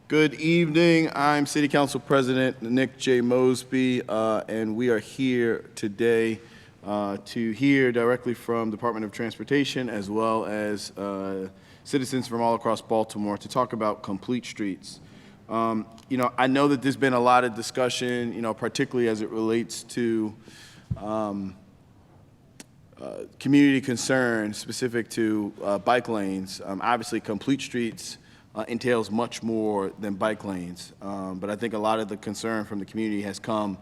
Good evening. I'm City Council President Nick J. Mosby, and we are here today to hear directly from the Department of Transportation as well as citizens from all across Baltimore to talk about complete streets. I know that there's been a lot of discussion, particularly as it relates to community concern specific to bike lanes. Obviously, complete streets entails much more than bike lanes, but I think a lot of the concern from the community has come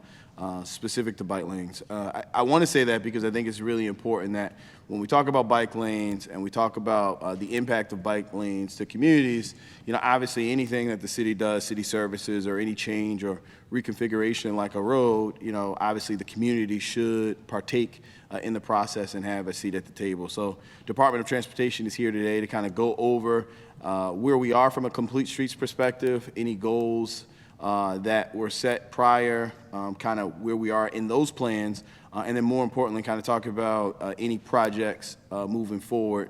specific to bike lanes. I want to say that because I think it's really important that when we talk about bike lanes and we talk about the impact of bike lanes to communities, obviously anything that the city does, city services, or any change or reconfiguration like a road, obviously the community should partake in the process and have a seat at the table. So Department of Transportation is here today to kind of go over where we are from a complete streets perspective, any goals that were set prior, kind of where we are in those plans, and then more importantly, kind of talk about any projects moving forward,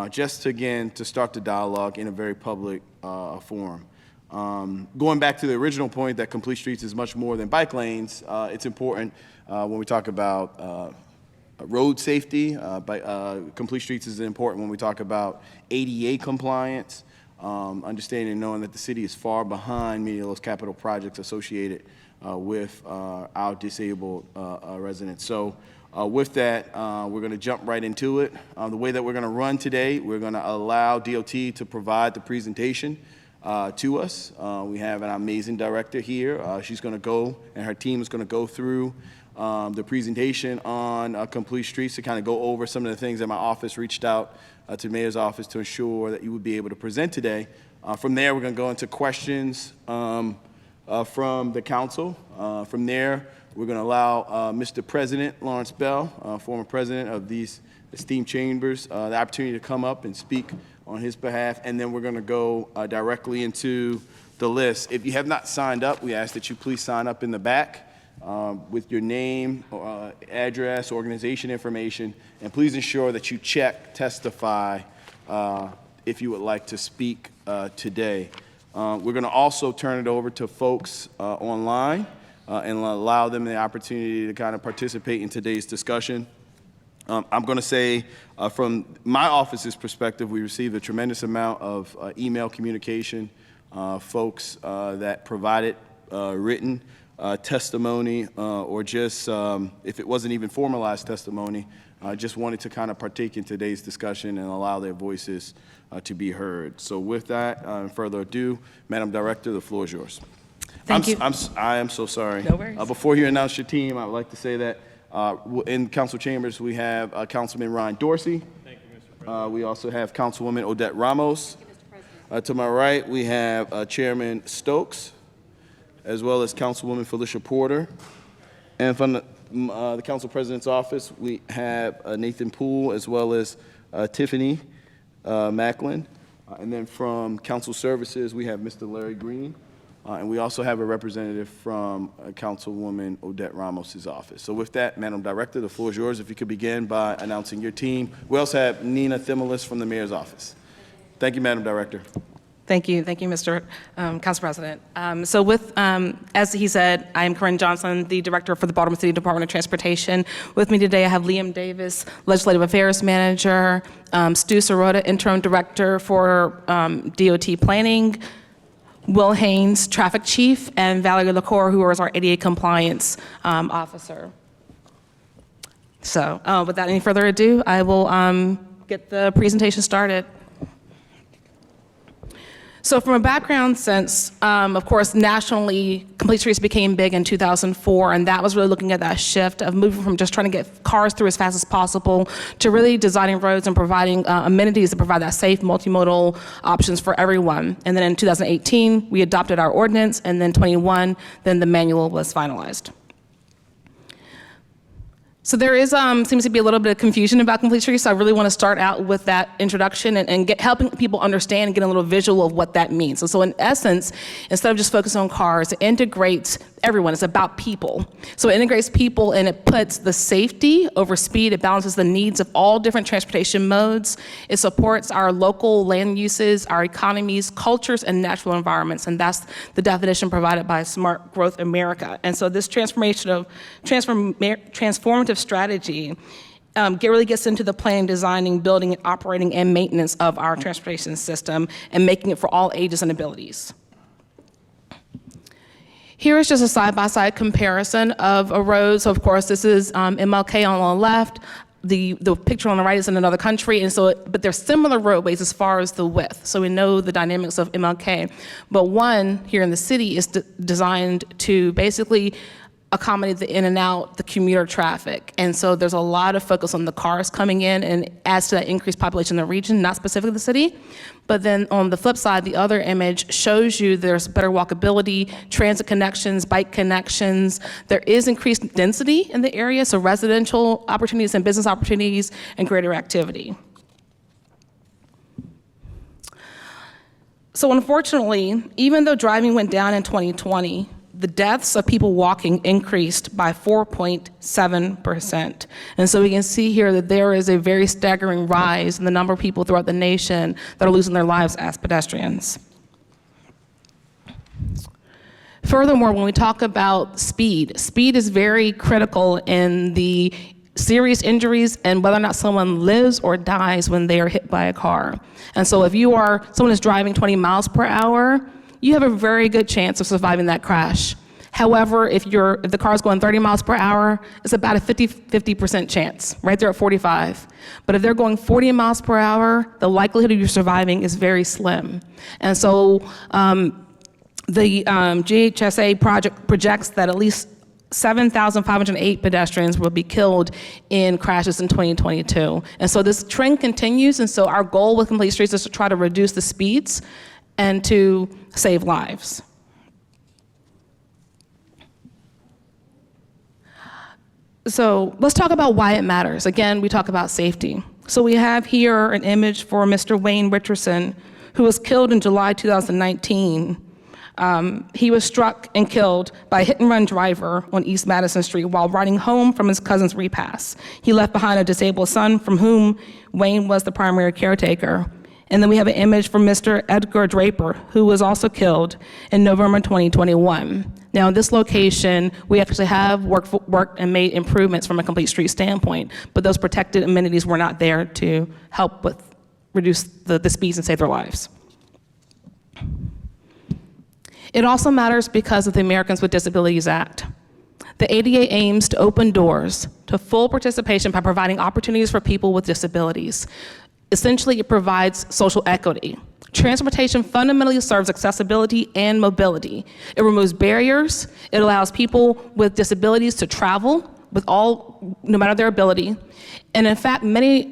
just to, again, to start the dialogue in a very public forum. Going back to the original point that complete streets is much more than bike lanes, it's important when we talk about road safety. Complete streets is important when we talk about ADA compliance, understanding and knowing that the city is far behind many of those capital projects associated with our disabled residents. So with that, we're going to jump right into it. The way that we're going to run today, we're going to allow DOT to provide the presentation to us. We have an amazing director here. She's going to go, and her team is going to go through the presentation on complete streets to kind of go over some of the things that my office reached out to the mayor's office to ensure that you would be able to present today. From there, we're going to go into questions from the council. From there, we're going to allow Mr. President Lawrence Bell, former president of these esteemed chambers, the opportunity to come up and speak on his behalf. And then we're going to go directly into the list. If you have not signed up, we ask that you please sign up in the back with your name, address, organization information, and please ensure that you check testify if you would like to speak today. We're going to also turn it over to folks online and allow them the opportunity to kind of participate in today's discussion. I'm going to say from my office's perspective, we received a tremendous amount of email communication, folks that provided written testimony or just if it wasn't even formalized testimony, just wanted to kind of partake in today's discussion and allow their voices to be heard. So with that, further ado, Madam Director, the floor is yours. Thank you. I am so sorry. No worries. Before you announce your team, I would like to say that in council chambers we have Councilman Ryan Dorsey. Thank you, Mr. President. We also have Councilwoman Odette Ramos. Thank you, Mr. President. To my right, we have Chairman Stokes, as well as Councilwoman Felicia Porter. And from the Council President's office, we have Nathan Poole, as well as Tiffany Macklin. And then from Council Services, we have Mr. Larry Green. And we also have a representative from Councilwoman Odette Ramos' office. So with that, Madam Director, the floor is yours. If you could begin by announcing your team. We also have Nina Thimelis from the Mayor's office. Thank you, Madam Director. Thank you, Mr. Council President. So with, as he said, I am Corinne Johnson, the Director for the Baltimore City Department of Transportation. With me today, I have Liam Davis, Legislative Affairs Manager, Stu Sirota, Interim Director for DOT Planning, Will Haynes, Traffic Chief, and Valerie LaCour, who is our ADA Compliance Officer. So without any further ado, I will get the presentation started. So from a background sense, of course, nationally, complete streets became big in 2004, and that was really looking at that shift of moving from just trying to get cars through as fast as possible to really designing roads and providing amenities that provide that safe multimodal options for everyone. And then in 2018, we adopted our ordinance, and then 21, then the manual was finalized. So there is seems to be a little bit of confusion about complete streets. So I really want to start out with that introduction and helping people understand and get a little visual of what that means. So in essence, instead of just focusing on cars, it integrates everyone. It's about people. So it integrates people and it puts the safety over speed. It balances the needs of all different transportation modes. It supports our local land uses, our economies, cultures, and natural environments. And that's the definition provided by Smart Growth America. And so this transformative strategy really gets into the planning, designing, building, and operating and maintenance of our transportation system and making it for all ages and abilities. Here is just a side-by-side comparison of a road. So of course, this is MLK on the left. The picture on the right is in another country, and so but they're similar roadways as far as the width. So we know the dynamics of MLK. But one here in the city is designed to basically accommodate the in and out, the commuter traffic. And so there's a lot of focus on the cars coming in and adds to that increased population in the region, not specifically the city. But then on the flip side, the other image shows you there's better walkability, transit connections, bike connections. There is increased density in the area, so residential opportunities and business opportunities and greater activity. So unfortunately, even though driving went down in 2020, the deaths of people walking increased by 4.7%. And so we can see here that there is a very staggering rise in the number of people throughout the nation that are losing their lives as pedestrians. Furthermore, when we talk about speed is very critical in the serious injuries and whether or not someone lives or dies when they are hit by a car. And so if someone is driving 20 miles per hour, you have a very good chance of surviving that crash. However, if the car is going 30 miles per hour, it's about a 50% chance, right there at 45. But if they're going 40 miles per hour, the likelihood of you surviving is very slim. And so the GHSA project projects that at least 7,508 pedestrians will be killed in crashes in 2022. And so this trend continues, and so our goal with Complete Streets is to try to reduce the speeds and to save lives. So let's talk about why it matters. Again, we talk about safety. So we have here an image for Mr. Wayne Richardson, who was killed in July 2019. He was struck and killed by a hit-and-run driver on East Madison Street while riding home from his cousin's repast. He left behind a disabled son from whom Wayne was the primary caretaker. And then we have an image from Mr. Edgar Draper, who was also killed in November 2021. Now, in this location, we actually have worked and made improvements from a complete street standpoint, but those protected amenities were not there to help with reduce the speeds and save their lives. It also matters because of the Americans with Disabilities Act. The ADA aims to open doors to full participation by providing opportunities for people with disabilities. Essentially, it provides social equity. Transportation fundamentally serves accessibility and mobility. It removes barriers. It allows people with disabilities to travel no matter their ability. And in fact, many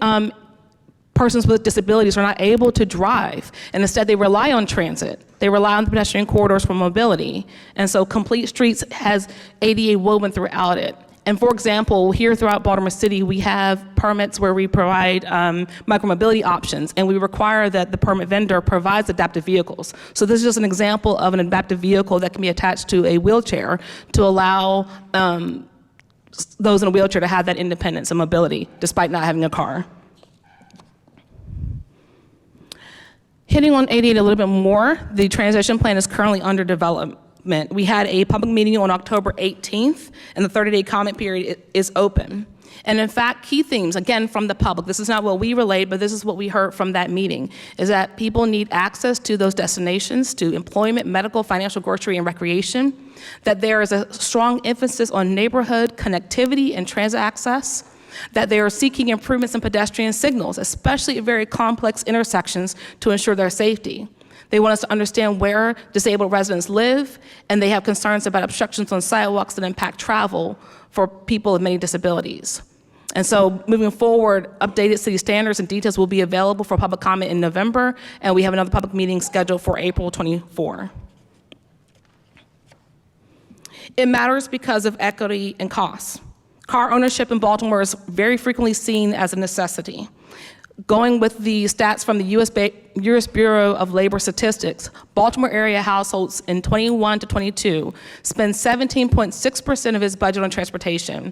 persons with disabilities are not able to drive, and instead they rely on transit. They rely on the pedestrian corridors for mobility. And so Complete Streets has ADA woven throughout it. And for example, here throughout Baltimore City, we have permits where we provide micromobility options, and we require that the permit vendor provides adaptive vehicles. So this is just an example of an adaptive vehicle that can be attached to a wheelchair to allow those in a wheelchair to have that independence and mobility, despite not having a car. Hitting on ADA a little bit more, the transition plan is currently under development. We had a public meeting on October 18th, and the 30-day comment period is open. And in fact, key themes, again, from the public, this is not what we relayed, but this is what we heard from that meeting, is that people need access to those destinations, to employment, medical, financial, grocery, and recreation, that there is a strong emphasis on neighborhood connectivity and transit access, that they are seeking improvements in pedestrian signals, especially at very complex intersections, to ensure their safety. They want us to understand where disabled residents live, and they have concerns about obstructions on sidewalks that impact travel for people with many disabilities. And so moving forward, updated city standards and details will be available for public comment in November, and we have another public meeting scheduled for April 24. It matters because of equity and costs. Car ownership in Baltimore is very frequently seen as a necessity. Going with the stats from the US Bureau of Labor Statistics, Baltimore area households in 21 to 22 spend 17.6% of its budget on transportation,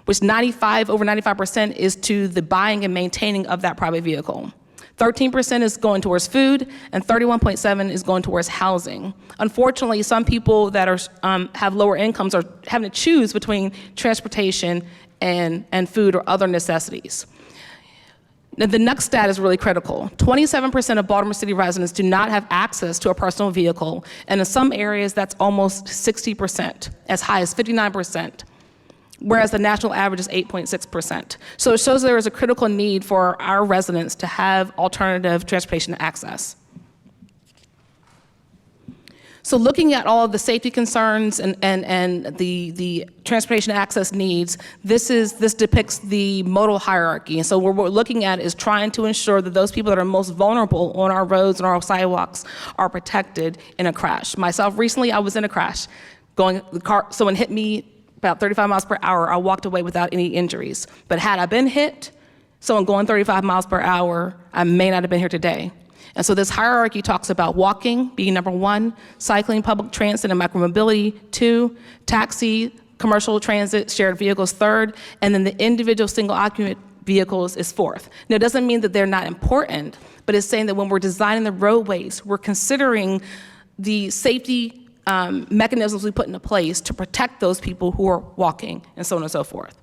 which over 95% is to the buying and maintaining of that private vehicle. 13% is going towards food, and 31.7% is going towards housing. Unfortunately, some people that have lower incomes are having to choose between transportation and food or other necessities. Now, the next stat is really critical. 27% of Baltimore City residents do not have access to a personal vehicle, and in some areas that's almost 60%, as high as 59%. Whereas the national average is 8.6%. So it shows there is a critical need for our residents to have alternative transportation access. So looking at all of the safety concerns and the transportation access needs, this depicts the modal hierarchy. And so what we're looking at is trying to ensure that those people that are most vulnerable on our roads and our sidewalks are protected in a crash. Myself, recently I was in a crash. Someone hit me about 35 miles per hour. I walked away without any injuries. But had I been hit, someone going 35 miles per hour, I may not have been here today. And so this hierarchy talks about walking being number 1, cycling, public transit, and micromobility 2, taxi, commercial transit, shared vehicles 3rd, and then the individual single occupant vehicles is 4th. Now, it doesn't mean that they're not important, but it's saying that when we're designing the roadways, we're considering the safety mechanisms we put into place to protect those people who are walking, and so on and so forth.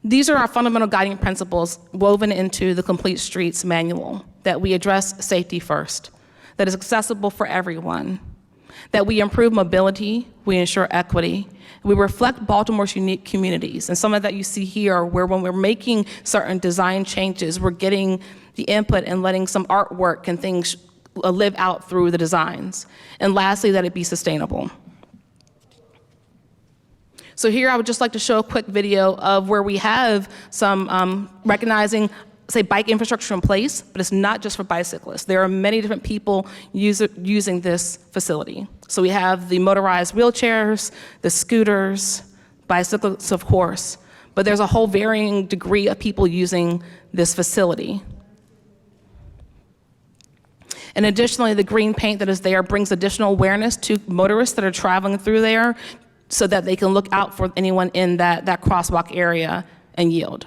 These are our fundamental guiding principles woven into the Complete Streets manual, that we address safety first, that is accessible for everyone, that we improve mobility, we ensure equity, we reflect Baltimore's unique communities. And some of that you see here are where when we're making certain design changes, we're getting the input and letting some artwork and things live out through the designs. And lastly, that it be sustainable. So here I would just like to show a quick video of where we have some recognizing, say, bike infrastructure in place, but it's not just for bicyclists. There are many different people using this facility. So we have the motorized wheelchairs, the scooters, bicyclists, of course, but there's a whole varying degree of people using this facility. And additionally, the green paint that is there brings additional awareness to motorists that are traveling through there, so that they can look out for anyone in that crosswalk area and yield.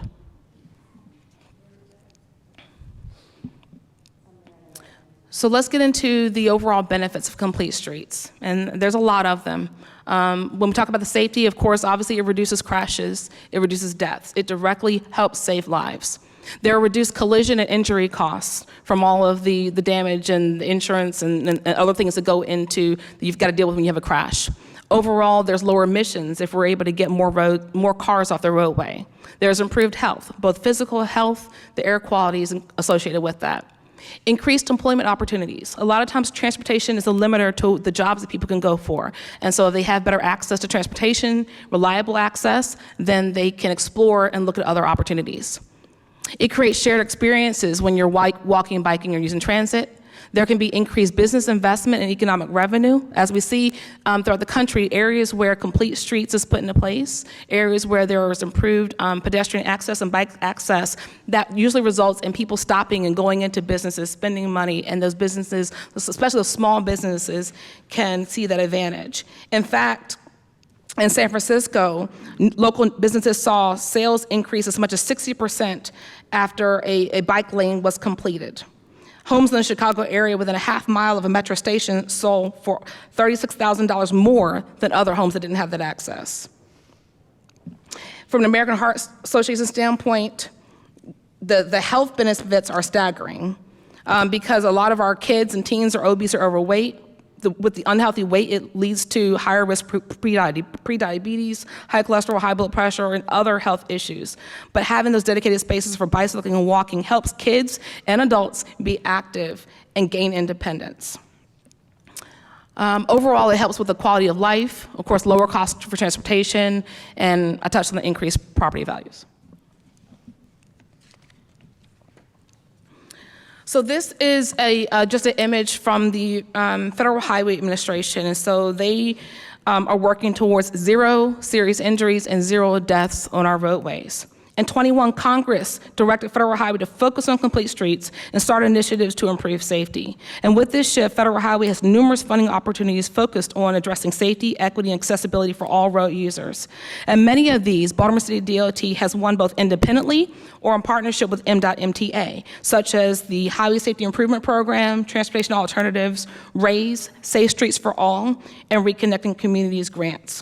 So let's get into the overall benefits of Complete Streets, and there's a lot of them. When we talk about the safety, of course, obviously it reduces crashes, it reduces deaths, it directly helps save lives. There are reduced collision and injury costs from all of the damage and the insurance and other things that go into that you've got to deal with when you have a crash. Overall, there's lower emissions if we're able to get more cars off the roadway. There's improved health, both physical health, the air quality is associated with that. Increased employment opportunities. A lot of times transportation is a limiter to the jobs that people can go for. And so if they have better access to transportation, reliable access, then they can explore and look at other opportunities. It creates shared experiences when you're walking, biking, or using transit. There can be increased business investment and economic revenue. As we see throughout the country, areas where Complete Streets is put into place, areas where there is improved pedestrian access and bike access, that usually results in people stopping and going into businesses, spending money, and those businesses, especially those small businesses, can see that advantage. In fact, in San Francisco, local businesses saw sales increase as much as 60% after a bike lane was completed. Homes in the Chicago area within a half mile of a metro station sold for $36,000 more than other homes that didn't have that access. From an American Heart Association standpoint, the health benefits are staggering because a lot of our kids and teens are obese or overweight. With the unhealthy weight, it leads to higher risk prediabetes, high cholesterol, high blood pressure, and other health issues. But having those dedicated spaces for bicycling and walking helps kids and adults be active and gain independence. Overall, it helps with the quality of life, of course, lower costs for transportation, and I touched on the increased property values. So this is just an image from the Federal Highway Administration, and so they are working towards 0 serious injuries and 0 deaths on our roadways. In 21, Congress directed Federal Highway to focus on complete streets and start initiatives to improve safety. And with this shift, Federal Highway has numerous funding opportunities focused on addressing safety, equity, and accessibility for all road users. And many of these, Baltimore City DOT has won both independently or in partnership with MDOT MTA, such as the Highway Safety Improvement Program, Transportation Alternatives, RAISE, Safe Streets for All, and Reconnecting Communities grants.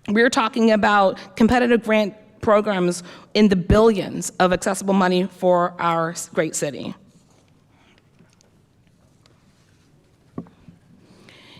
We're talking about competitive grant programs in the billions of accessible money for our great city.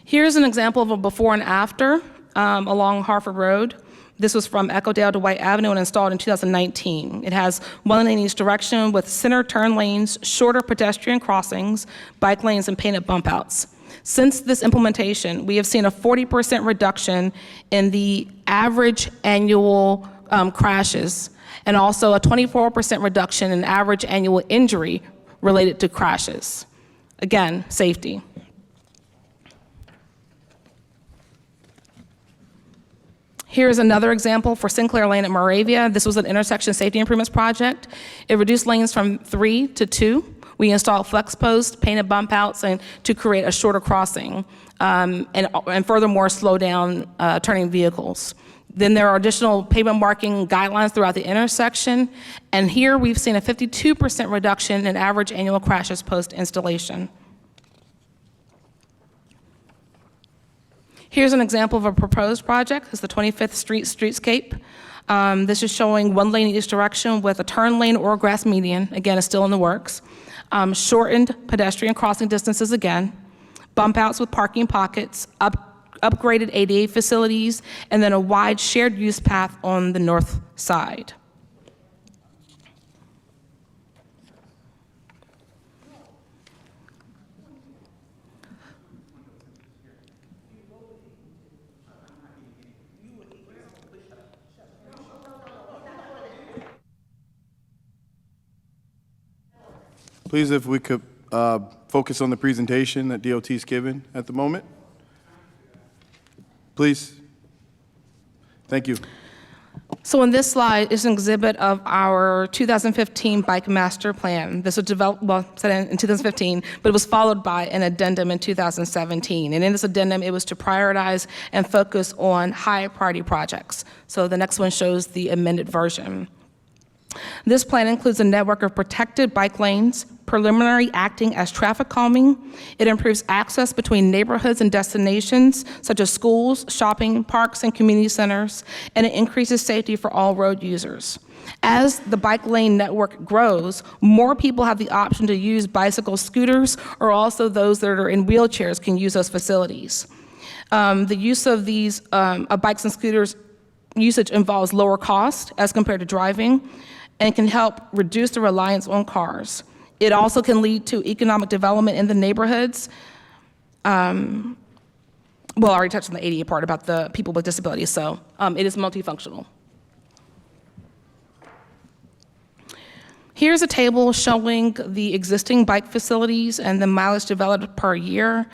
Here's an example of a before and after along Harford Road. This was from Echodale to White Avenue and installed in 2019. It has one lane in each direction with center turn lanes, shorter pedestrian crossings, bike lanes, and painted bump outs. Since this implementation, we have seen a 40% reduction in the average annual crashes, and also a 24% reduction in average annual injury related to crashes. Again, safety. Here's another example for Sinclair Lane at Moravia. This was an intersection safety improvements project. It reduced lanes from 3 to 2. We installed flex posts, painted bump outs, and to create a shorter crossing, and furthermore slow down turning vehicles. Then there are additional pavement marking guidelines throughout the intersection, and here we've seen a 52% reduction in average annual crashes post-installation. Here's an example of a proposed project. It's the 25th Street Streetscape. This is showing one lane in each direction with a turn lane or a grass median. Again, it's still in the works. Shortened pedestrian crossing distances again, bump outs with parking pockets, upgraded ADA facilities, and then a wide shared use path on the north side. Please, if we could focus on the presentation that DOT is giving at the moment. Please. Thank you. So in this slide is an exhibit of our 2015 Bike Master Plan. This was developed, well, said in 2015, but it was followed by an addendum in 2017. And in this addendum, it was to prioritize and focus on high priority projects. So the next one shows the amended version. This plan includes a network of protected bike lanes, preliminary acting as traffic calming. It improves access between neighborhoods and destinations, such as schools, shopping, parks, and community centers, and it increases safety for all road users. As the bike lane network grows, more people have the option to use bicycles, scooters, or also those that are in wheelchairs can use those facilities. The use of these bikes and scooters usage involves lower cost as compared to driving, and can help reduce the reliance on cars. It also can lead to economic development in the neighborhoods. Well, I already touched on the ADA part about the people with disabilities, so it is multifunctional. Here's a table showing the existing bike facilities and the mileage developed per year.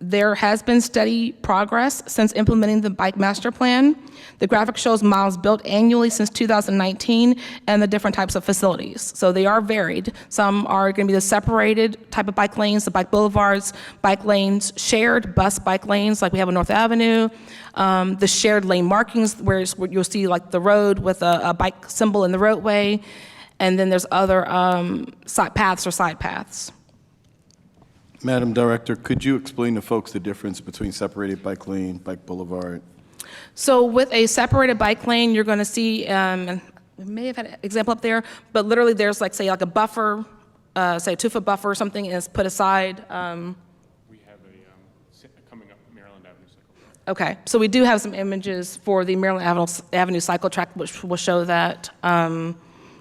There has been steady progress since implementing the Bike Master Plan. The graphic shows miles built annually since 2019 and the different types of facilities. So they are varied. Some are going to be the separated type of bike lanes, the bike boulevards, bike lanes, shared bus bike lanes like we have on North Avenue, the shared lane markings where you'll see like the road with a bike symbol in the roadway, and then there's other side paths. Madam Director, could you explain to folks the difference between separated bike lane, bike boulevard? So with a separated bike lane, you're going to see, we may have had an example up there, but literally there's like, say, like a buffer, say a 2-foot buffer or something, and it's put aside. We have a coming up Maryland Avenue cycle track. Okay, so we do have some images for the Maryland Avenue cycle track, which will show that.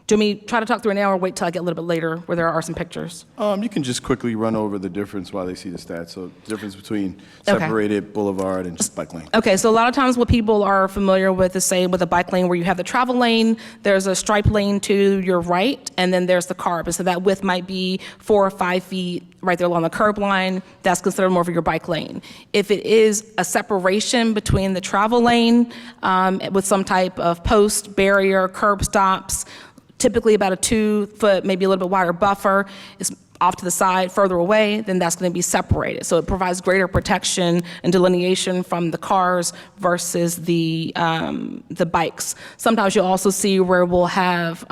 Do you want me to try to talk through it now or wait till I get a little bit later where there are some pictures? You can just quickly run over the difference while they see the stats. So difference between Okay. separated boulevard and just bike lane. Okay, so a lot of times what people are familiar with is, say, with a bike lane where you have the travel lane, there's a stripe lane to your right, and then there's the curb. And so that width might be 4 or 5 feet right there along the curb line. That's considered more of your bike lane. If it is a separation between the travel lane with some type of post, barrier, curb stops, typically about a 2-foot, maybe a little bit wider buffer, is off to the side, further away, then that's going to be separated. So it provides greater protection and delineation from the cars versus the bikes. Sometimes you'll also see where we'll have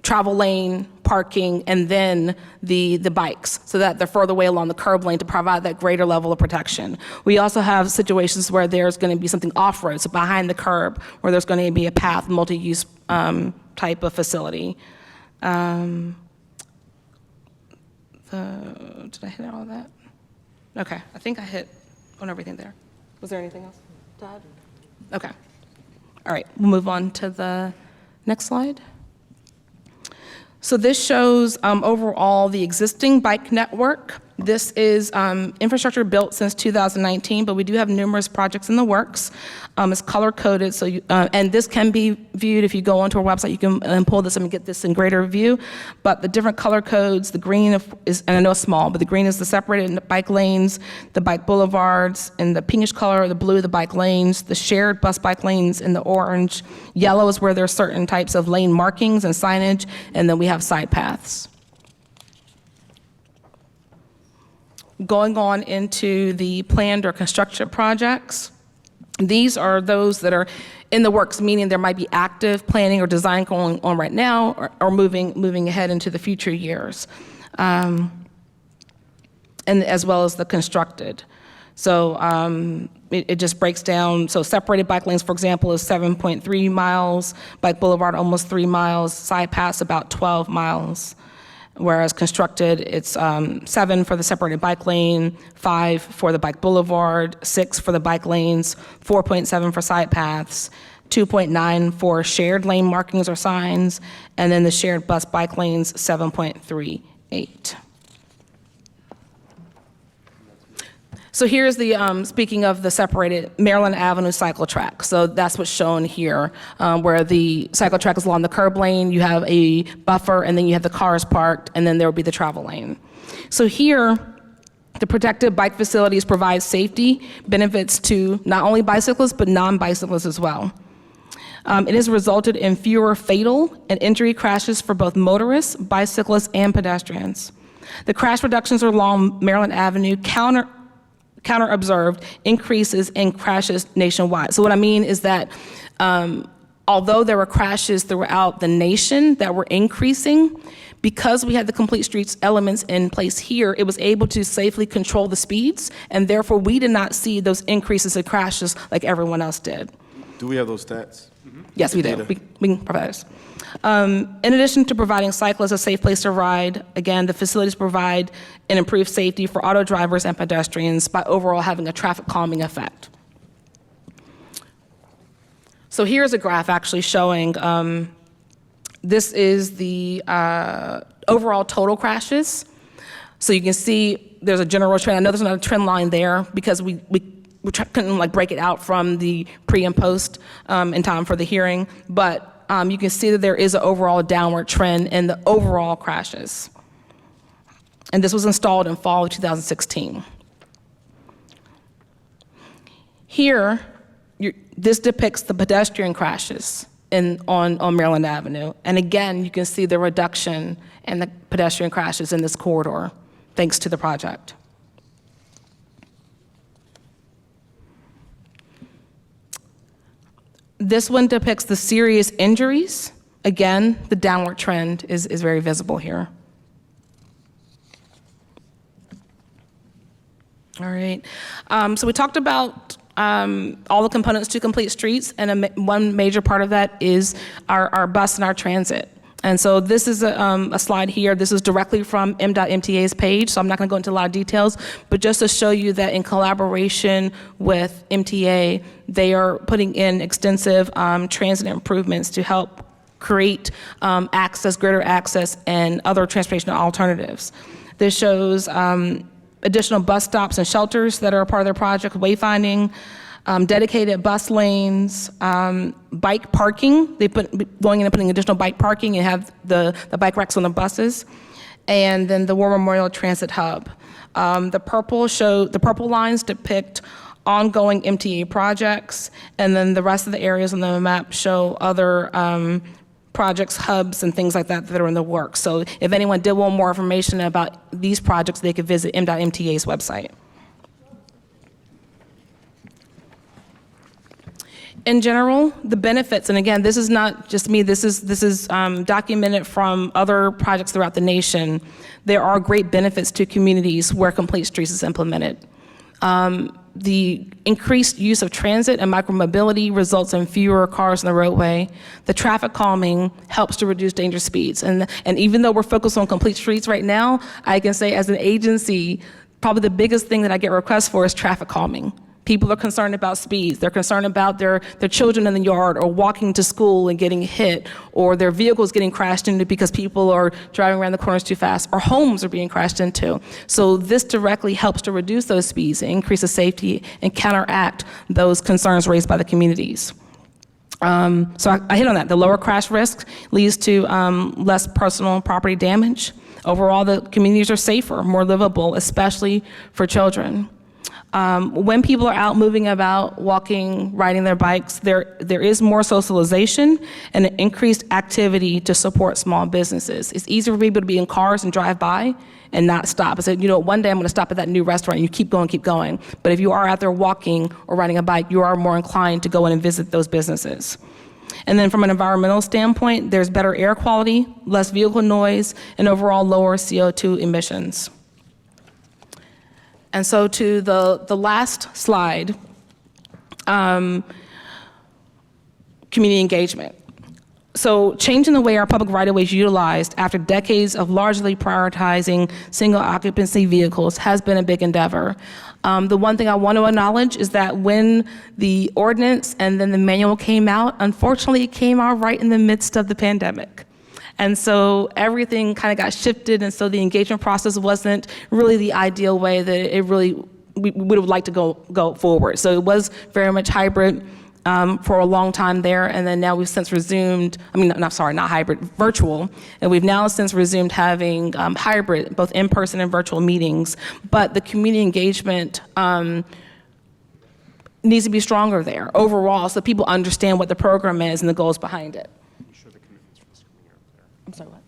travel lane, parking, and then the bikes, so that they're further away along the curb lane to provide that greater level of protection. We also have situations where there's going to be something off-road, so behind the curb, where there's going to be a path, multi-use type of facility. Did I hit all that? Okay, I think I hit on everything there. Was there anything else to add? Okay. All right, we'll move on to the next slide. So this shows overall the existing bike network. This is infrastructure built since 2019, but we do have numerous projects in the works. It's color-coded, so and this can be viewed if you go onto our website. You can pull this up and get this in greater view. But the different color codes, the green is, and I know it's small, but the green is the separated bike lanes, the bike boulevards, and the pinkish color, the blue, the bike lanes, the shared bus bike lanes in the orange. Yellow is where there are certain types of lane markings and signage, and then we have side paths. Going on into the planned or construction projects, these are those that are in the works, meaning there might be active planning or design going on right now or moving ahead into the future years, and as well as the constructed. So it just breaks down. So separated bike lanes, for example, is 7.3 miles, bike boulevard almost 3 miles, side paths about 12 miles. Whereas constructed, it's 7 for the separated bike lane, 5 for the bike boulevard, 6 for the bike lanes, 4.7 for side paths, 2.9 for shared lane markings or signs, and then the shared bus bike lanes, 7.38. So here's the, speaking of the separated Maryland Avenue cycle track. So that's what's shown here, where the cycle track is along the curb lane, you have a buffer, and then you have the cars parked, and then there will be the travel lane. So here, the protected bike facilities provide safety benefits to not only bicyclists, but non-bicyclists as well. It has resulted in fewer fatal and injury crashes for both motorists, bicyclists, and pedestrians. The crash reductions along Maryland Avenue counter-observed increases in crashes nationwide. So what I mean is that although there were crashes throughout the nation that were increasing, because we had the complete streets elements in place here, it was able to safely control the speeds, and therefore we did not see those increases in crashes like everyone else did. Do we have those stats? Yes, we do. We can provide those. In addition to providing cyclists a safe place to ride, again, the facilities provide an improved safety for auto drivers and pedestrians by overall having a traffic calming effect. So here's a graph actually showing, this is the overall total crashes. So you can see there's a general trend. I know there's not a trend line there because we couldn't like break it out from the pre and post in time for the hearing, but you can see that there is an overall downward trend in the overall crashes. And this was installed in fall of 2016. Here, this depicts the pedestrian crashes on Maryland Avenue. And again, you can see the reduction in the pedestrian crashes in this corridor, thanks to the project. This one depicts the serious injuries. Again, the downward trend is very visible here. All right, so we talked about all the components to complete streets, and one major part of that is our bus and our transit. And so this is a slide here. This is directly from MDOT-MTA's page, so I'm not going to go into a lot of details, but just to show you that in collaboration with MTA, they are putting in extensive transit improvements to help create access, greater access, and other transportation alternatives. This shows additional bus stops and shelters that are a part of their project, wayfinding, dedicated bus lanes, bike parking. They going in and putting additional bike parking and have the bike racks on the buses, and then the War Memorial Transit Hub. The purple lines depict ongoing MTA projects, and then the rest of the areas on the map show other projects, hubs, and things like that that are in the works. So if anyone did want more information about these projects, they could visit M.MTA's website. In general, the benefits, and again, this is not just me, this is documented from other projects throughout the nation. There are great benefits to communities where Complete Streets is implemented. The increased use of transit and micromobility results in fewer cars on the roadway. The traffic calming helps to reduce dangerous speeds. And even though we're focused on Complete Streets right now, I can say as an agency, probably the biggest thing that I get requests for is traffic calming. People are concerned about speeds. They're concerned about their children in the yard or walking to school and getting hit, or their vehicles getting crashed into because people are driving around the corners too fast, or homes are being crashed into. So this directly helps to reduce those speeds and increase the safety and counteract those concerns raised by the communities. So I hit on that. The lower crash risk leads to less personal and property damage. Overall, the communities are safer, more livable, especially for children. When people are out moving about, walking, riding their bikes, there is more socialization and an increased activity to support small businesses. It's easier for people to be in cars and drive by and not stop. I said, one day I'm gonna stop at that new restaurant, and you keep going. But if you are out there walking or riding a bike, you are more inclined to go in and visit those businesses. And then from an environmental standpoint, there's better air quality, less vehicle noise, and overall lower CO2 emissions. And so to the last slide, community engagement. So changing the way our public right-of-way is utilized after decades of largely prioritizing single occupancy vehicles has been a big endeavor. The one thing I want to acknowledge is that when the ordinance and then the manual came out, unfortunately it came out right in the midst of the pandemic. And so everything kind of got shifted, and so the engagement process wasn't really the ideal way that we would have liked to go forward. So it was very much hybrid for a long time there, and then now we've since resumed, not hybrid, virtual, and we've now since resumed having hybrid, both in-person and virtual meetings, but the community engagement needs to be stronger there overall so people understand what the program is and the goals behind it. I'm sorry, what?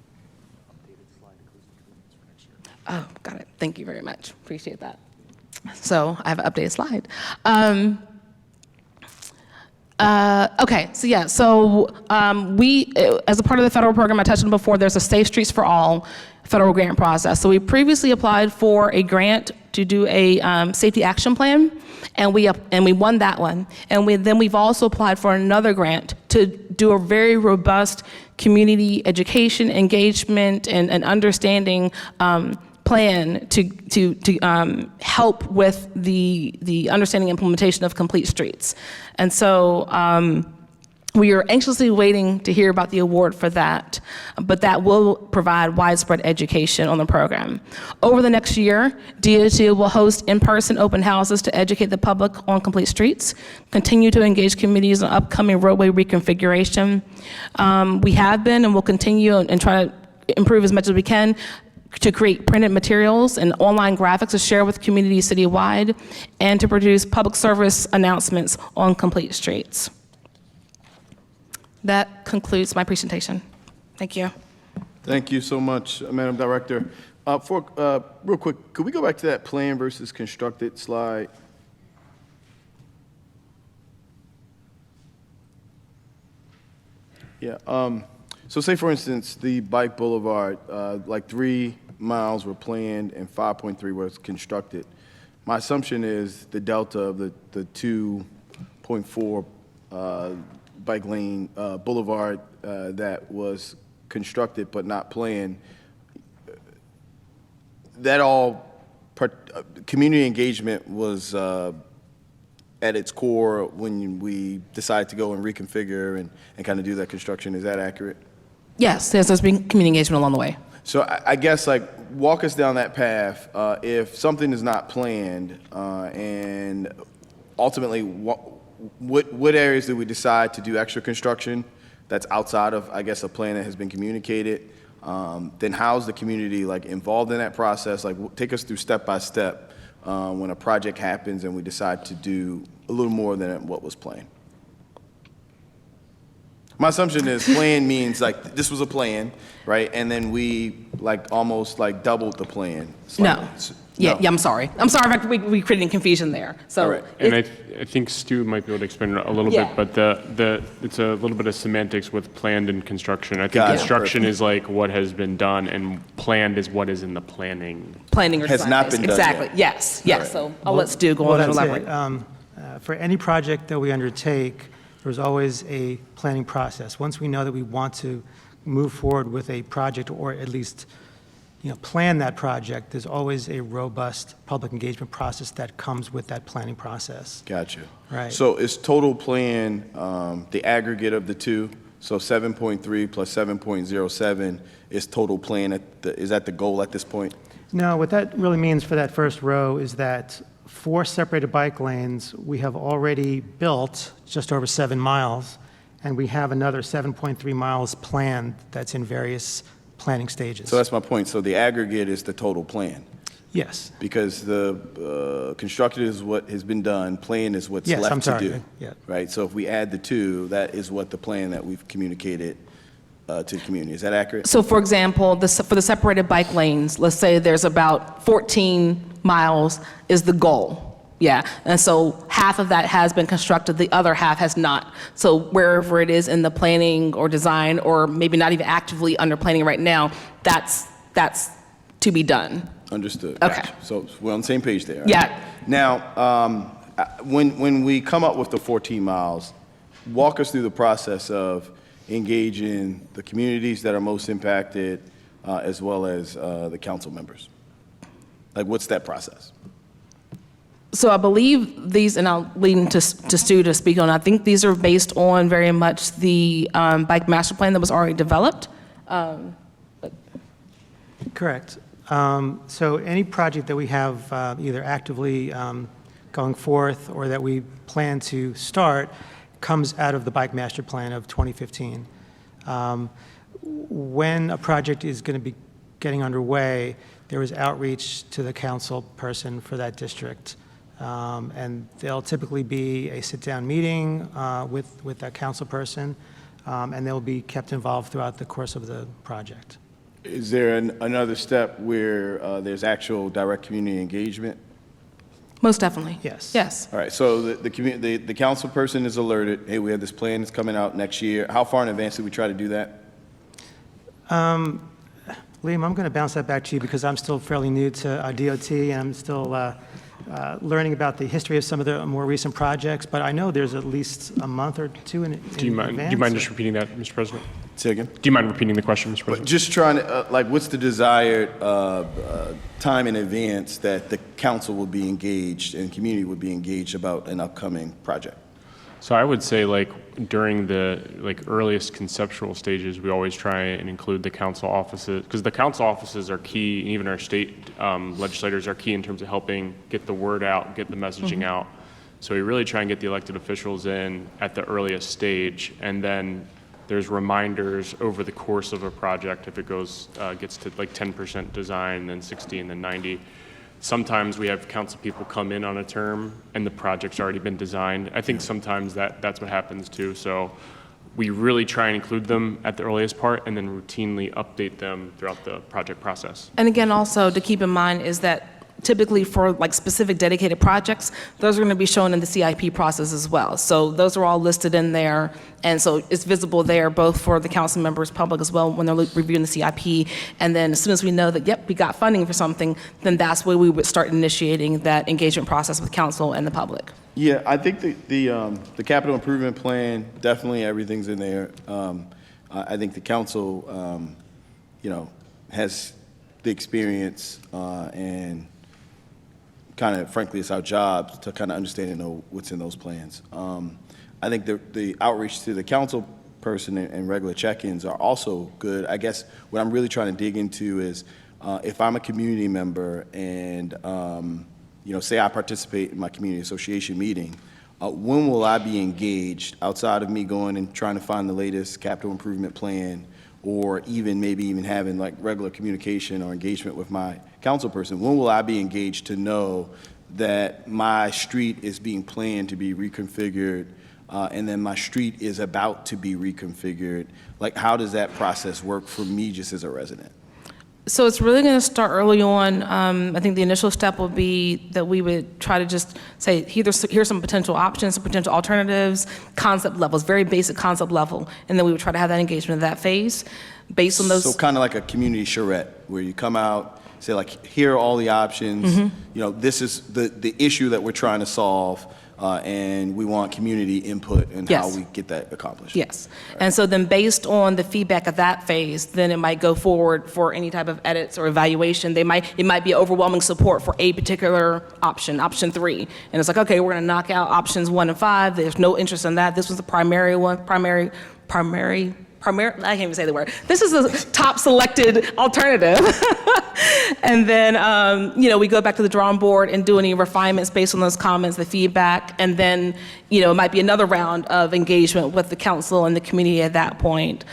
Updated slide includes the commitments for next year. Oh, got it. Thank you very much. Appreciate that. So I have an updated slide. Okay, so yeah, we, as a part of the federal program I touched on before, there's a Safe Streets for All federal grant process. So we previously applied for a grant to do a safety action plan, and we won that one. And we've also applied for another grant to do a very robust community education, engagement, and understanding plan to help with the understanding and implementation of Complete Streets. And so we are anxiously waiting to hear about the award for that, but that will provide widespread education on the program. Over the next year, DOT will host in-person open houses to educate the public on Complete Streets, continue to engage communities on upcoming roadway reconfiguration. We have been and will continue and try to improve as much as we can to create printed materials and online graphics to share with communities citywide, and to produce public service announcements on Complete Streets. That concludes my presentation. Thank you. Thank you so much, Madam Director. Real quick, could we go back to that plan versus constructed slide? Yeah. So say, for instance, the bike boulevard, like 3 miles were planned and 5.3 was constructed. My assumption is the delta of the 2.4 bike lane boulevard that was constructed but not planned, that all community engagement was at its core when we decide to go and reconfigure and kind of do that construction. Is that accurate? Yes, there's been community engagement along the way. So I guess like walk us down that path. If something is not planned, and ultimately what areas do we decide to do extra construction that's outside of, I guess, a plan that has been communicated? Then how's the community like involved in that process? Like take us through step by step when a project happens and we decide to do a little more than what was planned. My assumption is plan means like this was a plan, right? And then we like almost like doubled the plan. No. slightly. Yeah, No. yeah, I'm sorry. I'm sorry if we created confusion there. So, All right. And I think Stu might be able to explain it a little Yeah. bit, but it's a little bit of semantics with planned and construction. I think Got it. construction Perfect. is like what has been done, and planned is what is in the planning. planning or Has design not phase. been done Exactly. yet. Yes. Yes. right. So I'll let Stu go Well, on and that's elaborate. it. For any project that we undertake, there's always a planning process. Once we know that we want to move forward with a project, or at least plan that project, there's always a robust public engagement process that comes with that planning process. Gotcha. Right. So is total plan the aggregate of the two? So 7.3 plus 7.07 is total plan. Is that the goal at this point? No, what that really means for that first row is that 4 separated bike lanes, we have already built just over 7 miles, and we have another 7.3 miles planned that's in various planning stages. So that's my point. So the aggregate is the total plan, Yes. because the constructed is what has been done, plan is what's Yes, left I'm to sorry. do. Yeah. Right? So if we add the two, that is what the plan that we've communicated to the community. Is that accurate? So, for example, for the separated bike lanes, let's say there's about 14 miles is the goal. Yeah, and so half of that has been constructed, the other half has not. So wherever it is in the planning or design, or maybe not even actively under planning right now, that's to be done. Understood. Okay. Gotcha. So we're on the same page there. right? Yeah. Now, when we come up with the 14 miles, walk us through the process of engaging the communities that are most impacted, as well as the council members. Like, what's that process? So I believe these, and I'll lead into Stu to speak on, I think these are based on very much the bike master plan that was already developed. Correct. So any project that we have either actively going forth or that we plan to start comes out of the Bike Master Plan of 2015. When a project is going to be getting underway, there is outreach to the council person for that district. And there'll typically be a sit-down meeting with that council person, and they'll be kept involved throughout the course of the project. Is there another step where there's actual direct community engagement? Most definitely. Yes. Yes. All right, so the council person is alerted, hey, we have this plan that's coming out next year. How far in advance did we try to do that? Liam, I'm going to bounce that back to you because I'm still fairly new to DOT, and I'm still learning about the history of some of the more recent projects, but I know there's at least a month or two in advance. Do you mind just repeating that, Mr. President? Say again? Do you mind repeating the question, Mr. President? Just trying to, like, what's the desired time in advance that the council will be engaged and community would be engaged about an upcoming project? So I would say like during the earliest conceptual stages, we always try and include the council offices, because the council offices are key, and even our state legislators are key in terms of helping get the word out, get the messaging out. So we really try and get the elected officials in at the earliest stage, and then there's reminders over the course of a project if it goes gets to like 10% design, then 60, and then 90. Sometimes we have council people come in on a term and the project's already been designed. I think sometimes that's what happens too. So we really try and include them at the earliest part and then routinely update them throughout the project process. And again, also to keep in mind is that typically for like specific dedicated projects, those are going to be shown in the CIP process as well. So those are all listed in there, and so it's visible there both for the council members, public as well when they're reviewing the CIP. And then as soon as we know that, yep, we got funding for something, then that's where we would start initiating that engagement process with council and the public. Yeah, I think the capital improvement plan, definitely everything's in there. I think the council, has the experience and kind of, frankly, it's our job to kind of understand and know what's in those plans. I think the outreach to the council person and regular check-ins are also good. I guess what I'm really trying to dig into is if I'm a community member and, say I participate in my community association meeting, when will I be engaged outside of me going and trying to find the latest capital improvement plan, or maybe even having like regular communication or engagement with my council person? When will I be engaged to know that my street is being planned to be reconfigured, and then my street is about to be reconfigured? Like, how does that process work for me just as a resident? So it's really going to start early on. I think the initial step will be that we would try to just say, here's some potential options, some potential alternatives, concept levels, very basic concept level, and then we would try to have that engagement in that phase based on those. So kind of like a community charrette, where you come out, say like, here are all the options, this is the issue that we're trying to solve, and we want community input in how we get that accomplished. Yes. And so then based on the feedback of that phase, then it might go forward for any type of edits or evaluation. It might be overwhelming support for a particular option 3. And it's like, okay, we're going to knock out options 1 and 5. There's no interest in that. This was the primary one, primary, I can't even say the word. This is the top selected alternative. And then, we go back to the drawing board and do any refinements based on those comments, the feedback, and then, it might be another round of engagement with the council and the community at that point.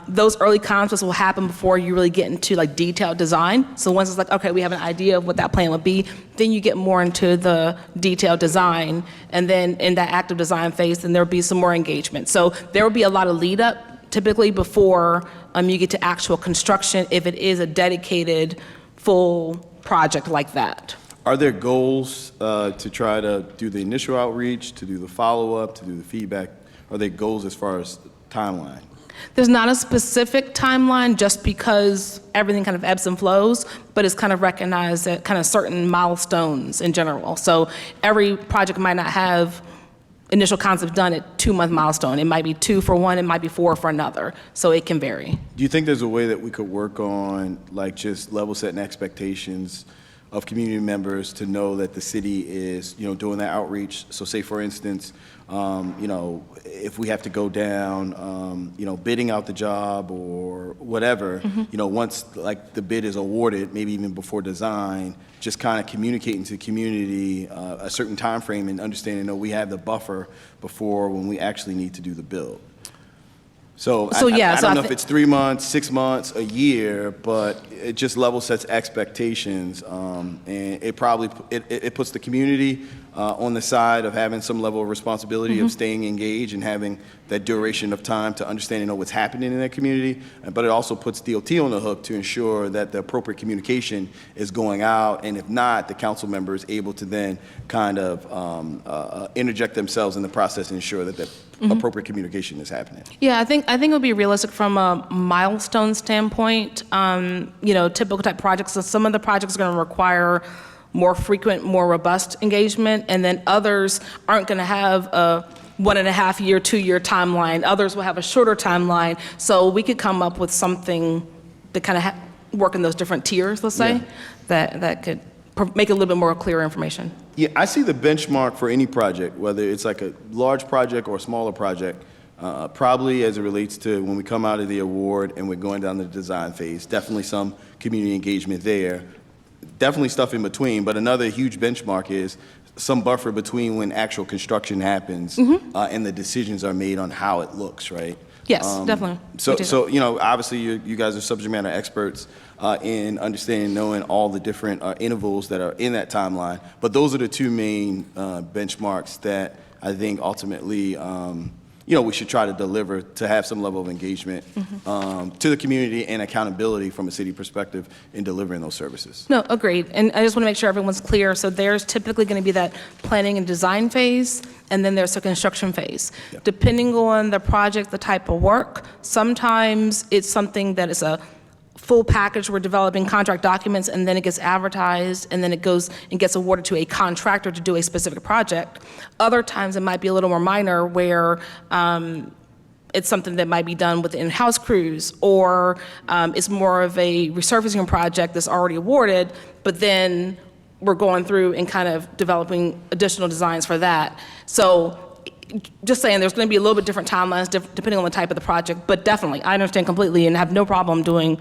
Those early concepts will happen before you really get into like detailed design. So once it's like, okay, we have an idea of what that plan would be, then you get more into the detailed design, and then in that active design phase, then there'll be some more engagement. So there will be a lot of lead up typically before you get to actual construction, if it is a dedicated full project like that. Are there goals to try to do the initial outreach, to do the follow-up, to do the feedback? Are there goals as far as timeline? There's not a specific timeline just because everything kind of ebbs and flows, but it's kind of recognized at kind of certain milestones in general. So every project might not have initial concept done at 2-month milestone. It might be 2 for one, it might be 4 for another. So it can vary. Do you think there's a way that we could work on like just level setting expectations of community members to know that the city is, doing that outreach? So say for instance, if we have to go down, bidding out the job or whatever, once like the bid is awarded, maybe even before design, just kind of communicating to the community a certain time frame and understanding that we have the buffer before when we actually need to do the build. So I don't know if it's 3 months, 6 months, a year, but it just level sets expectations, and it probably it puts the community on the side of having some level of responsibility of staying engaged and having that duration of time to understand and know what's happening in that community. But it also puts DOT on the hook to ensure that the appropriate communication is going out, and if not, the council member is able to then kind of interject themselves in the process and ensure that the appropriate communication is happening. Yeah, I think it would be realistic from a milestone standpoint. Typical type projects. So some of the projects are going to require more frequent, more robust engagement, and then others aren't going to have a 1.5 year, 2 year timeline. Others will have a shorter timeline. So we could come up with something to kind of work in those different tiers, let's say, that could make it a little bit more clear information. Yeah, I see the benchmark for any project, whether it's like a large project or a smaller project, probably as it relates to when we come out of the award and we're going down the design phase, definitely some community engagement there, definitely stuff in between, but another huge benchmark is some buffer between when actual construction happens and the decisions are made on how it looks, right? Yes, definitely. So obviously you guys are subject matter experts in understanding, knowing all the different intervals that are in that timeline. But those are the 2 main benchmarks that I think ultimately, we should try to deliver to have some level of engagement to the community and accountability from a city perspective in delivering those services. No, agreed. And I just want to make sure everyone's clear. So there's typically going to be that planning and design phase, and then there's a construction phase. Yep. Depending on the project, the type of work, sometimes it's something that is a full package. We're developing contract documents, and then it gets advertised, and then it goes and gets awarded to a contractor to do a specific project. Other times it might be a little more minor, where it's something that might be done with in-house crews, or it's more of a resurfacing project that's already awarded, but then we're going through and kind of developing additional designs for that. So just saying, there's going to be a little bit different timelines depending on the type of the project, but definitely, I understand completely and have no problem doing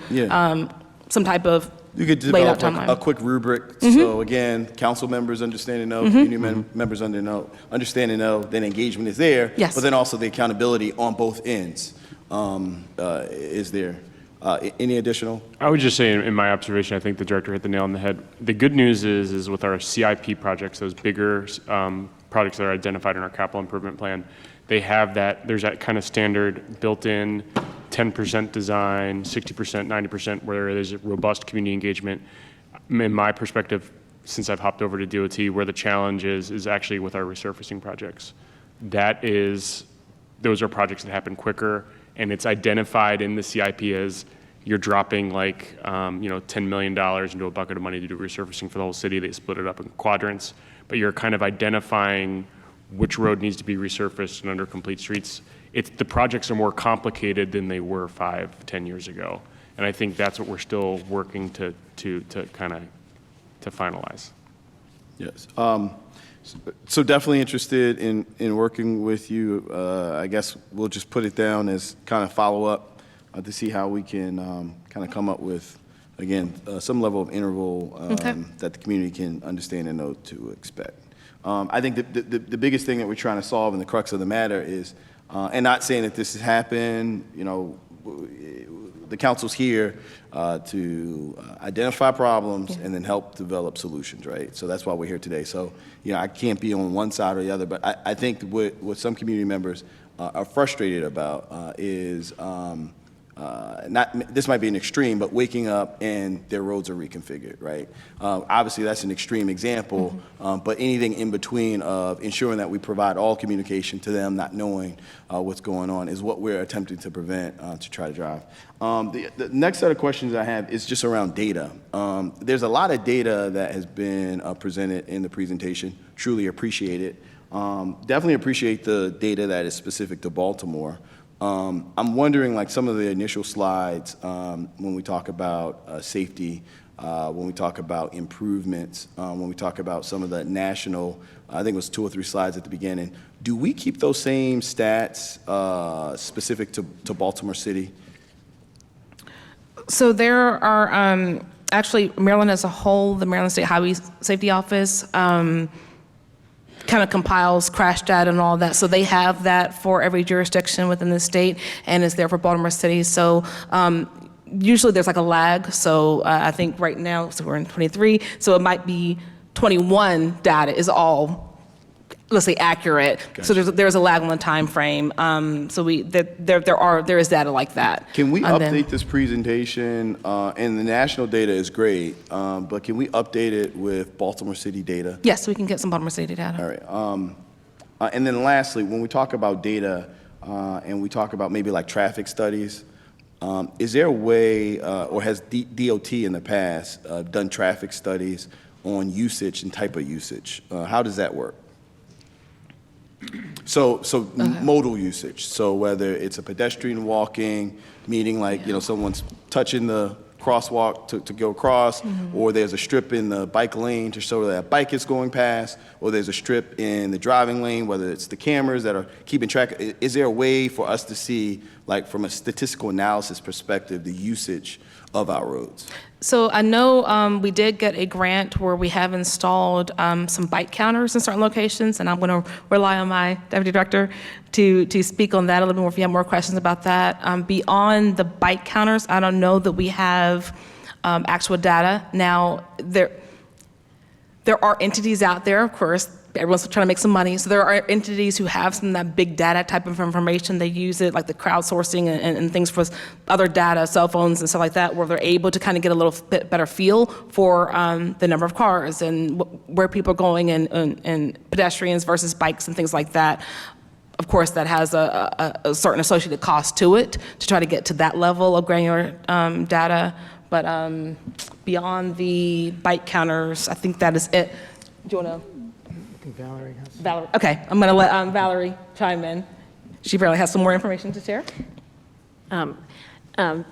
some type of You could laid out develop timeline. a quick rubric. So again, council members understand and know, community members understand and know, then engagement is there. Yes. But then also the accountability on both ends is there. Any additional? I would just say, in my observation, I think the director hit the nail on the head. The good news is with our CIP projects, those bigger projects that are identified in our capital improvement plan, they have that, there's that kind of standard built-in 10% design, 60%, 90%, where there's robust community engagement. In my perspective, since I've hopped over to DOT, where the challenge is actually with our resurfacing projects. Those are projects that happen quicker, and it's identified in the CIP as you're dropping like, $10 million into a bucket of money to do resurfacing for the whole city. They split it up in quadrants, but you're kind of identifying which road needs to be resurfaced and under complete streets. The projects are more complicated than they were 5-10 years ago. And I think that's what we're still working to finalize. Yes. So definitely interested in working with you. I guess we'll just put it down as kind of follow-up to see how we can kind of come up with, again, some level of interval that the community can understand and know to expect. I think the biggest thing that we're trying to solve and the crux of the matter is, and not saying that this has happened, the council's here to identify problems and then help develop solutions, right? So that's why we're here today. So, I can't be on one side or the other, but I think what some community members are frustrated about is this might be an extreme, but waking up and their roads are reconfigured, right? Obviously, that's an extreme example, but anything in between of ensuring that we provide all communication to them, not knowing what's going on, is what we're attempting to prevent to try to drive. The next set of questions I have is just around data. There's a lot of data that has been presented in the presentation. Truly appreciate it. Definitely appreciate the data that is specific to Baltimore. I'm wondering, like some of the initial slides, when we talk about safety, when we talk about improvements, when we talk about some of the national, I think it was 2 or 3 slides at the beginning, do we keep those same stats specific to Baltimore City? So there are, actually, Maryland as a whole, the Maryland State Highway Safety Office, kind of compiles crash data and all that. So they have that for every jurisdiction within the state, and it's there for Baltimore City. So usually there's like a lag. So I think right now, so we're in 23, so it might be 21 data is all, let's say, accurate. Gotcha. So there's a lag on the time frame. So there is data like that. Can we And then- update this presentation? And the national data is great, but can we update it with Baltimore City data? Yes, we can get some Baltimore City data. All right. And then lastly, when we talk about data and we talk about maybe like traffic studies, is there a way, or has DOT in the past done traffic studies on usage and type of usage? How does that work? So modal usage. So whether it's a pedestrian walking, meaning like, someone's touching the crosswalk to go across, or there's a strip in the bike lane to show that a bike is going past, or there's a strip in the driving lane, whether it's the cameras that are keeping track. Is there a way for us to see, like from a statistical analysis perspective, the usage of our roads? So I know we did get a grant where we have installed some bike counters in certain locations, and I'm going to rely on my deputy director to speak on that a little bit more if you have more questions about that. Beyond the bike counters, I don't know that we have actual data. Now, there are entities out there, of course. Everyone's trying to make some money. So there are entities who have some of that big data type of information. They use it, like the crowdsourcing and things for other data, cell phones and stuff like that, where they're able to kind of get a little bit better feel for the number of cars and where people are going and pedestrians versus bikes and things like that. Of course, that has a certain associated cost to it to try to get to that level of granular data. But beyond the bike counters, I think that is it. Do you want to? Valerie has. Valerie, okay, I'm going to let Valerie chime in. She probably has some more information to share.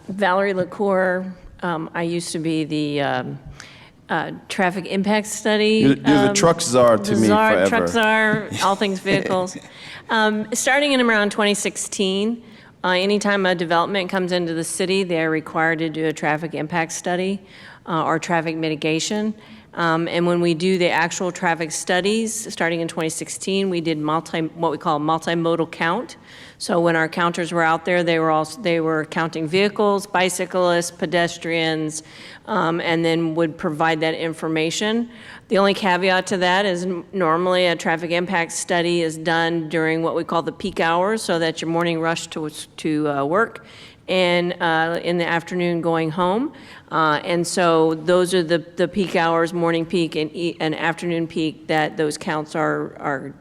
Valerie LaCour, I used to be the traffic impact study. You're the truck czar to me forever. Truck czar, all things vehicles. Starting in around 2016, anytime a development comes into the city, they're required to do a traffic impact study or traffic mitigation. And when we do the actual traffic studies, starting in 2016, we did what we call multimodal count. So when our counters were out there, they were counting vehicles, bicyclists, pedestrians, and then would provide that information. The only caveat to that is normally a traffic impact study is done during what we call the peak hours, so that your morning rush to work and in the afternoon going home. And so those are the peak hours, morning peak and afternoon peak, that those counts are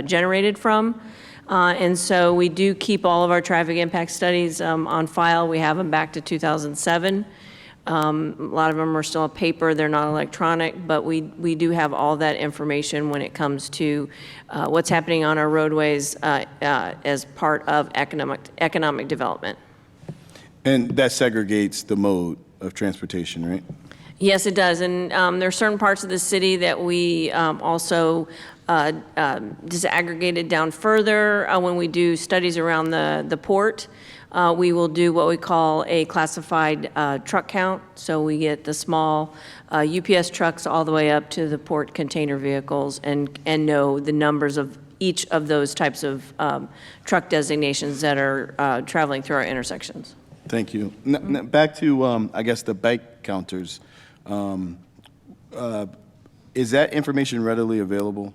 generated from. And so we do keep all of our traffic impact studies on file. We have them back to 2007. A lot of them are still on paper, they're not electronic, but we do have all that information when it comes to what's happening on our roadways as part of economic development. And that segregates the mode of transportation, right? Yes, it does. And there are certain parts of the city that we also disaggregated down further. When we do studies around the port, we will do what we call a classified truck count. So we get the small UPS trucks all the way up to the port container vehicles and know the numbers of each of those types of truck designations that are traveling through our intersections. Thank you. Back to, I guess, the bike counters. Is that information readily available?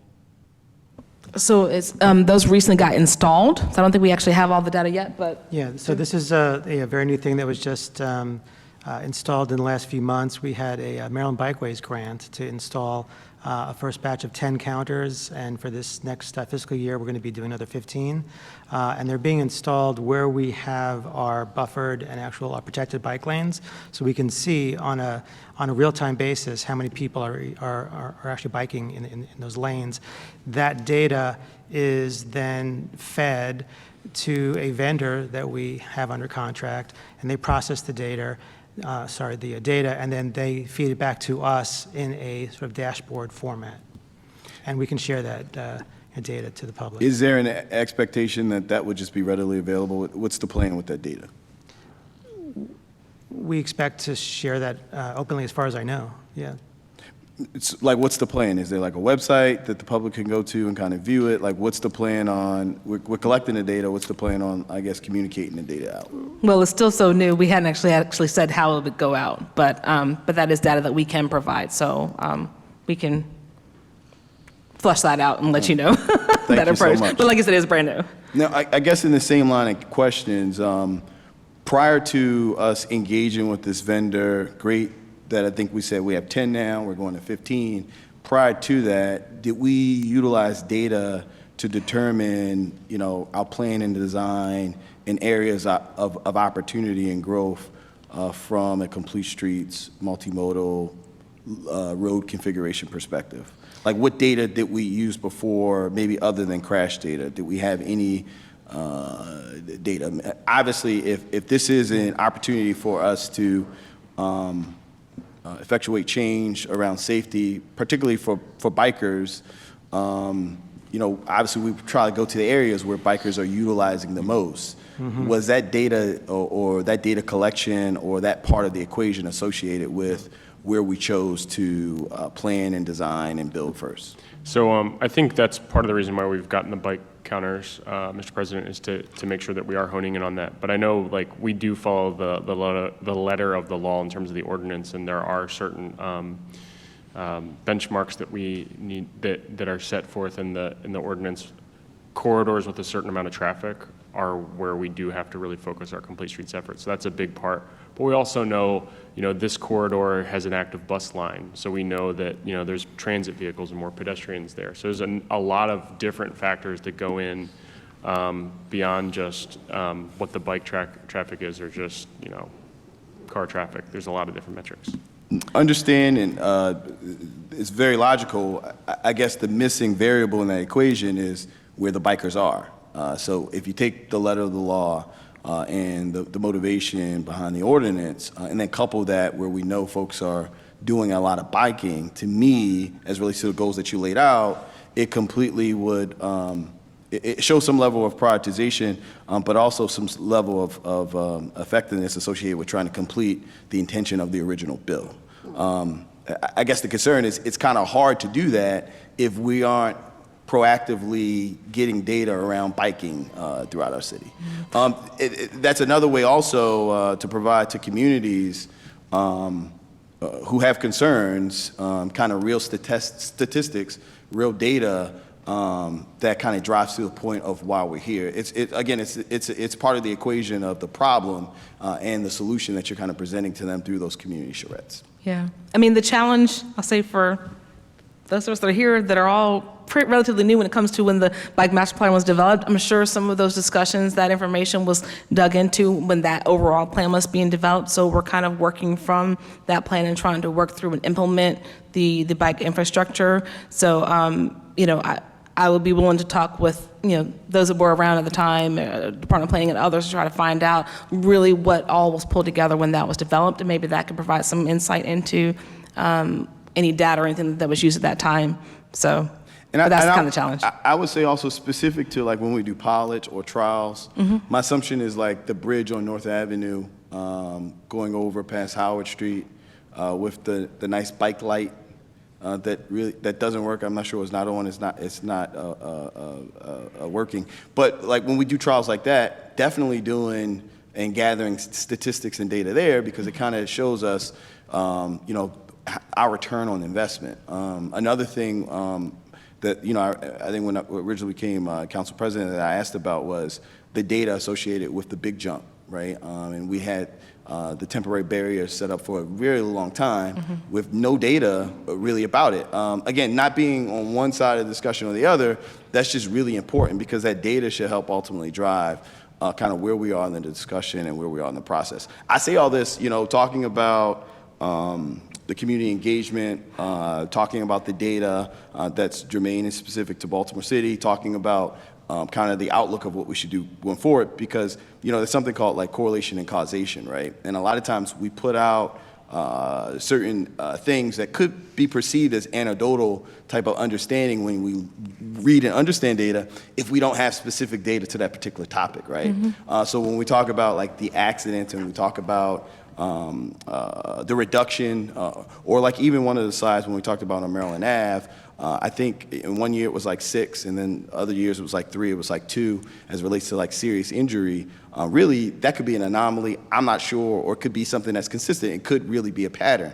So it's, those recently got installed, so I don't think we actually have all the data yet, but. Yeah, so this is a very new thing that was just installed in the last few months. We had a Maryland Bikeways grant to install a first batch of 10 counters, and for this next fiscal year, we're going to be doing another 15. And they're being installed where we have our buffered and actual protected bike lanes, so we can see on a real-time basis how many people are actually biking in those lanes. That data is then fed to a vendor that we have under contract, and they process the data, and then they feed it back to us in a sort of dashboard format. And we can share that data to the public. Is there an expectation that that would just be readily available? What's the plan with that data? We expect to share that openly, as far as I know, yeah. It's like, what's the plan? Is there like a website that the public can go to and kind of view it? Like, what's the plan on, we're collecting the data, what's the plan on, I guess, communicating the data out? Well, it's still so new, we hadn't actually said how it would go out, but that is data that we can provide, so we can flush that out and let you know that you so approach. much. But like I said, it's brand new. Now, I guess in the same line of questions, prior to us engaging with this vendor, great that I think we said we have 10 now, we're going to 15. Prior to that, did we utilize data to determine, our plan and design in areas of opportunity and growth from a complete streets, multimodal road configuration perspective? Like, what data did we use before, maybe other than crash data? Did we have any data? Obviously, if this is an opportunity for us to effectuate change around safety, particularly for bikers, obviously we try to go to the areas where bikers are utilizing the most. Mm-hmm. Was that data or that data collection or that part of the equation associated with where we chose to plan and design and build first? So I think that's part of the reason why we've gotten the bike counters, Mr. President, is to make sure that we are honing in on that. But I know, like, we do follow the letter of the law in terms of the ordinance, and there are certain benchmarks that we need that are set forth in the ordinance. Corridors with a certain amount of traffic are where we do have to really focus our complete streets efforts. So that's a big part. But we also know, this corridor has an active bus line. So we know that, there's transit vehicles and more pedestrians there. So there's a lot of different factors that go in beyond just what the bike traffic is or just, car traffic. There's a lot of different metrics. Understand, and it's very logical. I guess the missing variable in that equation is where the bikers are. So if you take the letter of the law and the motivation behind the ordinance, and then couple that where we know folks are doing a lot of biking, to me, as relates to the goals that you laid out, it completely would, it shows some level of prioritization, but also some level of effectiveness associated with trying to complete the intention of the original bill. I guess the concern is it's kind of hard to do that if we aren't proactively getting data around biking throughout our city. That's another way also to provide to communities who have concerns, kind of real statistics, real data that kind of drives to the point of why we're here. It's part of the equation of the problem and the solution that you're kind of presenting to them through those community charrettes. Yeah. I mean, the challenge, I'll say for those of us that are here that are all relatively new when it comes to when the bike master plan was developed, I'm sure some of those discussions, that information was dug into when that overall plan was being developed. So we're kind of working from that plan and trying to work through and implement the bike infrastructure. So, I would be willing to talk with, those that were around at the time, Department of Planning and others, to try to find out really what all was pulled together when that was developed, and maybe that could provide some insight into any data or anything that was used at that time. So, but that's kind of the challenge. I would say also specific to like when we do pilots or trials, my assumption is like the bridge on North Avenue going over past Howard Street with the nice bike light. That doesn't work. I'm not sure it's not on. It's not working. But like when we do trials like that, definitely doing and gathering statistics and data there, because it kind of shows us, our return on investment. Another thing that I think when I originally became council president that I asked about was the data associated with the big jump, right? And we had the temporary barrier set up for a very long time with no data really about it. Again, not being on one side of the discussion or the other, that's just really important because that data should help ultimately drive kind of where we are in the discussion and where we are in the process. I say all this, talking about the community engagement, talking about the data that's germane and specific to Baltimore City, talking about kind of the outlook of what we should do going forward, because there's something called like correlation and causation, right? And a lot of times we put out certain things that could be perceived as anecdotal type of understanding when we read and understand data if we don't have specific data to that particular topic, right? So when we talk about like the accidents and we talk about the reduction, or like even one of the slides when we talked about on Maryland Ave, I think in one year it was like 6, and then other years it was like 3, it was like 2, as it relates to like serious injury. Really, that could be an anomaly, I'm not sure, or it could be something that's consistent. It could really be a pattern.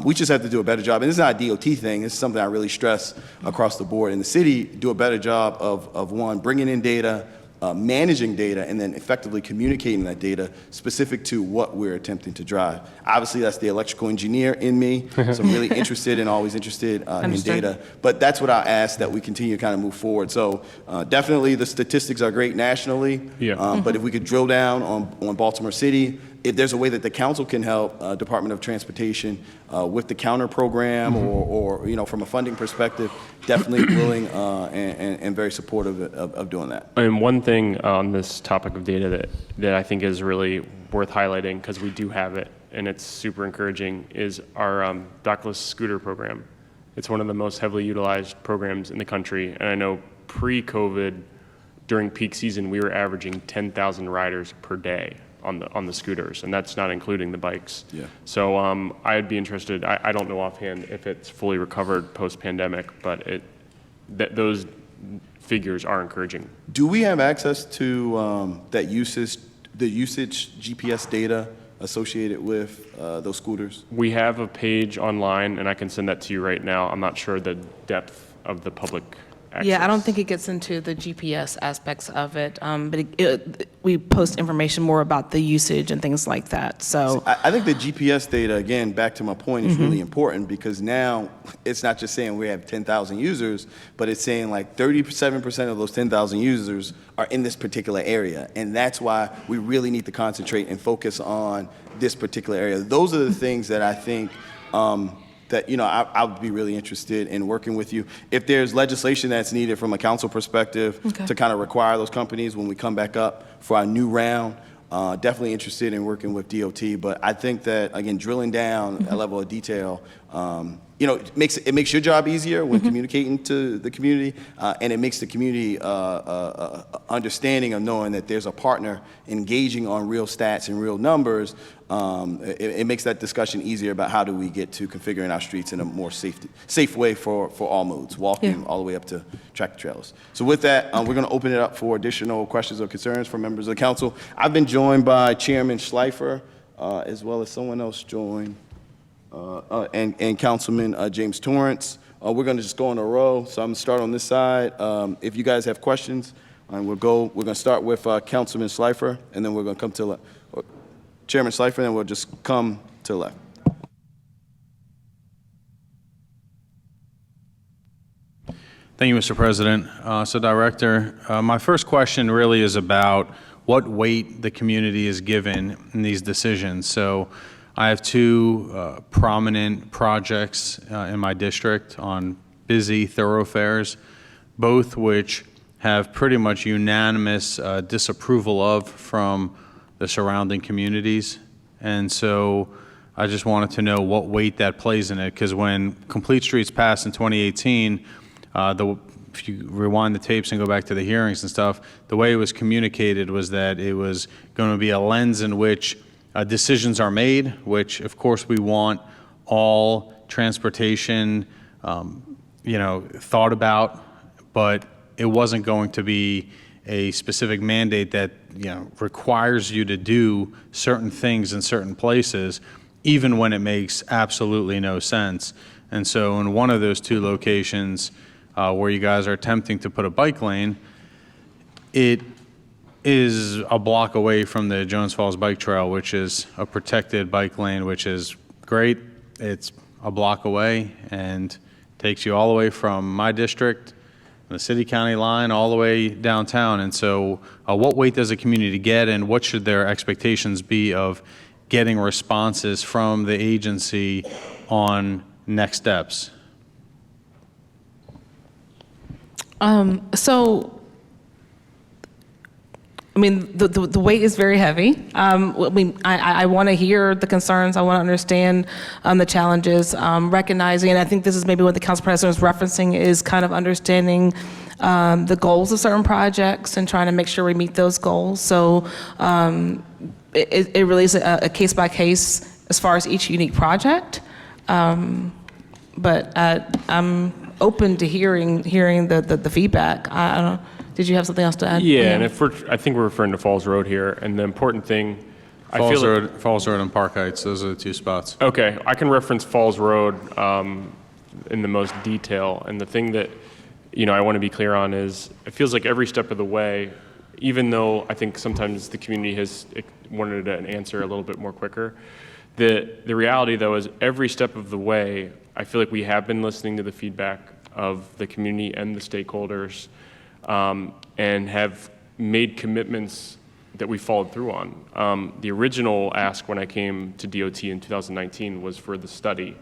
We just have to do a better job, and it's not a DOT thing, it's something I really stress across the board in the city, do a better job of one, bringing in data, managing data, and then effectively communicating that data specific to what we're attempting to drive. Obviously, that's the electrical engineer in me, so I'm really interested and always interested in data. But that's what I ask, that we continue to kind of move forward. So definitely the statistics are great nationally, but if we could drill down on Baltimore City, if there's a way that the council can help Department of Transportation with the counter program or from a funding perspective, definitely willing and very supportive of doing that. And one thing on this topic of data that I think is really worth highlighting, because we do have it and it's super encouraging, is our dockless scooter program. It's one of the most heavily utilized programs in the country, and I know pre-COVID, during peak season, we were averaging 10,000 riders per day on the scooters, and that's not including the bikes. Yeah. So I'd be interested. I don't know offhand if it's fully recovered post-pandemic, but those figures are encouraging. Do we have access to the usage GPS data associated with those scooters? We have a page online, and I can send that to you right now. I'm not sure the depth of the public access. Yeah, I don't think it gets into the GPS aspects of it, but we post information more about the usage and things like that. So I think the GPS data, again, back to my point, is really important, because now it's not just saying we have 10,000 users, but it's saying like 37% of those 10,000 users are in this particular area. And that's why we really need to concentrate and focus on this particular area. Those are the things that I think that I would be really interested in working with you. If there's legislation that's needed from a council perspective to kind of require those companies when we come back up for our new round, Definitely interested in working with DOT, but I think that, again, drilling down a level of detail, it makes your job easier when communicating to the community, and it makes the community understanding of knowing that there's a partner engaging on real stats and real numbers. It makes that discussion easier about how do we get to configuring our streets in a more safe way for all modes, walking all the way up to tractor trailers. So with that, we're going to open it up for additional questions or concerns from members of the council. I've been joined by Chairman Schleifer, as well as someone else joined, and Councilman James Torrance. We're going to just go in a row, so I'm going to start on this side. If you guys have questions, we're going to start with Councilman Schleifer, and then we're going to come to Chairman Schleifer, and then we'll just come to the left. Thank you, Mr. President. So, Director, my first question really is about what weight the community is given in these decisions. So, I have two prominent projects in my district on busy thoroughfares, both which have pretty much unanimous disapproval of from the surrounding communities. And so I just wanted to know what weight that plays in it, because when Complete Streets passed in 2018, if you rewind the tapes and go back to the hearings and stuff, the way it was communicated was that it was going to be a lens in which decisions are made, which of course we want all transportation, thought about, but it wasn't going to be a specific mandate that requires you to do certain things in certain places, even when it makes absolutely no sense. And so in one of those two locations where you guys are attempting to put a bike lane, it is a block away from the Jones Falls Bike Trail, which is a protected bike lane, which is great. It's a block away and takes you all the way from my district, the city-county line, all the way downtown. And so what weight does the community get, and what should their expectations be of getting responses from the agency on next steps? The weight is very heavy. I want to hear the concerns. I want to understand the challenges, recognizing, and I think this is maybe what the council president is referencing, is kind of understanding the goals of certain projects and trying to make sure we meet those goals. So it really is a case by case as far as each unique project. But I'm open to hearing the feedback. I don't know. Did you have something else to add? Yeah, and I think we're referring to Falls Road here, and the important thing, Falls Road and Park Heights, those are the two spots. Okay, I can reference Falls Road in the most detail, and the thing that I want to be clear on is it feels like every step of the way, even though I think sometimes the community has wanted an answer a little bit more quicker, the reality though is every step of the way, I feel like we have been listening to the feedback of the community and the stakeholders, and have made commitments that we followed through on. The original ask when I came to DOT in 2019 was for the study.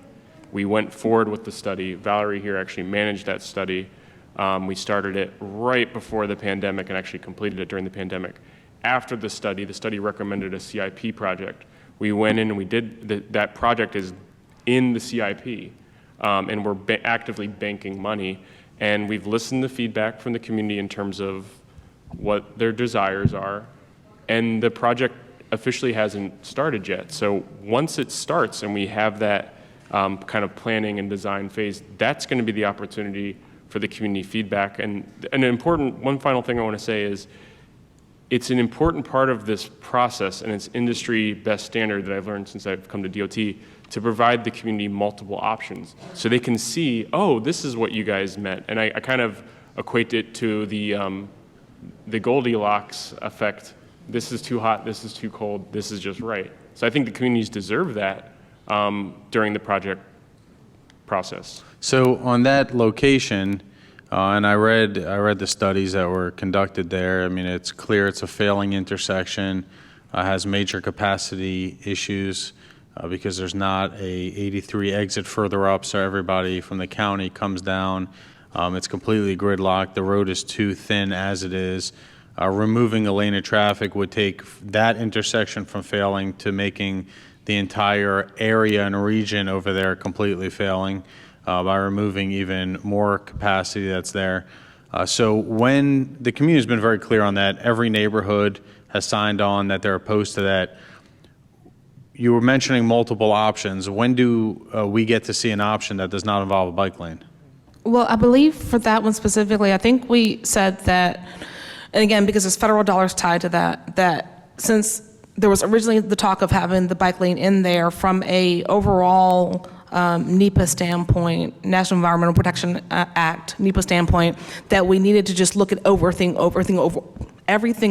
We went forward with the study. Valerie here actually managed that study. We started it right before the pandemic and actually completed it during the pandemic. After the study recommended a CIP project. We went in and we did, that project is in the CIP, and we're actively banking money. And we've listened to feedback from the community in terms of what their desires are, and the project officially hasn't started yet. So once it starts and we have that kind of planning and design phase, that's going to be the opportunity for the community feedback. And one final thing I want to say is, it's an important part of this process, and it's industry best standard that I've learned since I've come to DOT, to provide the community multiple options so they can see, oh, this is what you guys meant. And I kind of equate it to the Goldilocks effect. This is too hot, this is too cold, this is just right. So I think the communities deserve that during the project process. So on that location, and I read the studies that were conducted there. I mean, it's clear it's a failing intersection, has major capacity issues because there's not a 83 exit further up, so everybody from the county comes down. It's completely gridlocked. The road is too thin as it is. removing a lane of traffic would take that intersection from failing to making the entire area and region over there completely failing by removing even more capacity that's there. So when the community has been very clear on that, every neighborhood has signed on that they're opposed to that. You were mentioning multiple options. When do we get to see an option that does not involve a bike lane? Well, I believe for that one specifically, I think we said that, and again, because there's federal dollars tied to that, that since there was originally the talk of having the bike lane in there from a overall NEPA standpoint, National Environmental Protection Act, NEPA standpoint, that we needed to just look at everything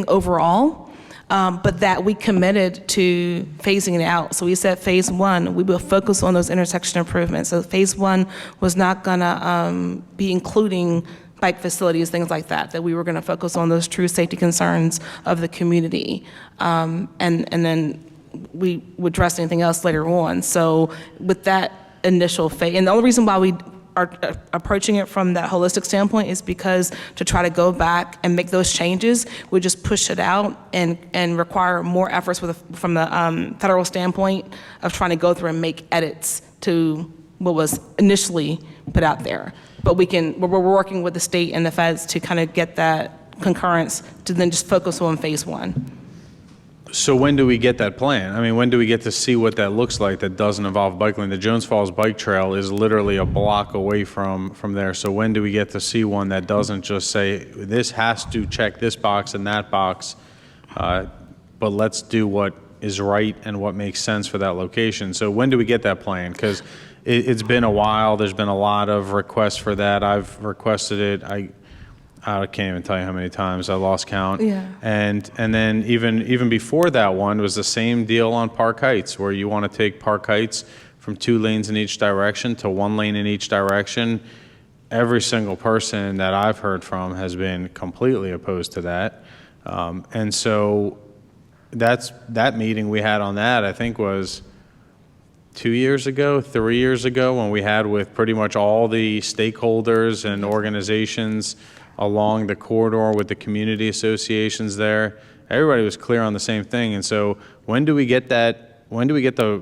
overall. But that we committed to phasing it out. So we said phase one, we will focus on those intersection improvements. So phase one was not gonna be including bike facilities, things like that, that we were gonna focus on those true safety concerns of the community. And then we would address anything else later on. So with that initial phase, and the only reason why we are approaching it from that holistic standpoint is because to try to go back and make those changes would just push it out and require more efforts from the federal standpoint of trying to go through and make edits to what was initially put out there. But we're working with the state and the feds to kind of get that concurrence to then just focus on phase one. So when do we get that plan? I mean, when do we get to see what that looks like that doesn't involve bike lane? The Jones Falls Bike Trail is literally a block away from there. So when do we get to see one that doesn't just say, this has to check this box and that box, but let's do what is right and what makes sense for that location? So when do we get that plan? Because it's been a while. There's been a lot of requests for that. I've requested it. I can't even tell you how many times I lost count. Yeah. And then even before that one was the same deal on Park Heights, where you want to take Park Heights from 2 lanes in each direction to 1 lane in each direction. Every single person that I've heard from has been completely opposed to that. And so that meeting we had on that, I think, was 2 years ago, 3 years ago, when we had with pretty much all the stakeholders and organizations along the corridor with the community associations there. Everybody was clear on the same thing. And so when do we get that, when do we get the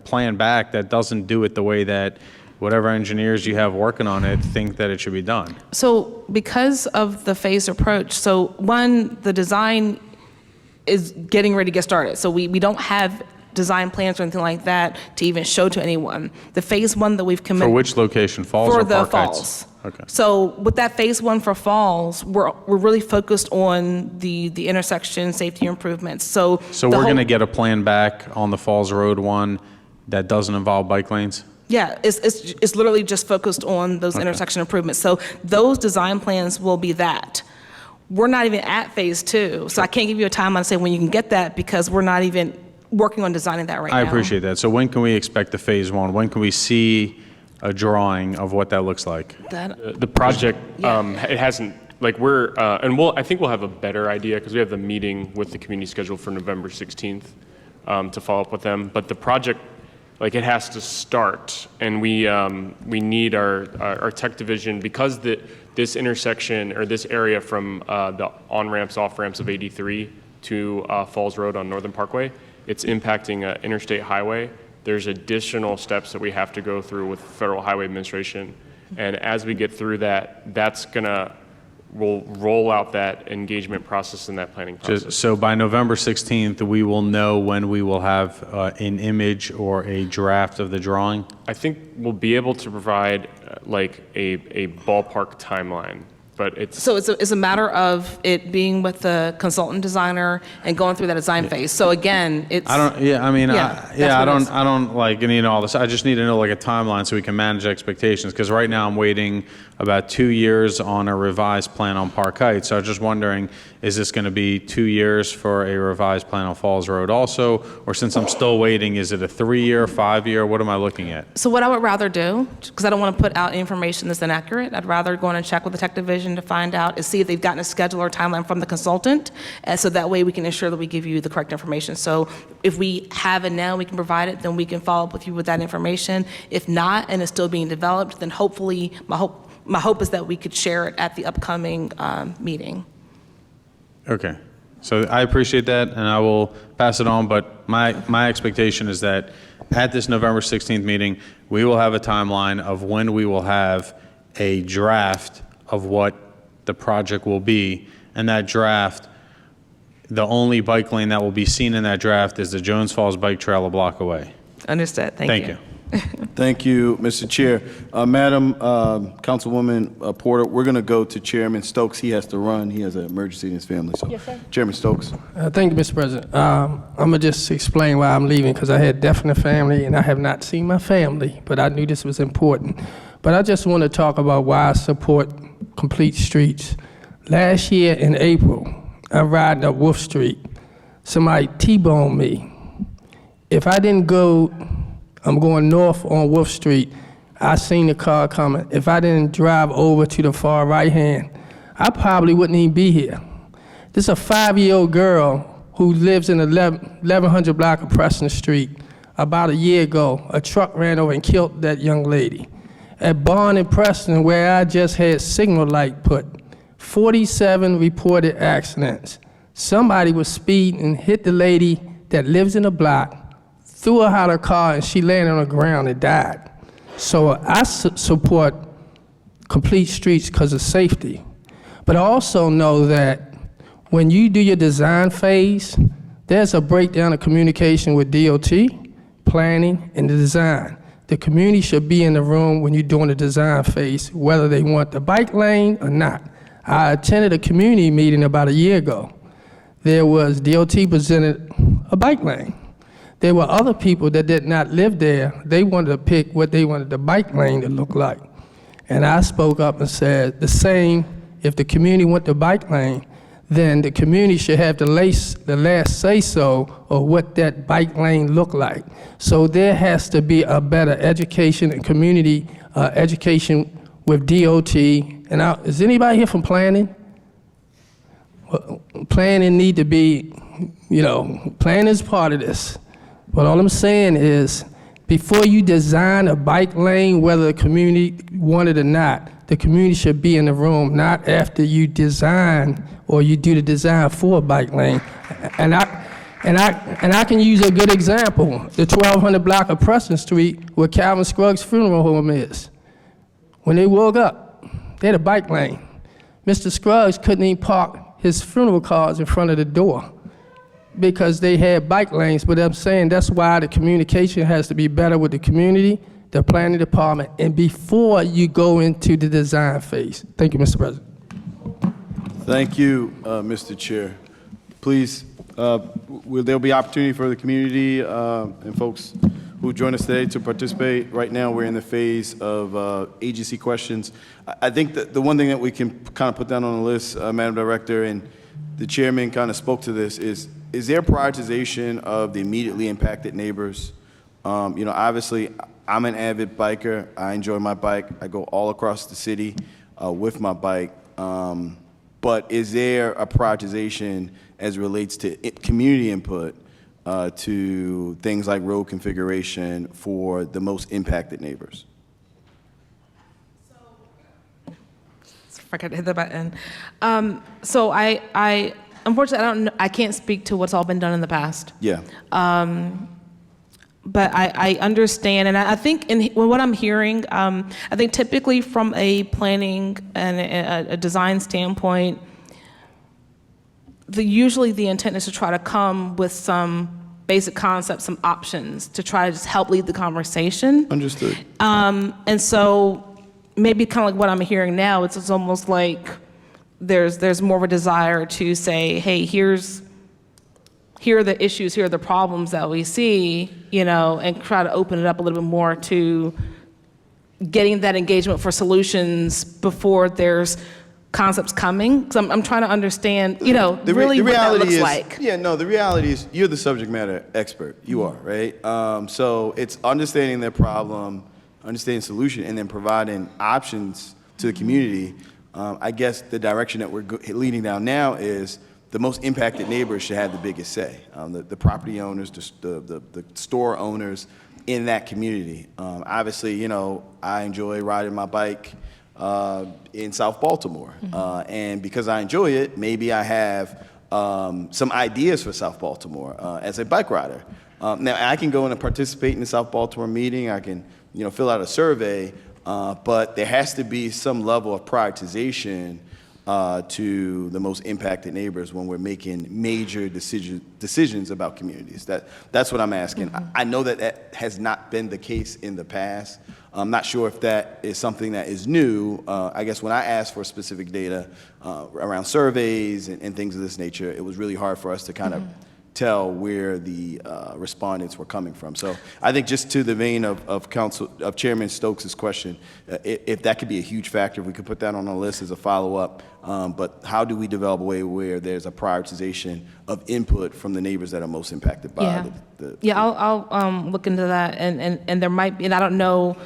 plan back that doesn't do it the way that whatever engineers you have working on it think that it should be done? So because of the phased approach, so one, the design is getting ready to get started. So we don't have design plans or anything like that to even show to anyone. The phase one that we've committed. For which location, Falls for or the Park Heights? Falls. Okay. So with that phase one for Falls, we're really focused on the intersection safety improvements. So we're going to get a plan back on the Falls Road one that doesn't involve bike lanes? Yeah, it's literally just focused on those intersection improvements. So those design plans will be that. We're not even at phase two, so I can't give you a timeline to say when you can get that because we're not even working on designing that right now. I appreciate that. So when can we expect the phase one? When can we see a drawing of what that looks like? The project, it hasn't, like I think we'll have a better idea because we have the meeting with the community scheduled for November 16th to follow up with them. But the project, like it has to start, and we need our tech division because this intersection or this area from the on-ramps, off-ramps of 83 to Falls Road on Northern Parkway, it's impacting interstate highway. There's additional steps that we have to go through with Federal Highway Administration. And as we get through that, we'll roll out that engagement process and that planning process. So by November 16th, we will know when we will have an image or a draft of the drawing? I think we'll be able to provide like a ballpark timeline. But it's a matter of it being with the consultant designer and going through that design phase. So again, it's. I don't like need all this. I just need to know like a timeline so we can manage expectations. Because right now I'm waiting about 2 years on a revised plan on Park Heights. So I was just wondering, is this going to be 2 years for a revised plan on Falls Road also? Or since I'm still waiting, is it a 3-year, 5-year? What am I looking at? So what I would rather do, because I don't want to put out information that's inaccurate, I'd rather go in and check with the tech division to find out and see if they've gotten a schedule or timeline from the consultant. And so that way we can ensure that we give you the correct information. So if we have it now, we can provide it, then we can follow up with you with that information. If not, and it's still being developed, then hopefully my hope is that we could share it at the upcoming meeting. Okay. So I appreciate that, and I will pass it on, but my expectation is that at this November 16th meeting, we will have a timeline of when we will have a draft of what the project will be, and that draft, the only bike lane that will be seen in that draft is the Jones Falls Bike Trail a block away. Understood. Thank you. Thank you, Mr. Chair. Madam Councilwoman Porter, we're going to go to Chairman Stokes. He has to run. He has an emergency in his family. So, yes, sir. Chairman Stokes. Thank you, Mr. President. I'm going to just explain why I'm leaving, because I had death in the family, and I have not seen my family, but I knew this was important. But I just want to talk about why I support complete streets. Last year in April, I'm riding up Wolf Street. Somebody T-boned me. If I didn't go, I'm going north on Wolf Street, I seen the car coming. If I didn't drive over to the far right hand, I probably wouldn't even be here. This is a 5-year-old girl who lives in 1100 block of Preston Street. About a year ago, a truck ran over and killed that young lady. At Barn in Preston, where I just had signal light put, 47 reported accidents. Somebody was speeding and hit the lady that lives in the block, threw her out of the car, and she landed on the ground and died. So I support complete streets because of safety. But I also know that when you do your design phase, there's a breakdown of communication with DOT, planning, and the design. The community should be in the room when you're doing the design phase, whether they want the bike lane or not. I attended a community meeting about a year ago. There was DOT presented a bike lane. There were other people that did not live there. They wanted to pick what they wanted the bike lane to look like. And I spoke up and said the same, if the community want the bike lane, then the community should have the last say-so of what that bike lane look like. So there has to be a better education and community education with DOT. And is anybody here from planning? Well, planning need to be, planning is part of this. But all I'm saying is, before you design a bike lane, whether the community want it or not, the community should be in the room, not after you design or you do the design for a bike lane. And I can use a good example, the 1200 block of Preston Street where Calvin Scruggs funeral home is. When they woke up, they had a bike lane. Mr. Scruggs couldn't even park his funeral cars in front of the door because they had bike lanes. But I'm saying that's why the communication has to be better with the community, the planning department, and before you go into the design phase. Thank you, Mr. President. Thank you, Mr. Chair. Please, there'll be opportunity for the community and folks who join us today to participate. Right now, we're in the phase of agency questions. I think that the one thing that we can kind of put down on the list, Madam Director, and the chairman kind of spoke to this, is there prioritization of the immediately impacted neighbors? Obviously, I'm an avid biker. I enjoy my bike. I go all across the city with my bike. But is there a prioritization as it relates to community input to things like road configuration for the most impacted neighbors? If I could hit the button. So I unfortunately, I can't speak to what's all been done in the past. Yeah. But I understand, and I think what I'm hearing, I think typically from a planning and a design standpoint, usually the intent is to try to come with some basic concepts, some options to try to just help lead the conversation. Understood. And so maybe kind of like what I'm hearing now, it's almost like there's more of a desire to say, hey, here are the issues, here are the problems that we see, and try to open it up a little bit more to getting that engagement for solutions before there's concepts coming. So I'm trying to understand, really what that looks like. Yeah, no, the reality is you're the subject matter expert. You are, right? So it's understanding their problem, understanding solution, and then providing options to the community. I guess the direction that we're leading down now is the most impacted neighbors should have the biggest say. The property owners, the store owners in that community. Obviously, I enjoy riding my bike in South Baltimore. And because I enjoy it, maybe I have some ideas for South Baltimore as a bike rider. Now, I can go in and participate in the South Baltimore meeting. I can, fill out a survey, but there has to be some level of prioritization to the most impacted neighbors when we're making major decisions about communities. That's what I'm asking. I know that has not been the case in the past. I'm not sure if that is something that is new. I guess when I asked for specific data around surveys and things of this nature, it was really hard for us to kind of tell where the respondents were coming from. So I think just to the vein of Chairman Stokes' question, if that could be a huge factor, if we could put that on our list as a follow-up. But how do we develop a way where there's a prioritization of input from the neighbors that are most impacted by I'll look into that, and there might be, and I don't know,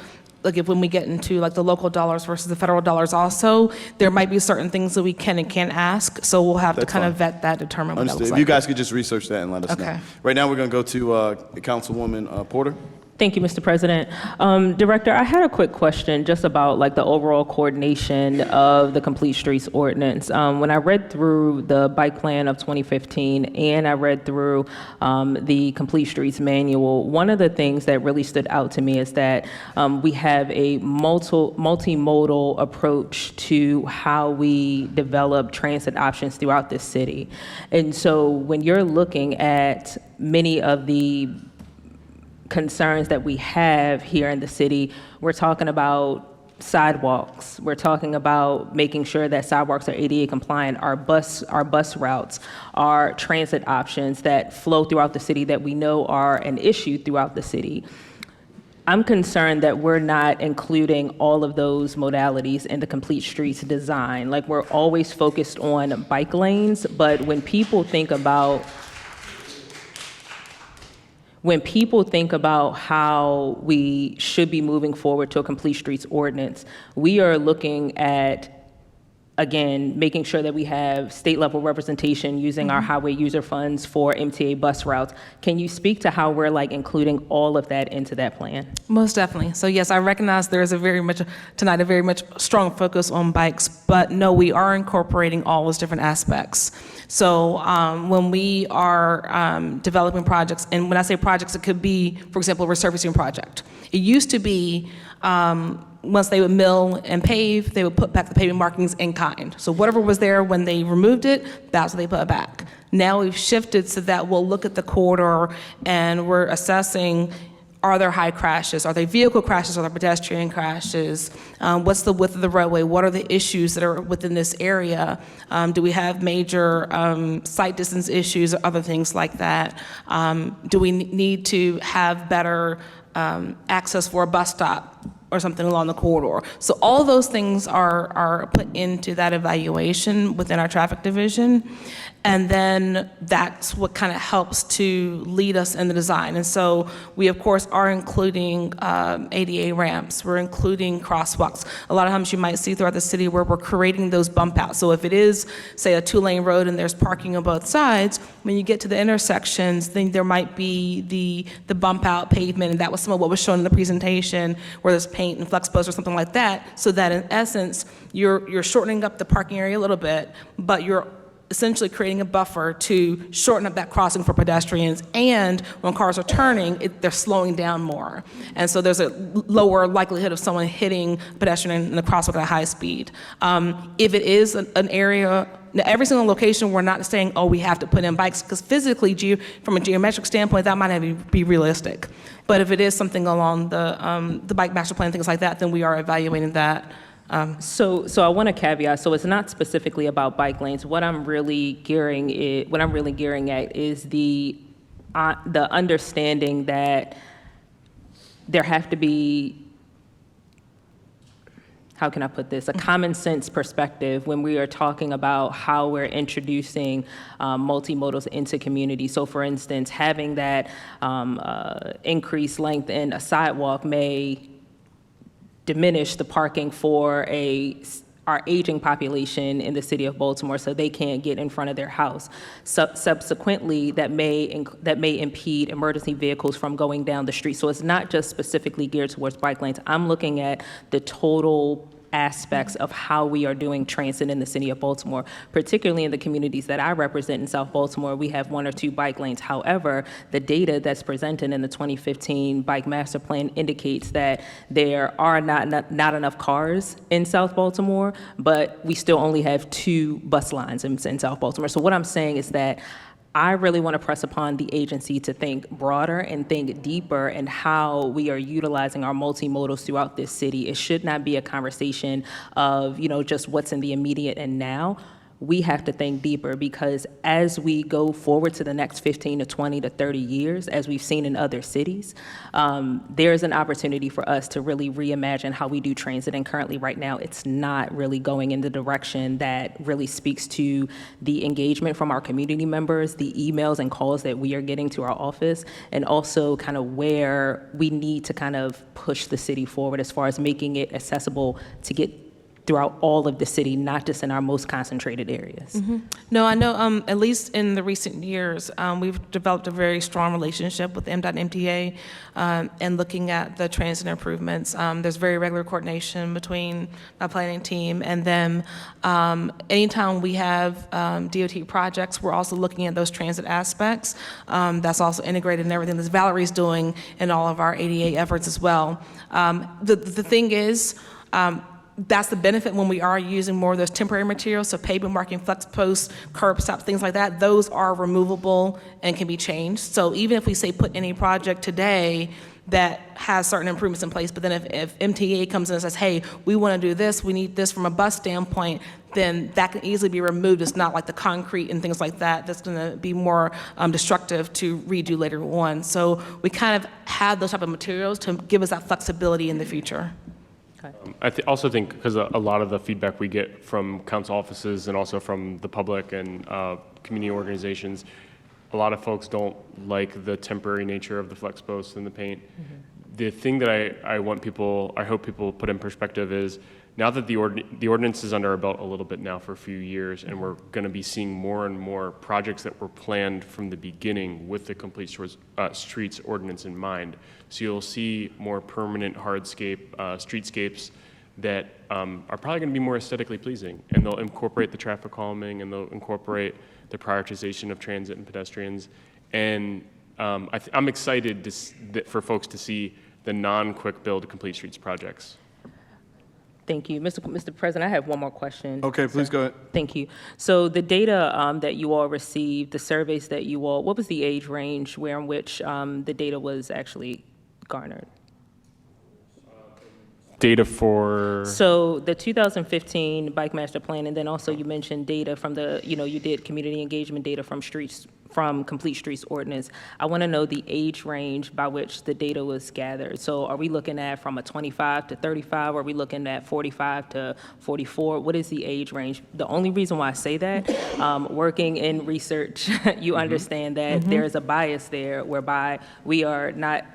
like if when we get into like the local dollars versus the federal dollars also, there might be certain things that we can and can't ask, so we'll have to kind of vet that, determine what that looks If like. you guys could just research that and let us know. Okay. Right now, we're going to go to Councilwoman Porter. Thank you, Mr. President. Director, I had a quick question just about like the overall coordination of the Complete Streets Ordinance. When I read through the bike plan of 2015 and I read through the Complete Streets Manual, one of the things that really stood out to me is that we have a multimodal approach to how we develop transit options throughout the city. And so when you're looking at many of the concerns that we have here in the city, we're talking about sidewalks. We're talking about making sure that sidewalks are ADA compliant, our bus routes, our transit options that flow throughout the city that we know are an issue throughout the city. I'm concerned that we're not including all of those modalities in the Complete Streets design. Like, we're always focused on bike lanes, but when people think about how we should be moving forward to a Complete Streets Ordinance, we are looking at, again, making sure that we have state-level representation using our highway user funds for MTA bus routes. Can you speak to how we're including all of that into that plan? Most definitely. So yes, I recognize there is a very much strong focus on bikes, but no, we are incorporating all those different aspects. So when we are developing projects, and when I say projects, it could be, for example, a resurfacing project. It used to be once they would mill and pave, they would put back the paving markings in kind. So whatever was there when they removed it, that's what they put back. Now we've shifted so that we'll look at the corridor and we're assessing, are there high crashes? Are there vehicle crashes? Are there pedestrian crashes? What's the width of the roadway? What are the issues that are within this area? Do we have major sight distance issues or other things like that? Do we need to have better access for a bus stop or something along the corridor? So all those things are put into that evaluation within our traffic division. And then that's what kind of helps to lead us in the design. And so we, of course, are including ADA ramps. We're including crosswalks. A lot of times you might see throughout the city where we're creating those bump outs. So if it is, say, a 2-lane road and there's parking on both sides, when you get to the intersections, then there might be the bump out pavement, and that was some of what was shown in the presentation, where there's paint and flex posts or something like that, so that in essence, you're shortening up the parking area a little bit, but you're essentially creating a buffer to shorten up that crossing for pedestrians, and when cars are turning, they're slowing down more. And so there's a lower likelihood of someone hitting a pedestrian in the crosswalk at a high speed. If it is an area, now every single location, we're not saying, oh, we have to put in bikes, because physically, from a geometric standpoint, that might not be realistic. But if it is something along the bike master plan, things like that, then we are evaluating that. So I want to caveat. So it's not specifically about bike lanes. What I'm really gearing at is the understanding that there have to be, how can I put this, a common sense perspective when we are talking about how we're introducing multimodals into communities. So for instance, having that increased length in a sidewalk may diminish the parking for our aging population in the city of Baltimore, so they can't get in front of their house. Subsequently, that may impede emergency vehicles from going down the street. So it's not just specifically geared towards bike lanes. I'm looking at the total aspects of how we are doing transit in the city of Baltimore, particularly in the communities that I represent in South Baltimore. We have 1 or 2 bike lanes. However, the data that's presented in the 2015 Bike Master Plan indicates that there are not enough cars in South Baltimore, but we still only have 2 bus lines in South Baltimore. So what I'm saying is that I really want to press upon the agency to think broader and think deeper in how we are utilizing our multimodals throughout this city. It should not be a conversation of, just what's in the immediate and now. We have to think deeper, because as we go forward to the next 15 to 20 to 30 years, as we've seen in other cities, there's an opportunity for us to really reimagine how we do transit. And currently, right now, it's not really going in the direction that really speaks to the engagement from our community members, the emails and calls that we are getting to our office, and also kind of where we need to kind of push the city forward as far as making it accessible to get throughout all of the city, not just in our most concentrated areas. No, I know, at least in the recent years, we've developed a very strong relationship with MDOT and looking at the transit improvements. There's very regular coordination between my planning team and them. Anytime we have DOT projects, we're also looking at those transit aspects. That's also integrated in everything that Valerie's doing in all of our ADA efforts as well. The thing is, that's the benefit when we are using more of those temporary materials, so pavement marking, flex posts, curb stops, things like that. Those are removable and can be changed. So even if we say put any project today that has certain improvements in place, but then if MTA comes in and says, hey, we want to do this, we need this from a bus standpoint, then that can easily be removed. It's not like the concrete and things like that that's going to be more destructive to redo later on. So we kind of have those type of materials to give us that flexibility in the future. I also think, because a lot of the feedback we get from council offices and also from the public and community organizations, a lot of folks don't like the temporary nature of the flex posts and the paint. The thing that I hope people put in perspective is, now that the ordinance is under our belt a little bit now for a few years, and we're going to be seeing more and more projects that were planned from the beginning with the Complete Streets ordinance in mind. So you'll see more permanent hardscape streetscapes that are probably going to be more aesthetically pleasing, and they'll incorporate the traffic calming, and they'll incorporate the prioritization of transit and pedestrians. And I'm excited for folks to see the non-quick build Complete Streets projects. Thank you. Mr. President, I have one more question. Okay, please go ahead. Thank you. So the data that you all received, the surveys that you all, what was the age range in which the data was actually garnered? Data for? So the 2015 Bike Master Plan, and then also you mentioned data from you did community engagement data from Complete Streets Ordinance. I want to know the age range by which the data was gathered. So are we looking at from a 25 to 35? Are we looking at 45 to 44? What is the age range? The only reason why I say that, working in research, you understand that there is a bias there whereby we are not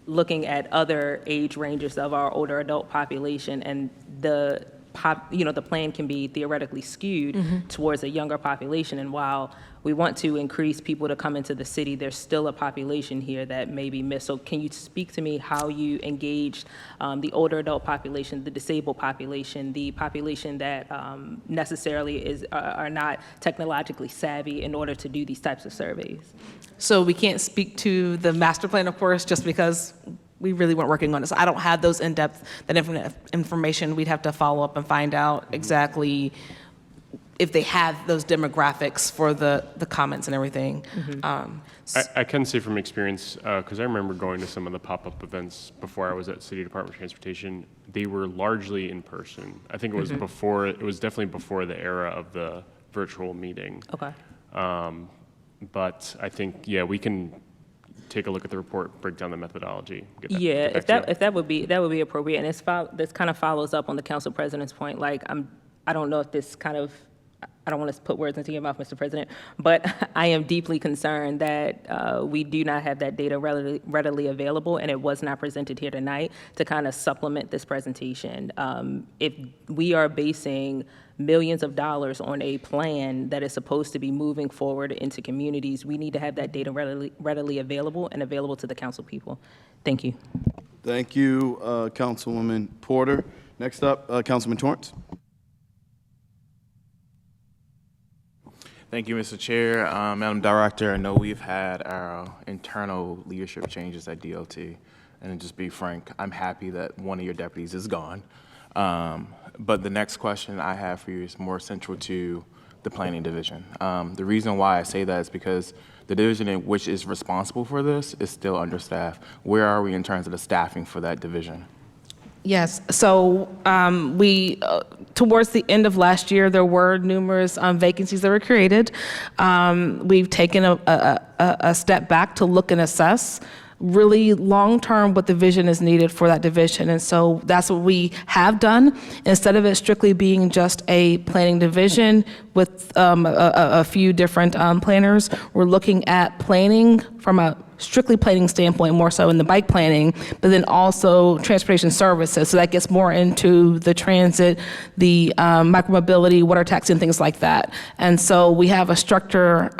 looking at other age ranges of our older adult population, and the plan can be theoretically skewed towards a younger population. And while we want to increase people to come into the city, there's still a population here that may be missed. So can you speak to me how you engaged the older adult population, the disabled population, the population that necessarily are not technologically savvy in order to do these types of surveys? So we can't speak to the master plan, of course, just because we really weren't working on it. So I don't have those that information. We'd have to follow up and find out exactly if they have those demographics for the comments and everything. I can say from experience, because I remember going to some of the pop-up events before I was at City Department of Transportation, they were largely in person. I think it was it was definitely before the era of the virtual meeting. Okay. But I think, yeah, we can take a look at the report, break down the methodology. Yeah, if that would be appropriate, and this kind of follows up on the council president's point. Like, I don't know if this kind of, I don't want to put words into your mouth, Mr. President, but I am deeply concerned that we do not have that data readily available, and it was not presented here tonight to kind of supplement this presentation. If we are basing millions of dollars on a plan that is supposed to be moving forward into communities, we need to have that data readily available and available to the council people. Thank you. Thank you, Councilwoman Porter. Next up, Councilman Torrance. Thank you, Mr. Chair. Madam Director, I know we've had our internal leadership changes at DOT, and to just be frank, I'm happy that one of your deputies is gone. But the next question I have for you is more central to the planning division. The reason why I say that is because the division in which is responsible for this is still understaffed. Where are we in terms of the staffing for that division? Yes, so towards the end of last year, there were numerous vacancies that were created. We've taken a step back to look and assess really long-term what the vision is needed for that division. And so that's what we have done. Instead of it strictly being just a planning division with a few different planners, we're looking at planning from a strictly planning standpoint, more so in the bike planning, but then also transportation services. So that gets more into the transit, the micromobility, water taxi, and things like that. And so we have a structure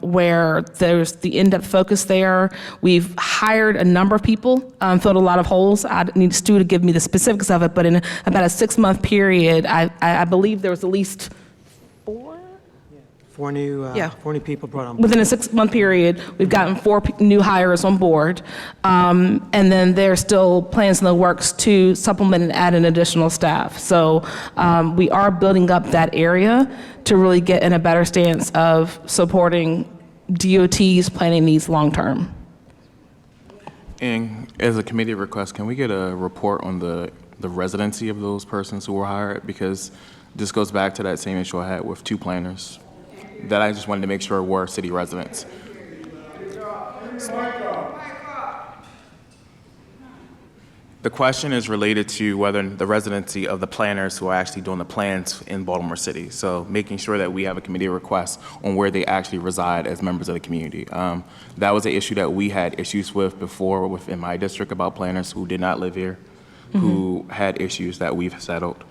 where there's the in-depth focus there. We've hired a number of people, filled a lot of holes. I need Stu to give me the specifics of it, but in about a 6-month period, I believe there was at least 4 new people brought on board. within a 6-month period, we've gotten 4 new hires on board. And then there's still plans in the works to supplement and add an additional staff. So we are building up that area to really get in a better stance of supporting DOT's planning needs long-term. And as a committee request, can we get a report on the residency of those persons who were hired? Because this goes back to that same issue I had with 2 planners that I just wanted to make sure were city residents. The question is related to whether the residency of the planners who are actually doing the plans in Baltimore City. So making sure that we have a committee request on where they actually reside as members of the community. That was an issue that we had issues with before within my district about planners who did not live here, who had issues that we've settled.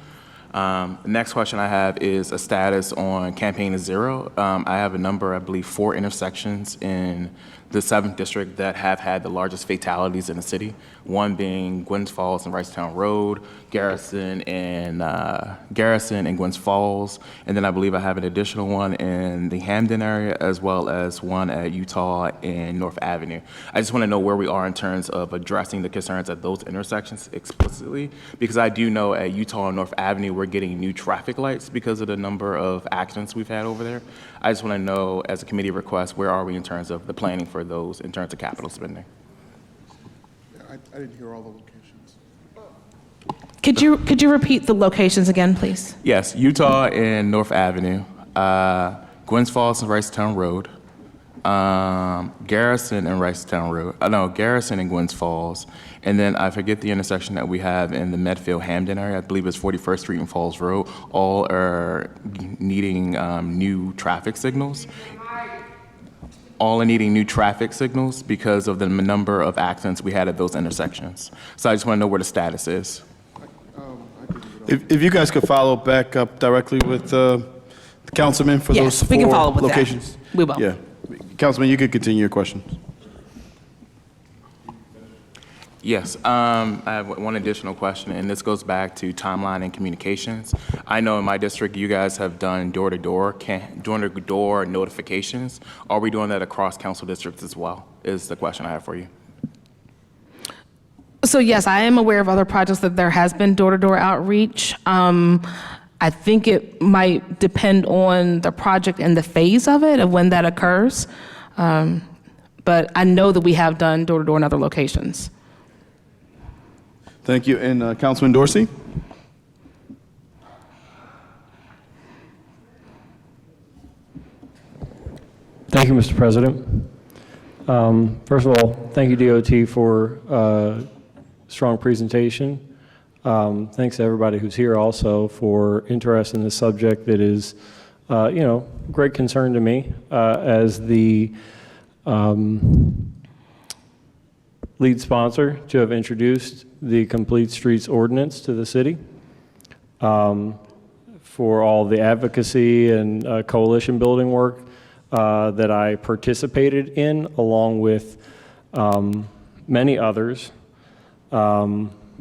The next question I have is a status on Campaign Zero. I have a number, I believe 4 intersections in the 7th district that have had the largest fatalities in the city. One being Gwynns Falls and Ricetown Road, Garrison and Gwynns Falls, and then I believe I have an additional one in the Hamden area as well as one at Utah and North Avenue. I just want to know where we are in terms of addressing the concerns at those intersections explicitly, because I do know at Utah and North Avenue we're getting new traffic lights because of the number of accidents we've had over there. I just want to know, as a committee request, where are we in terms of the planning for those in terms of capital spending? I didn't hear all the locations. Could you repeat the locations again, please? Yes, Utah and North Avenue, Gwynns Falls and Ricetown Road, Garrison and Ricetown Road, Garrison and Gwynns Falls, and then I forget the intersection that we have in the Medfield Hamden area. I believe it's 41st Street and Falls Road. All are needing new traffic signals. All are needing new traffic signals because of the number of accidents we had at those intersections. So I just want to know where the status is. If you guys could follow back up directly with the councilman for Yes, those we can 4 follow up with that. locations. We will. Yeah. Councilman, you could continue your question. Yes, I have one additional question, and this goes back to timeline and communications. I know in my district you guys have done door-to-door notifications. Are we doing that across council districts as well, is the question I have for you. So yes, I am aware of other projects that there has been door-to-door outreach. I think it might depend on the project and the phase of it, of when that occurs. But I know that we have done door-to-door in other locations. Thank you. And Councilman Dorsey? Thank you, Mr. President. First of all, thank you, DOT, for a strong presentation. Thanks to everybody who's here also for interest in this subject that is, great concern to me as the lead sponsor to have introduced the Complete Streets Ordinance to the city, for all the advocacy and coalition building work that I participated in, along with many others,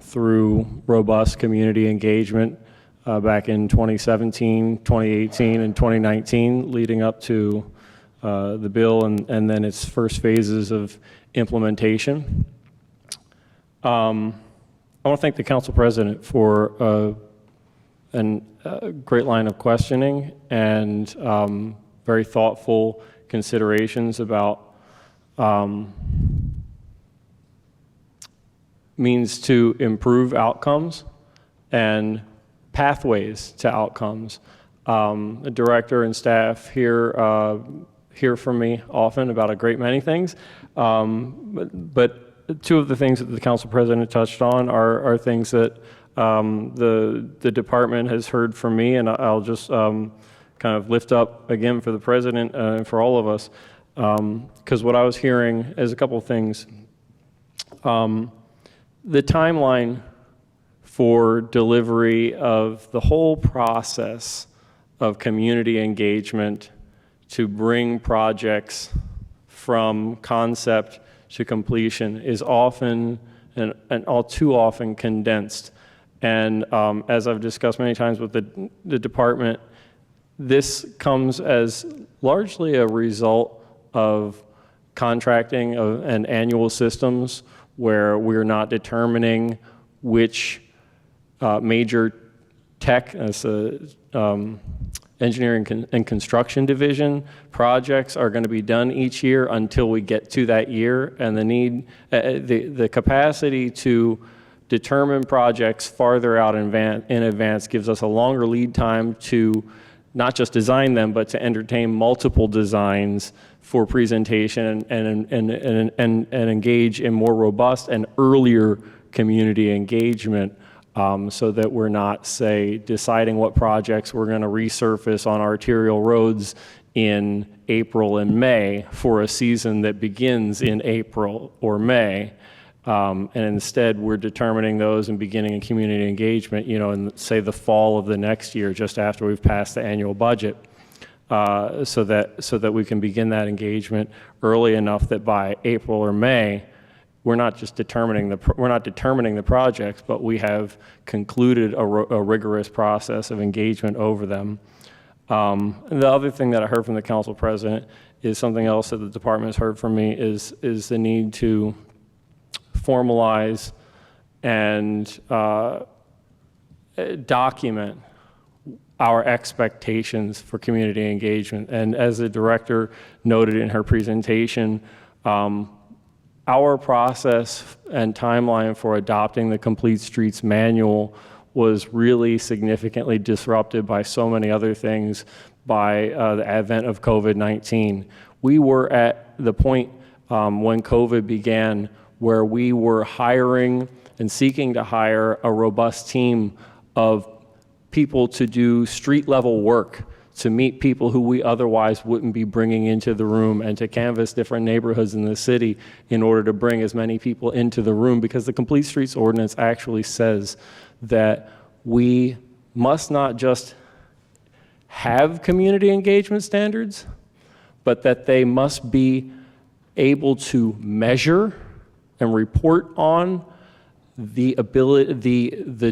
through robust community engagement back in 2017, 2018, and 2019, leading up to the bill and then its first phases of implementation. I want to thank the Council President for a great line of questioning and very thoughtful considerations about means to improve outcomes and pathways to outcomes. The director and staff here hear from me often about a great many things, but two of the things that the Council President touched on are things that the department has heard from me, and I'll just kind of lift up again for the President and for all of us, because what I was hearing is a couple of things. The timeline for delivery of the whole process of community engagement to bring projects from concept to completion is often and all too often condensed. And as I've discussed many times with the department, this comes as largely a result of contracting and annual systems where we're not determining which major tech, as engineering and construction division projects are going to be done each year until we get to that year, and the capacity to determine projects farther out in advance gives us a longer lead time to not just design them, but to entertain multiple designs for presentation and engage in more robust and earlier community engagement, so that we're not, say, deciding what projects we're going to resurface on arterial roads in April and May for a season that begins in April or May. And instead, we're determining those and beginning a community engagement, in, say, the fall of the next year, just after we've passed the annual budget, so that we can begin that engagement early enough that by April or May, we're not just determining the projects, but we have concluded a rigorous process of engagement over them. And the other thing that I heard from the Council President is something else that the department has heard from me is the need to formalize and document our expectations for community engagement. And as the director noted in her presentation, our process and timeline for adopting the Complete Streets Manual was really significantly disrupted by so many other things by the advent of COVID-19. We were at the point when COVID began where we were hiring and seeking to hire a robust team of people to do street-level work, to meet people who we otherwise wouldn't be bringing into the room, and to canvass different neighborhoods in the city in order to bring as many people into the room, because the Complete Streets Ordinance actually says that we must not just have community engagement standards, but that they must be able to measure and report on the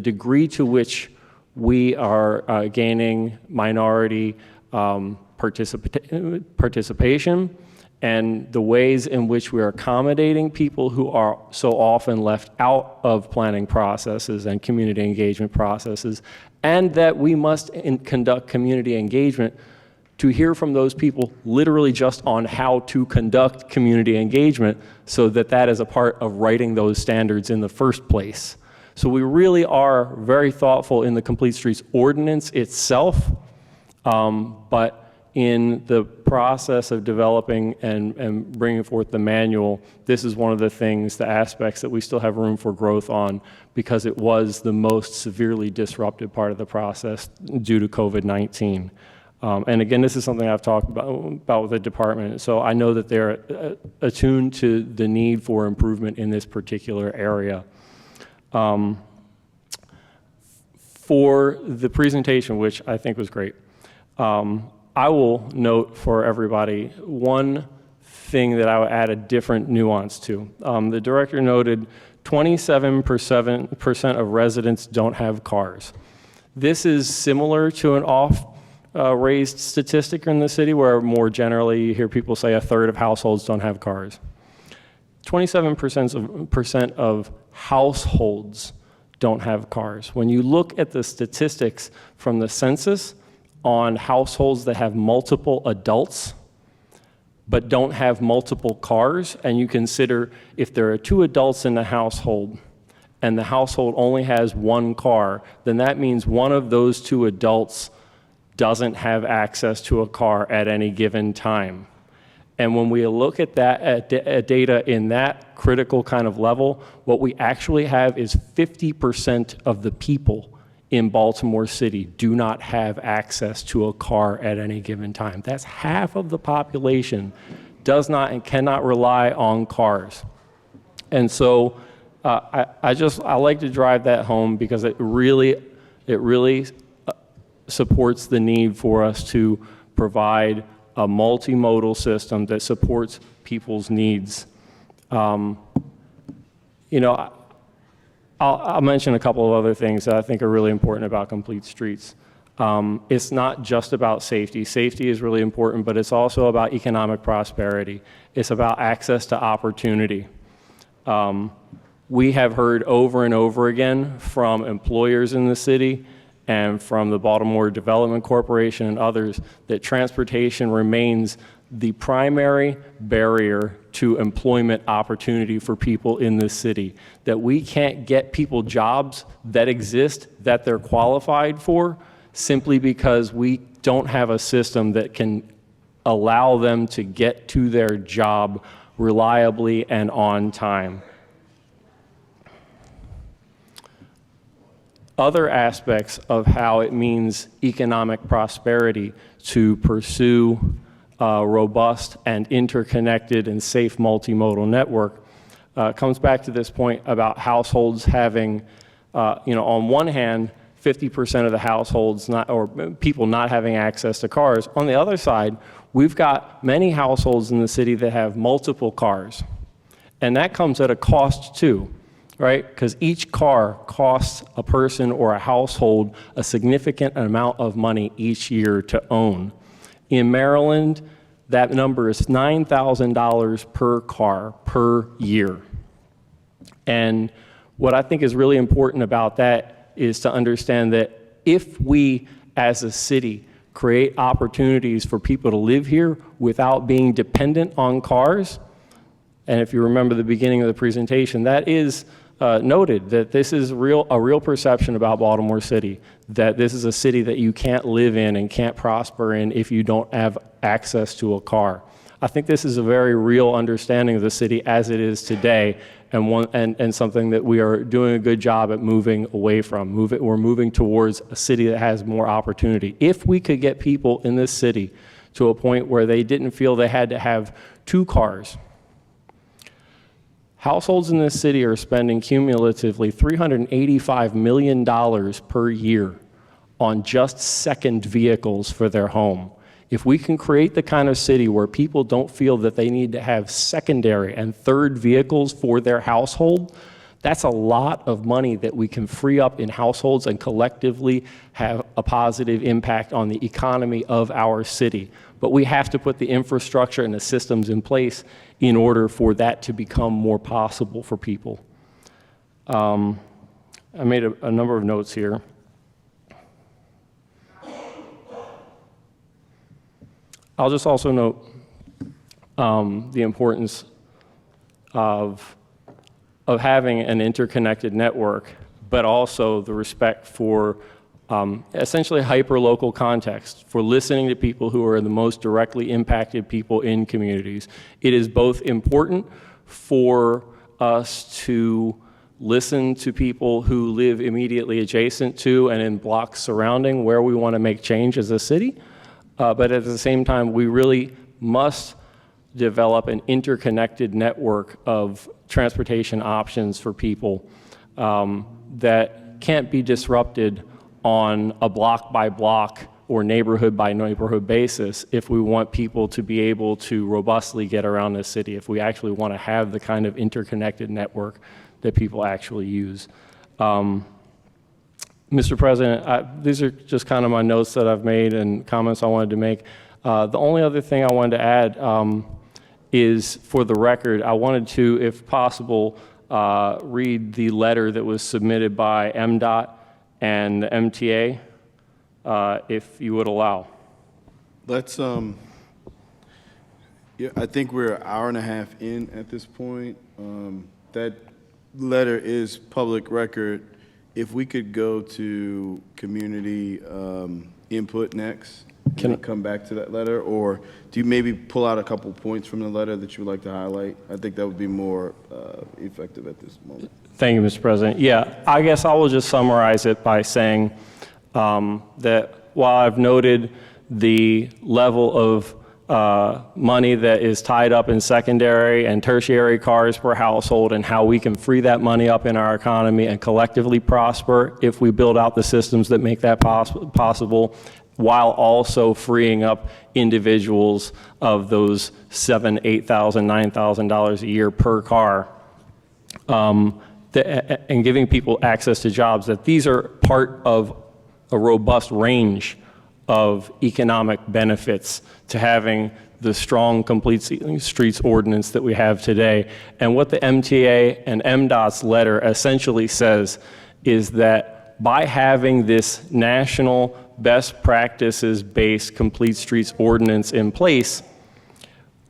degree to which we are gaining minority participation, and the ways in which we are accommodating people who are so often left out of planning processes and community engagement processes, and that we must conduct community engagement to hear from those people literally just on how to conduct community engagement, so that that is a part of writing those standards in the first place. So we really are very thoughtful in the Complete Streets Ordinance itself, but in the process of developing and bringing forth the manual, this is one of the things, the aspects that we still have room for growth on, because it was the most severely disrupted part of the process due to COVID-19. And again, this is something I've talked about with the department, so I know that they're attuned to the need for improvement in this particular area. For the presentation, which I think was great, I will note for everybody one thing that I would add a different nuance to. The director noted 27% of residents don't have cars. This is similar to an raised statistic in the city where more generally you hear people say a third of households don't have cars. 27% of households don't have cars. When you look at the statistics from the census on households that have multiple adults but don't have multiple cars, and you consider if there are 2 adults in the household and the household only has 1 car, then that means one of those 2 adults doesn't have access to a car at any given time. And when we look at that data in that critical kind of level, what we actually have is 50% of the people in Baltimore City do not have access to a car at any given time. That's half of the population does not and cannot rely on cars. And so I like to drive that home because it really supports the need for us to provide a multimodal system that supports people's needs. You know, I'll mention a couple of other things that I think are really important about Complete Streets. It's not just about safety. Safety is really important, but it's also about economic prosperity. It's about access to opportunity. We have heard over and over again from employers in the city and from the Baltimore Development Corporation and others that transportation remains the primary barrier to employment opportunity for people in this city, that we can't get people jobs that exist that they're qualified for simply because we don't have a system that can allow them to get to their job reliably and on time. Other aspects of how it means economic prosperity to pursue a robust and interconnected and safe multimodal network comes back to this point about households having, on one hand, 50% of the households or people not having access to cars. On the other side, we've got many households in the city that have multiple cars. And that comes at a cost too, right? Because each car costs a person or a household a significant amount of money each year to own. In Maryland, that number is $9,000 per car per year. And what I think is really important about that is to understand that if we, as a city, create opportunities for people to live here without being dependent on cars, and if you remember the beginning of the presentation, that is noted that this is a real perception about Baltimore City, that this is a city that you can't live in and can't prosper in if you don't have access to a car. I think this is a very real understanding of the city as it is today, and something that we are doing a good job at moving away from. We're moving towards a city that has more opportunity. If we could get people in this city to a point where they didn't feel they had to have 2 cars. Households in this city are spending cumulatively $385 million per year on just second vehicles for their home. If we can create the kind of city where people don't feel that they need to have secondary and third vehicles for their household, that's a lot of money that we can free up in households and collectively have a positive impact on the economy of our city. But we have to put the infrastructure and the systems in place in order for that to become more possible for people. I made a number of notes here. I'll just also note the importance of having an interconnected network, but also the respect for essentially hyper-local context, for listening to people who are the most directly impacted people in communities. It is both important for us to listen to people who live immediately adjacent to and in blocks surrounding where we want to make change as a city, but at the same time, we really must develop an interconnected network of transportation options for people that can't be disrupted on a block by block or neighborhood by neighborhood basis if we want people to be able to robustly get around the city, if we actually want to have the kind of interconnected network that people actually use. Mr. President, these are just kind of my notes that I've made and comments I wanted to make. The only other thing I wanted to add is, for the record, I wanted to, if possible, read the letter that was submitted by MDOT and the MTA, if you would allow. Let's, yeah, I think we're an hour and a half in at this point. That letter is public record. If we could go to community input next, can we come back to that letter? Or do you maybe pull out a couple points from the letter that you would like to highlight? I think that would be more effective at this moment. Thank you, Mr. President. Yeah, I guess I will just summarize it by saying that while I've noted the level of money that is tied up in secondary and tertiary cars per household and how we can free that money up in our economy and collectively prosper if we build out the systems that make that possible, while also freeing up individuals of those $7,000, $8,000, $9,000 a year per car, and giving people access to jobs, that these are part of a robust range of economic benefits to having the strong complete streets ordinance that we have today. And what the MTA and MDOT's letter essentially says is that by having this national best practices based complete streets ordinance in place,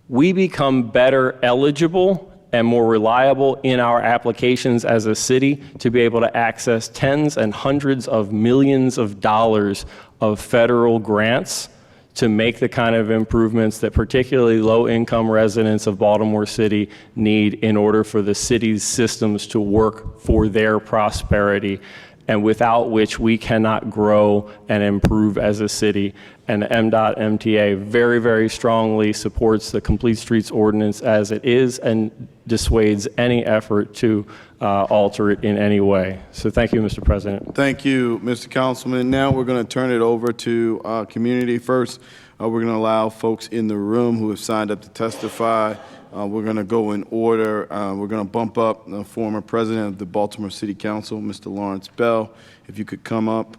we become better eligible and more reliable in our applications as a city to be able to access tens and hundreds of millions of dollars of federal grants to make the kind of improvements that particularly low-income residents of Baltimore City need in order for the city's systems to work for their prosperity, and without which we cannot grow and improve as a city. And MDOT MTA very, very strongly supports the Complete Streets Ordinance as it is and dissuades any effort to alter it in any way. So thank you, Mr. President. Thank you, Mr. Councilman. Now we're going to turn it over to community. First, we're going to allow folks in the room who have signed up to testify. We're going to go in order. We're going to bump up the former president of the Baltimore City Council, Mr. Lawrence Bell. If you could come up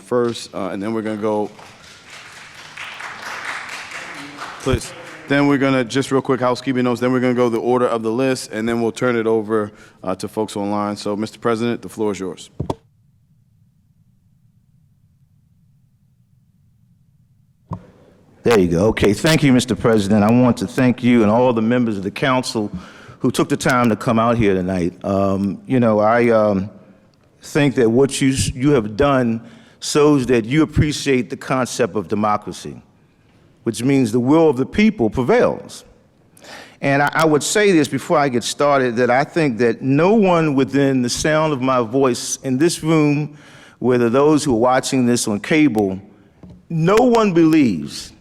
first, and then we're going to go, please. Then we're going to, just real quick housekeeping notes, then we're going to go the order of the list, and then we'll turn it over to folks online. So, Mr. President, the floor is yours. There you go. Okay, thank you, Mr. President. I want to thank you and all the members of the council who took the time to come out here tonight. You know, I think that what you have done shows that you appreciate the concept of democracy, which means the will of the people prevails. And I would say this before I get started, that I think that no one within the sound of my voice in this room, whether those who are watching this on cable, no one believes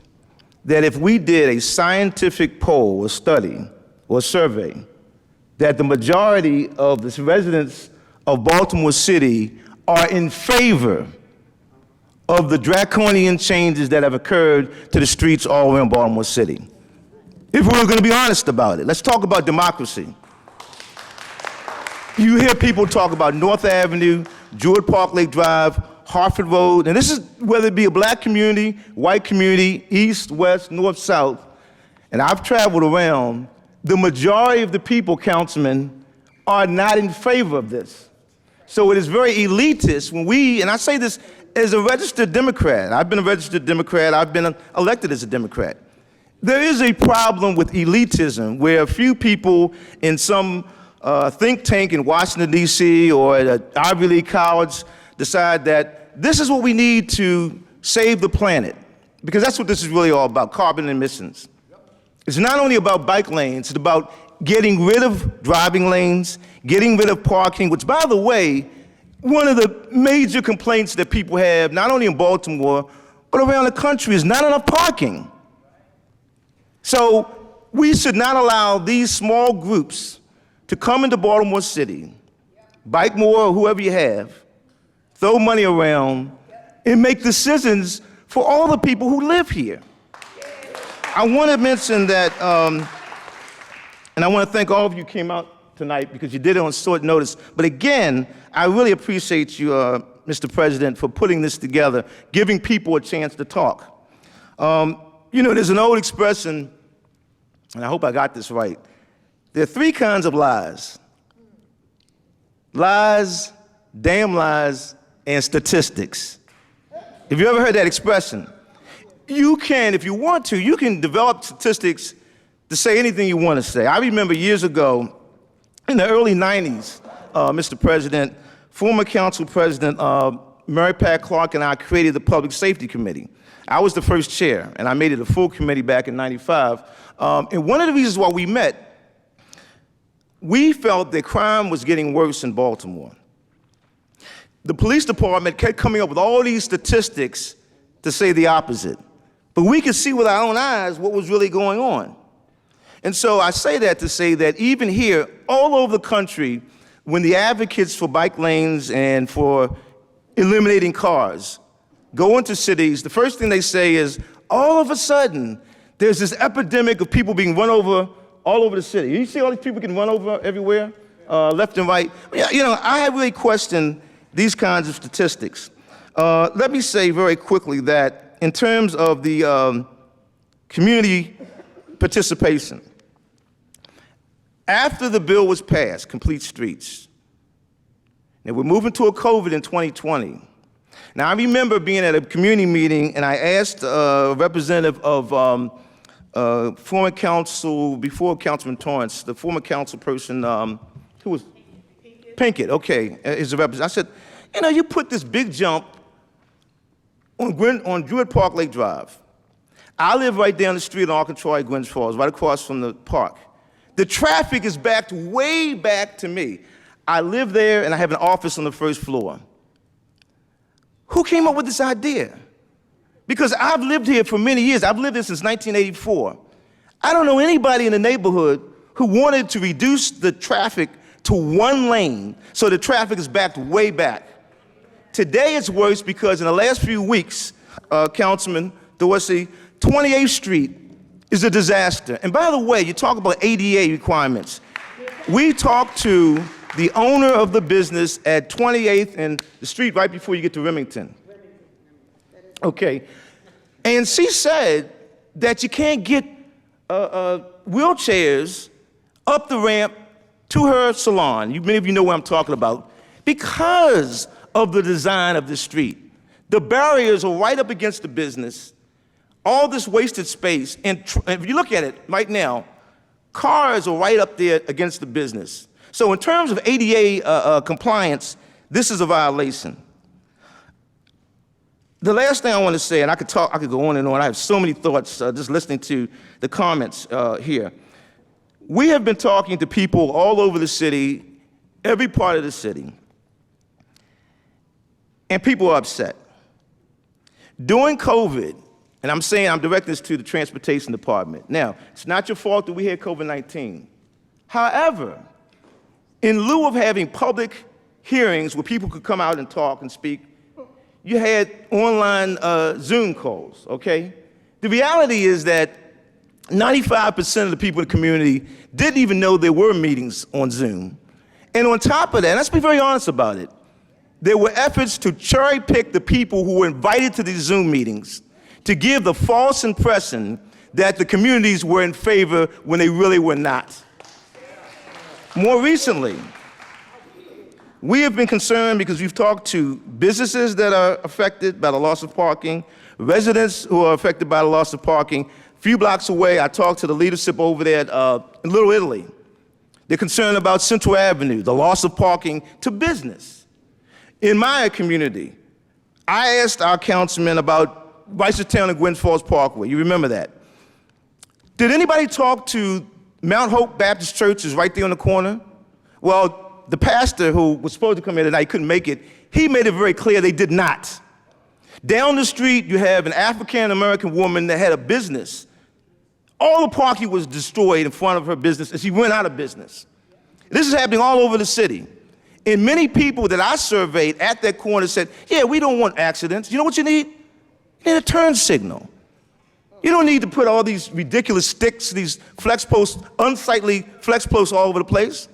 that if we did a scientific poll or study or survey, that the majority of the residents of Baltimore City are in favor of the draconian changes that have occurred to the streets all around Baltimore City. If we're going to be honest about it, let's talk about democracy. You hear people talk about North Avenue, Jewett Park Lake Drive, Hartford Road, and this is whether it be a black community, white community, east, west, north, south, and I've traveled around, the majority of the people, councilmen, are not in favor of this. So it is very elitist when we, and I say this as a registered Democrat, I've been a registered Democrat, I've been elected as a Democrat. There is a problem with elitism where a few people in some think tank in Washington, D.C. or at an Ivy League college decide that this is what we need to save the planet, because that's what this is really all about, carbon emissions. It's not only about bike lanes, it's about getting rid of driving lanes, getting rid of parking, which, by the way, one of the major complaints that people have, not only in Baltimore, but around the country, is not enough parking. So we should not allow these small groups to come into Baltimore City, Bike More or whoever you have, throw money around, and make decisions for all the people who live here. I want to mention that, and I want to thank all of you who came out tonight because you did it on short notice. But again, I really appreciate you, Mr. President, for putting this together, giving people a chance to talk. You know, there's an old expression, and I hope I got this right. There are three kinds of lies: lies, damn lies, and statistics. Have you ever heard that expression? You can, if you want to, you can develop statistics to say anything you want to say. I remember years ago, in the early 90s, Mr. President, former Council President Mary Pat Clark and I created the Public Safety Committee. I was the first chair, and I made it a full committee back in '95. And one of the reasons why we met, we felt that crime was getting worse in Baltimore. The police department kept coming up with all these statistics to say the opposite. But we could see with our own eyes what was really going on. And so I say that to say that even here, all over the country, when the advocates for bike lanes and for eliminating cars go into cities, the first thing they say is, all of a sudden, there's this epidemic of people being run over all over the city. You see all these people getting run over everywhere, left and right? You know, I have really questioned these kinds of statistics. Let me say very quickly that in terms of the community participation, after the bill was passed, Complete Streets, and we're moving to a COVID in 2020. Now, I remember being at a community meeting, and I asked a representative of former council, before Councilman Torrance, the former council person, who was Pinkett, okay, is a representative. I said, you know, you put this big jump on Druid Park Lake Drive. I live right down the street on Arkansas, Gwynns Falls, right across from the park. The traffic is backed way back to me. I live there, and I have an office on the first floor. Who came up with this idea? Because I've lived here for many years. I've lived here since 1984. I don't know anybody in the neighborhood who wanted to reduce the traffic to one lane so the traffic is backed way back. Today it's worse because in the last few weeks, Councilman Dorsey, 28th Street is a disaster. And by the way, you talk about ADA requirements. We talked to the owner of the business at 28th and the street right before you get to Remington. Okay. And she said that you can't get wheelchairs up the ramp to her salon. Many of you know what I'm talking about. Because of the design of the street. The barriers are right up against the business. All this wasted space. And if you look at it right now, cars are right up there against the business. So in terms of ADA compliance, this is a violation. The last thing I want to say, and I could go on and on. I have so many thoughts just listening to the comments here. We have been talking to people all over the city, every part of the city, and people are upset. During COVID, and I'm directing this to the Transportation Department. Now, it's not your fault that we had COVID-19. However, in lieu of having public hearings where people could come out and talk and speak, you had online Zoom calls, okay? The reality is that 95% of the people in the community didn't even know there were meetings on Zoom. And on top of that, let's be very honest about it, there were efforts to cherry pick the people who were invited to these Zoom meetings to give the false impression that the communities were in favor when they really were not. More recently, we have been concerned because we've talked to businesses that are affected by the loss of parking, residents who are affected by the loss of parking. A few blocks away, I talked to the leadership over there in Little Italy. They're concerned about Central Avenue, the loss of parking to business. In my community, I asked our councilman about Reisterstown and Gwynns Falls Parkway. You remember that. Did anybody talk to Mount Hope Baptist Church is right there on the corner? Well, the pastor who was supposed to come here tonight couldn't make it. He made it very clear they did not. Down the street, you have an African-American woman that had a business. All the parking was destroyed in front of her business, and she went out of business. This is happening all over the city. And many people that I surveyed at that corner said, yeah, we don't want accidents. You know what you need? You need a turn signal. You don't need to put all these ridiculous sticks, these flex posts, unsightly flex posts all over the place.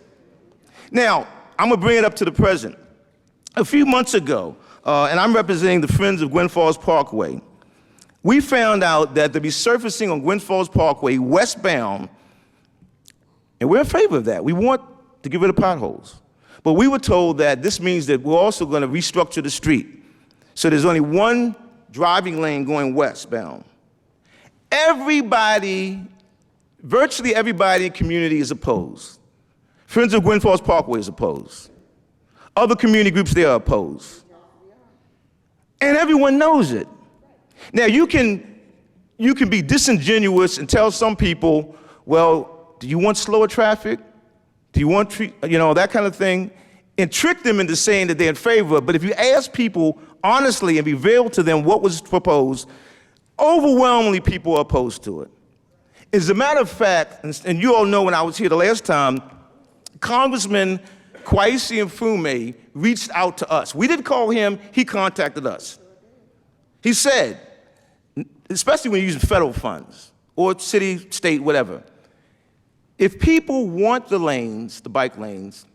Now, I'm going to bring it up to the present. A few months ago, and I'm representing the Friends of Gwynn Falls Parkway, we found out that the resurfacing on Gwynn Falls Parkway westbound, and we're in favor of that. We want to get rid of potholes. But we were told that this means that we're also going to restructure the street. So there's only one driving lane going westbound. Everybody, virtually everybody in the community is opposed. Friends of Gwynn Falls Parkway is opposed. Other community groups, they are opposed. And everyone knows it. Now, you can be disingenuous and tell some people, well, do you want slower traffic? Do you want, that kind of thing? And trick them into saying that they're in favor. But if you ask people honestly and reveal to them what was proposed, overwhelmingly people are opposed to it. As a matter of fact, and you all know when I was here the last time, Congressman Kwesi Mfume reached out to us. We didn't call him, he contacted us. He said, especially when you're using federal funds or city, state, whatever, if people want the lanes, the bike lanes,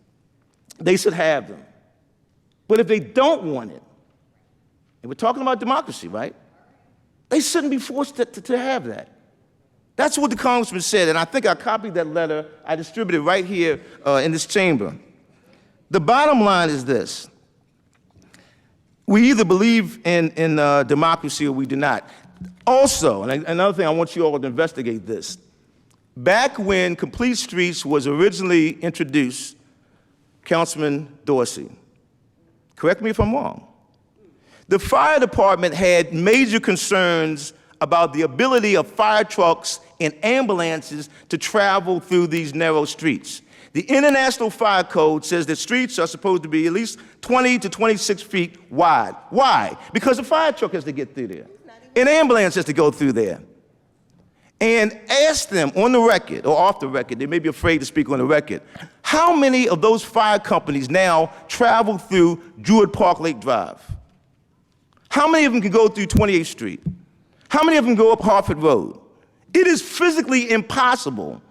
they should have them. But if they don't want it, and we're talking about democracy, right? They shouldn't be forced to have that. That's what the congressman said, and I think I copied that letter. I distributed it right here in this chamber. The bottom line is this. We either believe in democracy or we do not. Also, and another thing, I want you all to investigate this. Back when Complete Streets was originally introduced, Councilman Dorsey, correct me if I'm wrong, the fire department had major concerns about the ability of fire trucks and ambulances to travel through these narrow streets. The International Fire Code says that streets are supposed to be at least 20 to 26 feet wide. Why? Because a fire truck has to get through there. An ambulance has to go through there. And ask them on the record or off the record, they may be afraid to speak on the record, how many of those fire companies now travel through Druid Park Lake Drive? How many of them can go through 28th Street? How many of them go up Hartford Road? It is physically impossible,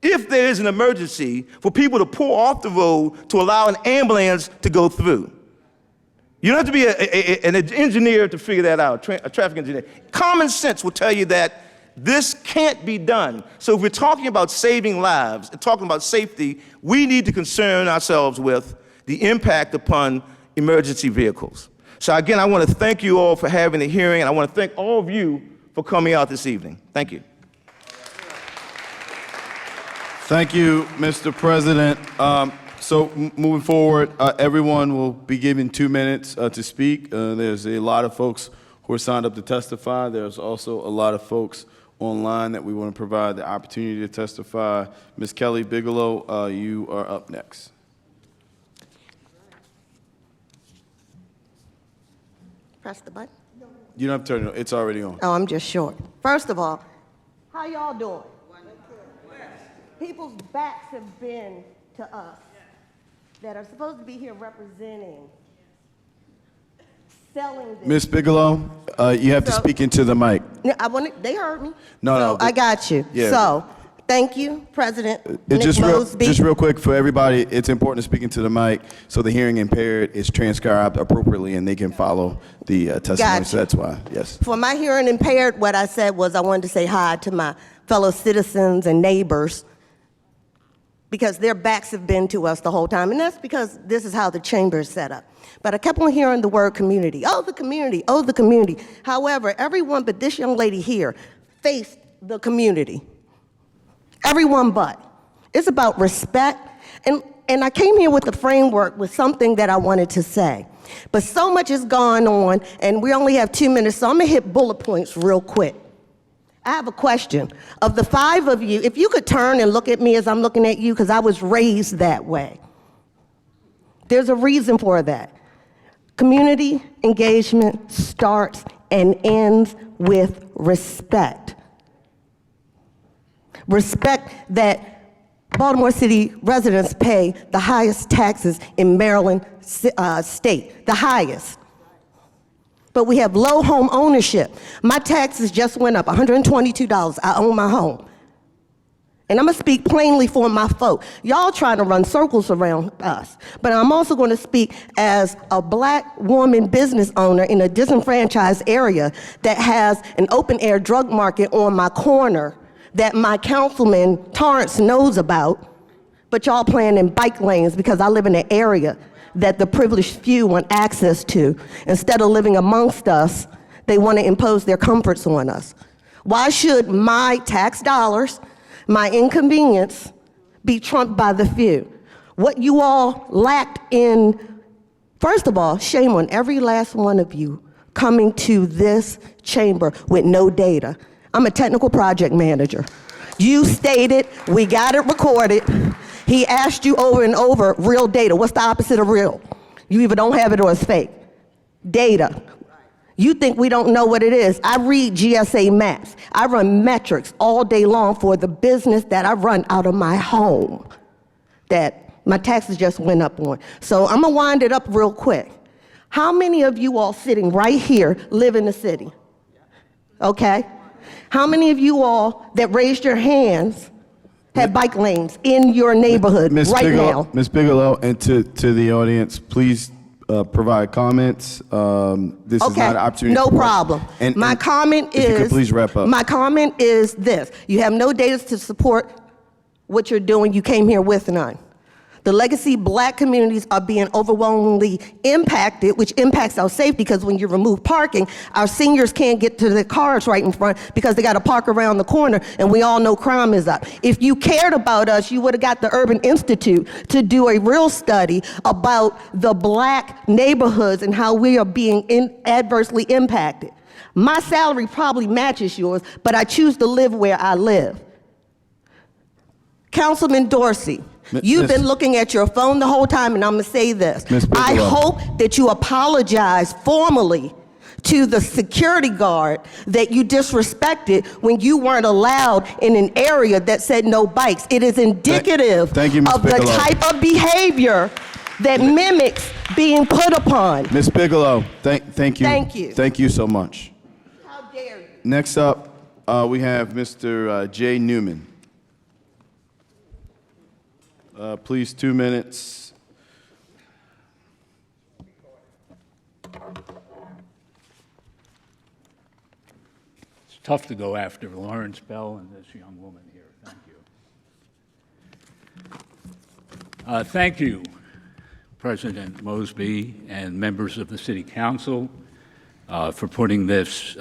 if there is an emergency, for people to pull off the road to allow an ambulance to go through. You don't have to be an engineer to figure that out, a traffic engineer. Common sense will tell you that this can't be done. So if we're talking about saving lives and talking about safety, we need to concern ourselves with the impact upon emergency vehicles. So again, I want to thank you all for having the hearing, and I want to thank all of you for coming out this evening. Thank you. Thank you, Mr. President. So moving forward, everyone will be given 2 minutes to speak. There's a lot of folks who are signed up to testify. There's also a lot of folks online that we want to provide the opportunity to testify. Ms. Kelly Bigelow, you are up next. Press the button. You don't have to turn it on. It's already on. Oh, I'm just short. First of all, how y'all doing? People's backs have been to us that are supposed to be here representing, selling this. Ms. Bigelow, you have to speak into the mic. They heard me. No. I got you. Yeah. So, thank you, President Nick Just Mosby. real quick for everybody, it's important to speak into the mic so the hearing impaired is transcribed appropriately and they can follow the testimony. Gotcha. So that's why, yes. For my hearing impaired, what I said was I wanted to say hi to my fellow citizens and neighbors because their backs have been to us the whole time, and that's because this is how the chamber is set up. But I kept on hearing the word community. Oh, the community. Oh, the community. However, everyone but this young lady here faced the community. Everyone but. It's about respect. And I came here with the framework with something that I wanted to say. But so much has gone on, and we only have 2 minutes, so I'm going to hit bullet points real quick. I have a question. Of the 5 of you, if you could turn and look at me as I'm looking at you, because I was raised that way. There's a reason for that. Community engagement starts and ends with respect. Respect that Baltimore City residents pay the highest taxes in Maryland state, the highest. But we have low home ownership. My taxes just went up, $122. I own my home. And I'm going to speak plainly for my folk. Y'all trying to run circles around us. But I'm also going to speak as a black woman business owner in a disenfranchised area that has an open air drug market on my corner that my councilman Torrance knows about. But y'all playing in bike lanes because I live in an area that the privileged few want access to. Instead of living amongst us, they want to impose their comforts on us. Why should my tax dollars, my inconvenience, be trumped by the few? What you all lacked in, first of all, shame on every last one of you coming to this chamber with no data. I'm a technical project manager. You stated, we got it recorded. He asked you over and over, real data. What's the opposite of real? You either don't have it or it's fake. Data. You think we don't know what it is. I read GSA maps. I run metrics all day long for the business that I run out of my home that my taxes just went up on. So I'm gonna wind it up real quick. How many of you all sitting right here live in the city? Okay? How many of you all that raised your hands have bike lanes in your neighborhood right now? Ms. Bigelow, and to the audience, please provide comments. This is not an opportunity. No for problem. My comment is, if you could please wrap up. My comment is this. You have no data to support what you're doing. You came here with none. The legacy black communities are being overwhelmingly impacted, which impacts our safety because when you remove parking, our seniors can't get to their cars right in front because they got to park around the corner, and we all know crime is up. If you cared about us, you would have got the Urban Institute to do a real study about the black neighborhoods and how we are being adversely impacted. My salary probably matches yours, but I choose to live where I live. Councilman Dorsey, you've been looking at your phone the whole time, and I'm going to say this. I hope that you apologize formally to the security guard that you disrespected when you weren't allowed in an area that said no bikes. It is indicative Thank you, Ms. of the Bigelow. type of behavior that mimics being put upon. Ms. Bigelow, thank you. Thank you. Thank you so much. How dare you? Next up, we have Mr. Jay Newman. Please, 2 minutes. It's tough to go after Lawrence Bell and this young woman here. Thank you. Thank you, President Mosby and members of the City Council for putting this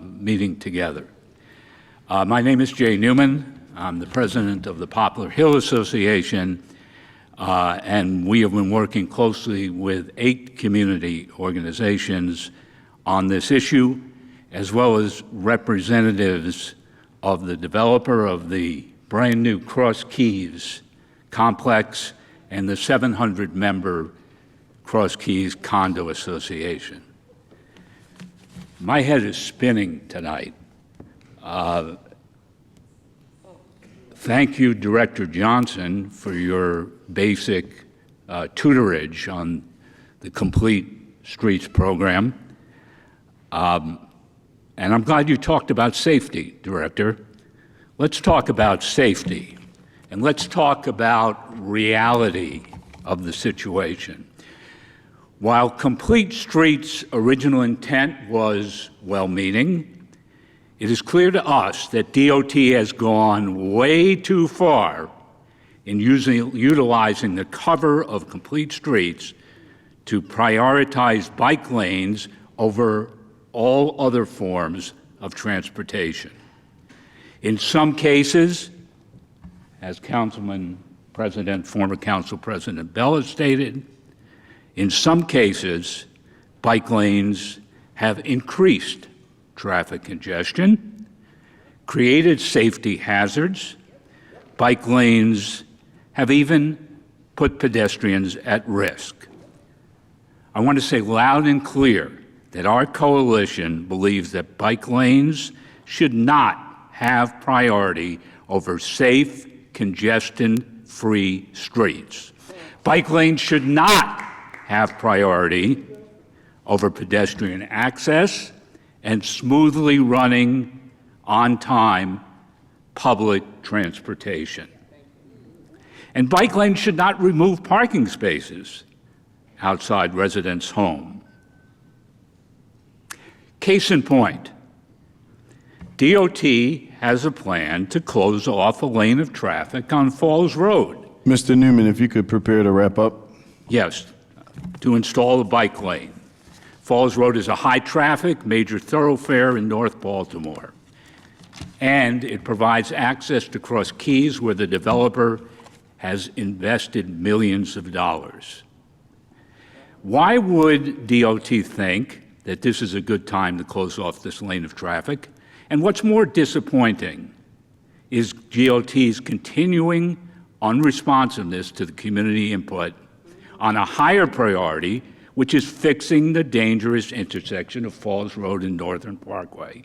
meeting together. My name is Jay Newman. I'm the president of the Poplar Hill Association, and we have been working closely with 8 community organizations on this issue, as well as representatives of the developer of the brand new Cross Keys complex and the 700-member Cross Keys Condo Association. My head is spinning tonight. Thank you, Director Johnson, for your basic tutorage on the Complete Streets program. And I'm glad you talked about safety, Director. Let's talk about safety, and let's talk about reality of the situation. While Complete Streets' original intent was well-meaning, it is clear to us that DOT has gone way too far in utilizing the cover of Complete Streets to prioritize bike lanes over all other forms of transportation. In some cases, as former Council President Bell has stated, in some cases, bike lanes have increased traffic congestion, created safety hazards. Bike lanes have even put pedestrians at risk. I want to say loud and clear that our coalition believes that bike lanes should not have priority over safe, congestion-free streets. Bike lanes should not have priority over pedestrian access and smoothly running on time public transportation. And bike lanes should not remove parking spaces outside residents' home. Case in point, DOT has a plan to close off a lane of traffic on Falls Road. Mr. Newman, if you could prepare to wrap up. Yes, to install a bike lane. Falls Road is a high-traffic, major thoroughfare in North Baltimore, and it provides access to Cross Keys, where the developer has invested millions of dollars. Why would DOT think that this is a good time to close off this lane of traffic? And what's more disappointing is DOT's continuing unresponsiveness to the community input on a higher priority, which is fixing the dangerous intersection of Falls Road and Northern Parkway.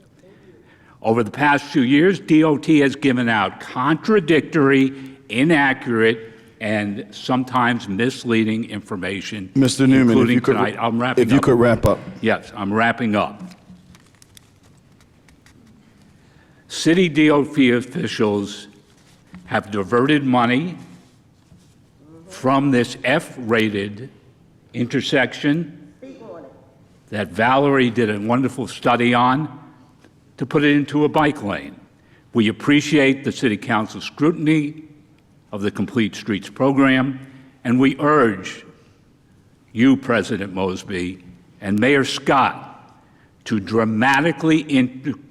Over the past few years, DOT has given out contradictory, inaccurate, and sometimes misleading information. Mr. Newman, including tonight. I'm wrapping up. If you could wrap up. Yes, I'm wrapping up. City DOT officials have diverted money from this F-rated intersection that Valerie did a wonderful study on to put it into a bike lane. We appreciate the City Council's scrutiny of the Complete Streets program, and we urge you, President Mosby, and Mayor Scott to dramatically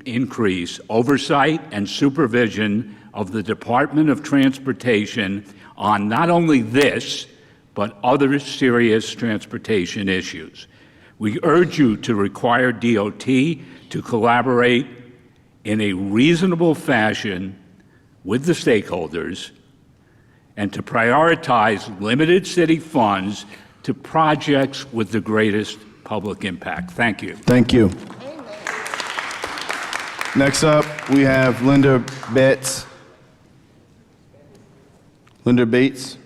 increase oversight and supervision of the Department of Transportation on not only this, but other serious transportation issues. We urge you to require DOT to collaborate in a reasonable fashion with the stakeholders and to prioritize limited city funds to projects with the greatest public impact. Thank you. Thank you. Next up, we have Linda Bates. Linda Bates.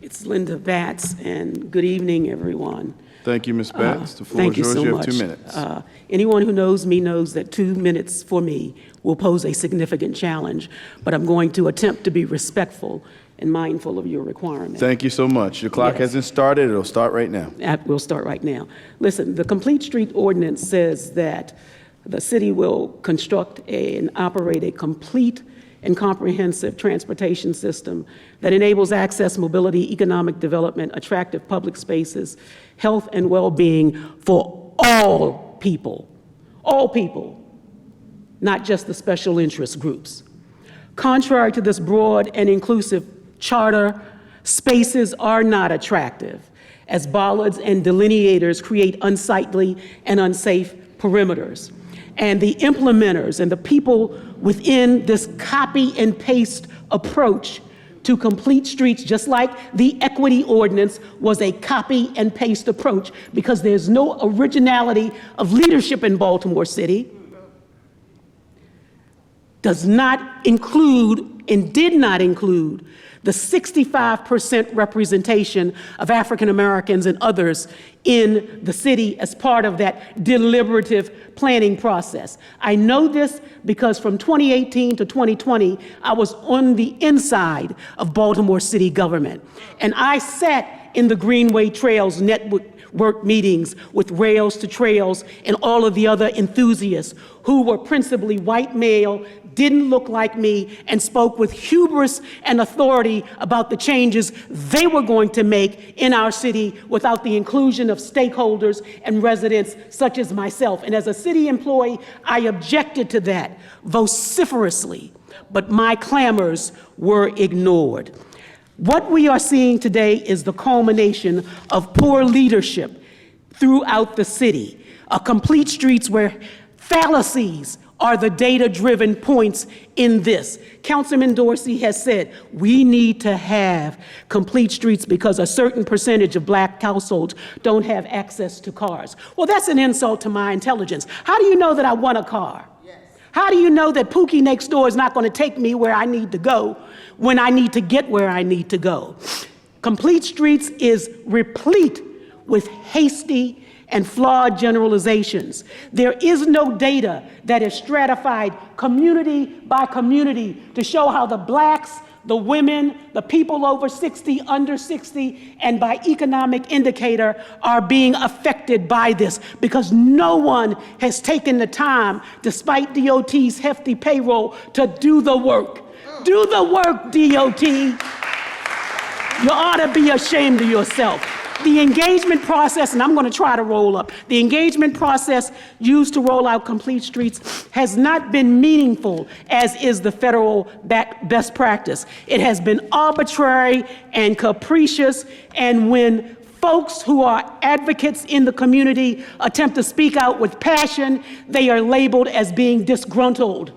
It's Linda Batts, and good evening, everyone. Thank you, Ms. Batts. The floor Thank is yours. you so You much. have 2 minutes. Anyone who knows me knows that 2 minutes for me will pose a significant challenge, but I'm going to attempt to be respectful and mindful of your requirements. Thank you so much. Your clock Yes. hasn't started. It'll start right now. We'll start right now. Listen, the Complete Street Ordinance says that the city will construct and operate a complete and comprehensive transportation system that enables access, mobility, economic development, attractive public spaces, health and well-being for all people, not just the special interest groups. Contrary to this broad and inclusive charter, spaces are not attractive, as bollards and delineators create unsightly and unsafe perimeters. And the implementers and the people within this copy and paste approach to Complete Streets, just like the equity ordinance was a copy and paste approach, because there's no originality of leadership in Baltimore City, does not include and did not include the 65% representation of African Americans and others in the city as part of that deliberative planning process. I know this because from 2018 to 2020, I was on the inside of Baltimore city government. And I sat in the Greenway Trails Network meetings with Rails to Trails and all of the other enthusiasts who were principally white male, didn't look like me, and spoke with hubris and authority about the changes they were going to make in our city without the inclusion of stakeholders and residents such as myself. And as a city employee, I objected to that vociferously, but my clamors were ignored. What we are seeing today is the culmination of poor leadership throughout the city, a Complete Streets where fallacies are the data-driven points in this. Councilman Dorsey has said we need to have Complete Streets because a certain percentage of black households don't have access to cars. Well, that's an insult to my intelligence. How do you know that I want a car? How do you know that Pookie next door is not going to take me where I need to go when I need to get where I need to go? Complete Streets is replete with hasty and flawed generalizations. There is no data that is stratified community by community to show how the blacks, the women, the people over 60, under 60, and by economic indicator are being affected by this, because no one has taken the time, despite DOT's hefty payroll, to do the work. Do the work, DOT. You ought to be ashamed of yourself. The engagement process, and I'm going to try to roll up, the engagement process used to roll out Complete Streets has not been meaningful, as is the federal best practice. It has been arbitrary and capricious, and when folks who are advocates in the community attempt to speak out with passion, they are labeled as being disgruntled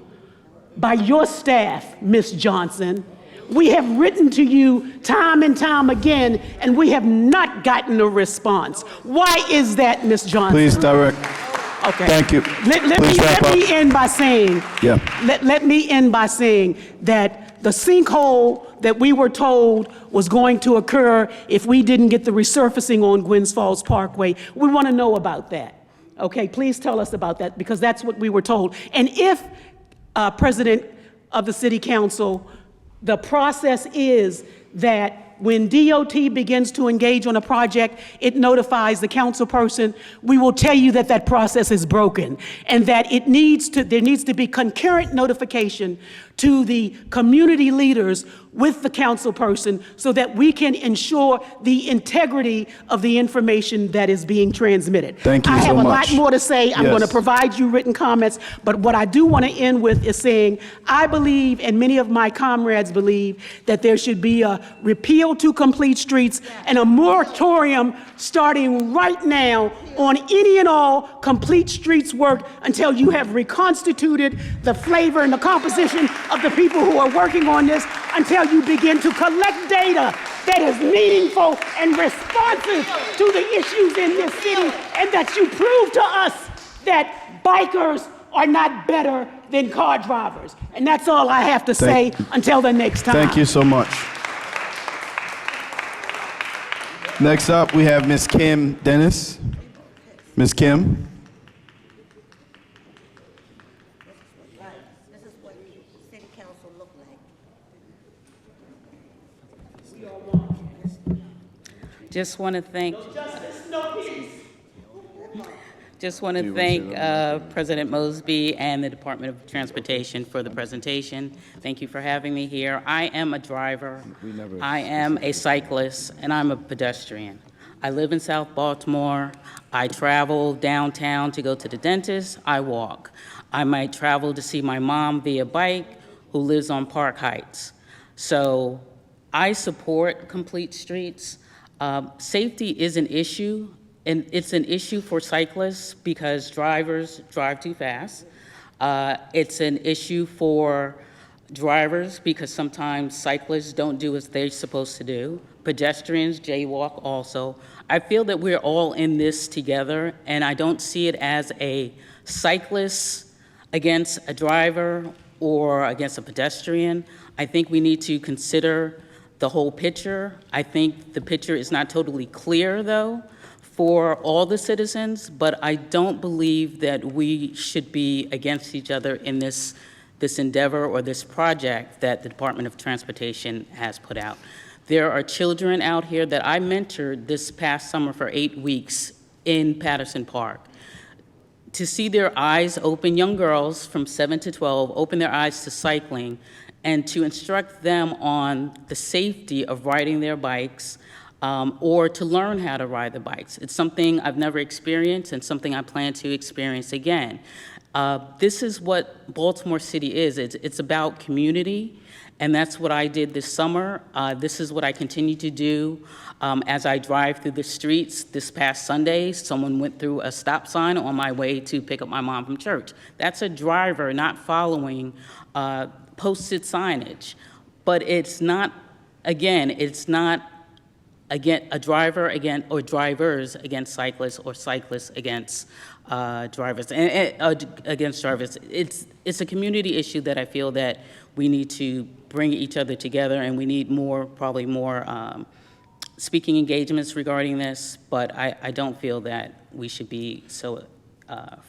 by your staff, Ms. Johnson. We have written to you time and time again, and we have not gotten a response. Why is that, Ms. Johnson? Please direct. Okay. Thank you. Let me end by saying, let me end by saying that the sinkhole that we were told was going to occur if we didn't get the resurfacing on Gwynns Falls Parkway, we want to know about that. Okay, please tell us about that, because that's what we were told. And if President of the City Council, the process is that when DOT begins to engage on a project, it notifies the council person. We will tell you that that process is broken, and that there needs to be concurrent notification to the community leaders with the council person, so that we can ensure the integrity of the information that is being transmitted. Thank you so much. I have a lot more to say. I'm going to provide you written comments, but what I do want to end with is saying, I believe, and many of my comrades believe, that there should be a repeal to Complete Streets and a moratorium starting right now on any and all Complete Streets work until you have reconstituted the flavor and the composition of the people who are working on this, until you begin to collect data that is meaningful and responsive to the issues in this city, and that you prove to us that bikers are not better than car drivers. And that's all I have to say until the next time. Thank you so much. Next up, we have Ms. Kim Dennis. Ms. Kim. This is what city council look like. Just want to thank. No justice, no peace. Just want to thank President Mosby and the Department of Transportation for the presentation. Thank you for having me here. I am a driver, I am a cyclist, and I'm a pedestrian. I live in South Baltimore. I travel downtown to go to the dentist. I walk. I might travel to see my mom via bike, who lives on Park Heights. So I support Complete Streets. Safety is an issue. And it's an issue for cyclists because drivers drive too fast. It's an issue for drivers because sometimes cyclists don't do what they're supposed to do. Pedestrians jaywalk also. I feel that we're all in this together, and I don't see it as a cyclist against a driver or against a pedestrian. I think we need to consider the whole picture. I think the picture is not totally clear, though, for all the citizens, but I don't believe that we should be against each other in this endeavor or this project that the Department of Transportation has put out. There are children out here that I mentored this past summer for 8 weeks in Patterson Park. To see their eyes open, young girls from 7 to 12, open their eyes to cycling, and to instruct them on the safety of riding their bikes, or to learn how to ride the bikes. It's something I've never experienced and something I plan to experience again. This is what Baltimore City is. It's about community, and that's what I did this summer. This is what I continue to do as I drive through the streets. This past Sunday, someone went through a stop sign on my way to pick up my mom from church. That's a driver not following posted signage. But it's not, again, it's not a driver against, or drivers against cyclists, or cyclists against drivers, against drivers. It's a community issue that I feel that we need to bring each other together, and we need more, probably more speaking engagements regarding this, but I don't feel that we should be so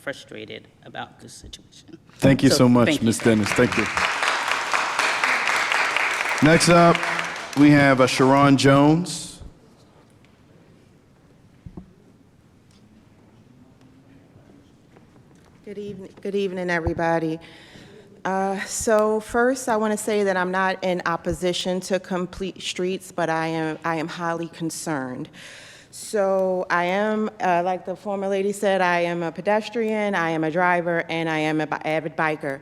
frustrated about this situation. Thank you so much, thank you. Ms. Dennis. Thank you. Next up, we have Sharon Jones. Good evening, everybody. So first, I want to say that I'm not in opposition to complete streets, but I am highly concerned. So I am, like the former lady said, I am a pedestrian, I am a driver, and I am an avid biker.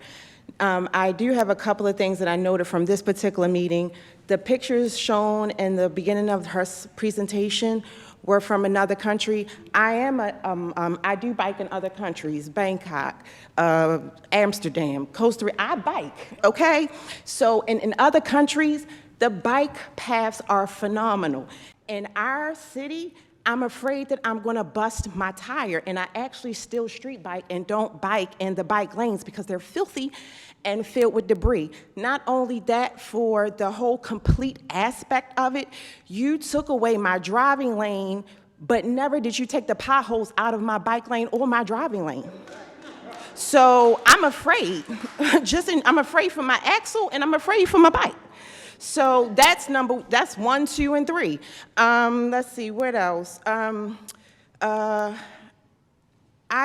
I do have a couple of things that I noted from this particular meeting. The pictures shown in the beginning of her presentation were from another country. I do bike in other countries, Bangkok, Amsterdam, Costa Rica. I bike, okay? So in other countries, the bike paths are phenomenal. In our city, I'm afraid that I'm gonna bust my tire, and I actually still street bike and don't bike in the bike lanes because they're filthy and filled with debris. Not only that, for the whole complete aspect of it, you took away my driving lane, but never did you take the potholes out of my bike lane or my driving lane. So I'm afraid, I'm afraid for my axle and I'm afraid for my bike. So that's 1, 2, and 3. Let's see, what else? I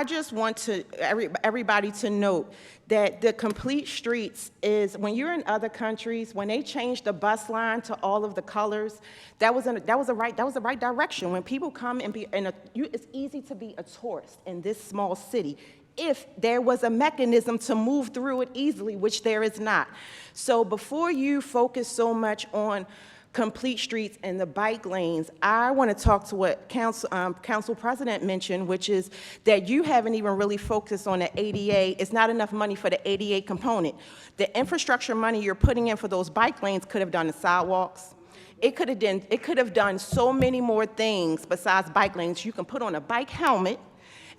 just want everybody to note that the complete streets is, when you're in other countries, when they changed the bus line to all of the colors, that was the right direction. When people come and it's easy to be a tourist in this small city if there was a mechanism to move through it easily, which there is not. So before you focus so much on complete streets and the bike lanes, I want to talk to what Council President mentioned, which is that you haven't even really focused on the ADA. It's not enough money for the ADA component. The infrastructure money you're putting in for those bike lanes could have done the sidewalks. It could have done so many more things besides bike lanes. You can put on a bike helmet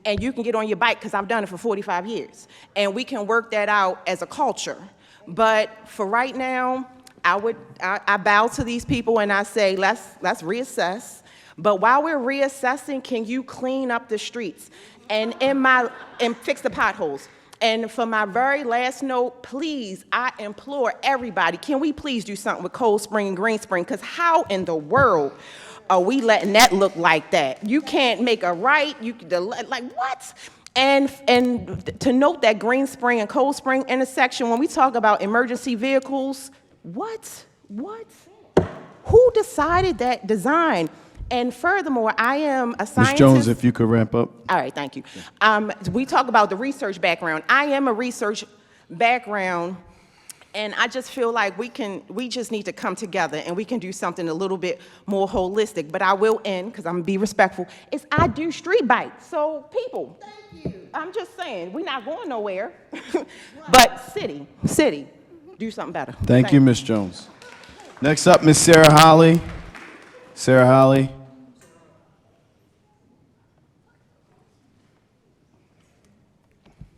and you can get on your bike, because I've done it for 45 years. And we can work that out as a culture. But for right now, I bow to these people and I say, let's reassess. But while we're reassessing, can you clean up the streets and fix the potholes? And for my very last note, please, I implore everybody, can we please do something with Cold Spring and Green Spring? Because how in the world are we letting that look like that? You can't make a right, like what? And to note that Green Spring and Cold Spring intersection, when we talk about emergency vehicles, what? Who decided that design? And furthermore, I am a scientist. Ms. Jones, if you could ramp up. All right, thank you. We talk about the research background. I am a research background, and I just feel like we just need to come together and we can do something a little bit more holistic. But I will end, because I'm gonna be respectful, I do street bike. So people, I'm just saying, we're not going nowhere. But city, do something better. Thank you, Ms. Jones. Next up, Ms. Sarah Holly. Sarah Holly.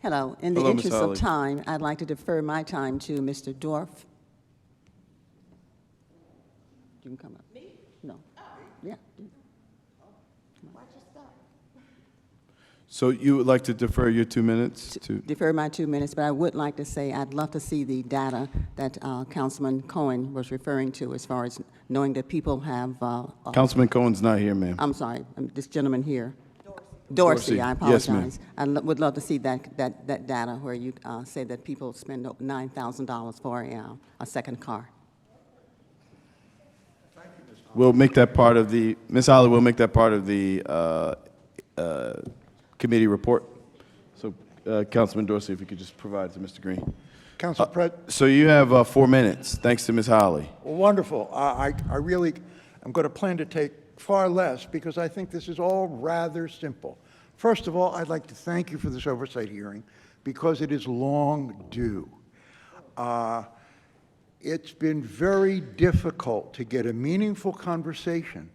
Hello. In the Hello, Ms. interest Holly. of time, I'd like to defer my time to Mr. Dorff. You can come up. Me? No. Yeah. So you would like to defer your 2 minutes to? Defer my 2 minutes, but I would like to say I'd love to see the data that Councilman Cohen was referring to, as far as knowing that people have. Councilman Cohen's not here, ma'am. I'm sorry, this gentleman here. Dorsey, I apologize. Yes, ma'am. I would love to see that data where you say that people spend $9,000 for a second car. We'll make that part of the, Ms. Holly, we'll make that part of the committee report. So Councilman Dorsey, if you could just provide it to Mr. Green. Council President. So you have 4 minutes, thanks to Ms. Holly. Wonderful. I really am going to plan to take far less, because I think this is all rather simple. First of all, I'd like to thank you for this oversight hearing, because it is long due. It's been very difficult to get a meaningful conversation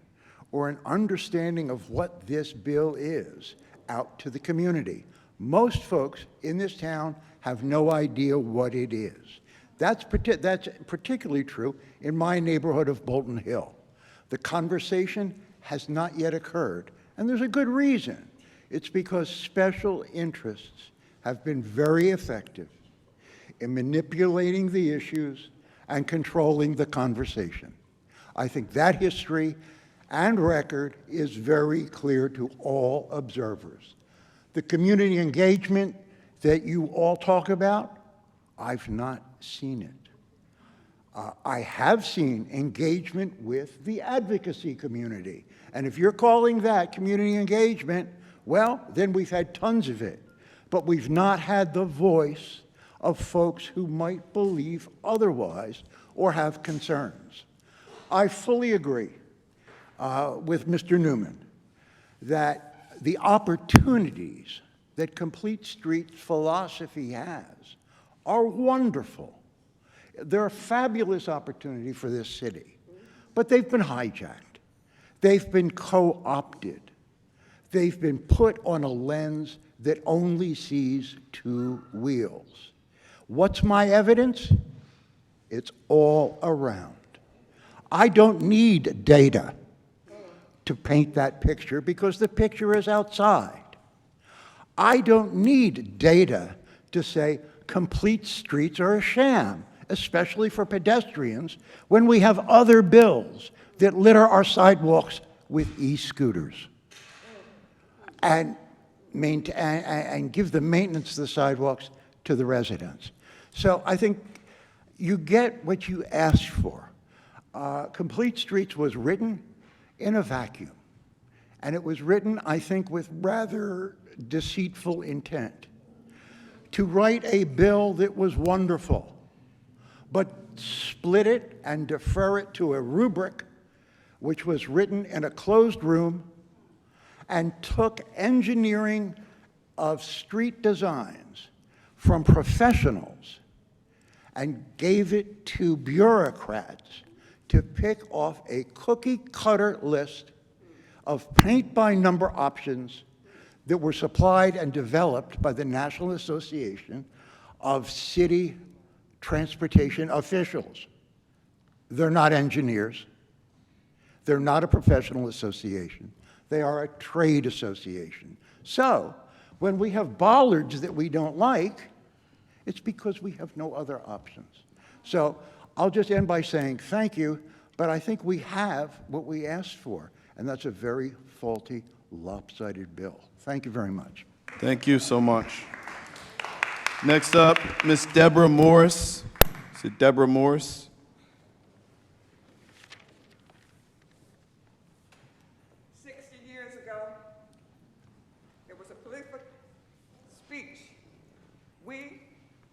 or an understanding of what this bill is out to the community. Most folks in this town have no idea what it is. That's particularly true in my neighborhood of Bolton Hill. The conversation has not yet occurred, and there's a good reason. It's because special interests have been very effective in manipulating the issues and controlling the conversation. I think that history and record is very clear to all observers. The community engagement that you all talk about, I've not seen it. I have seen engagement with the advocacy community. And if you're calling that community engagement, well, then we've had tons of it. But we've not had the voice of folks who might believe otherwise or have concerns. I fully agree with Mr. Newman that the opportunities that Complete Streets philosophy has are wonderful. They're a fabulous opportunity for this city, but they've been hijacked. They've been co-opted. They've been put on a lens that only sees two wheels. What's my evidence? It's all around. I don't need data to paint that picture because the picture is outside. I don't need data to say complete streets are a sham, especially for pedestrians, when we have other bills that litter our sidewalks with e-scooters and give the maintenance of the sidewalks to the residents. So I think you get what you asked for. Complete Streets was written in a vacuum, and it was written, I think, with rather deceitful intent to write a bill that was wonderful, but split it and defer it to a rubric which was written in a closed room and took engineering of street designs from professionals and gave it to bureaucrats to pick off a cookie-cutter list of paint-by-number options that were supplied and developed by the National Association of City Transportation Officials. They're not engineers. They're not a professional association. They are a trade association. So when we have bollards that we don't like, it's because we have no other options. So I'll just end by saying thank you, but I think we have what we asked for, and that's a very faulty, lopsided bill. Thank you very much. Thank you so much. Next up, Ms. Deborah Morris. Is it Deborah Morris? We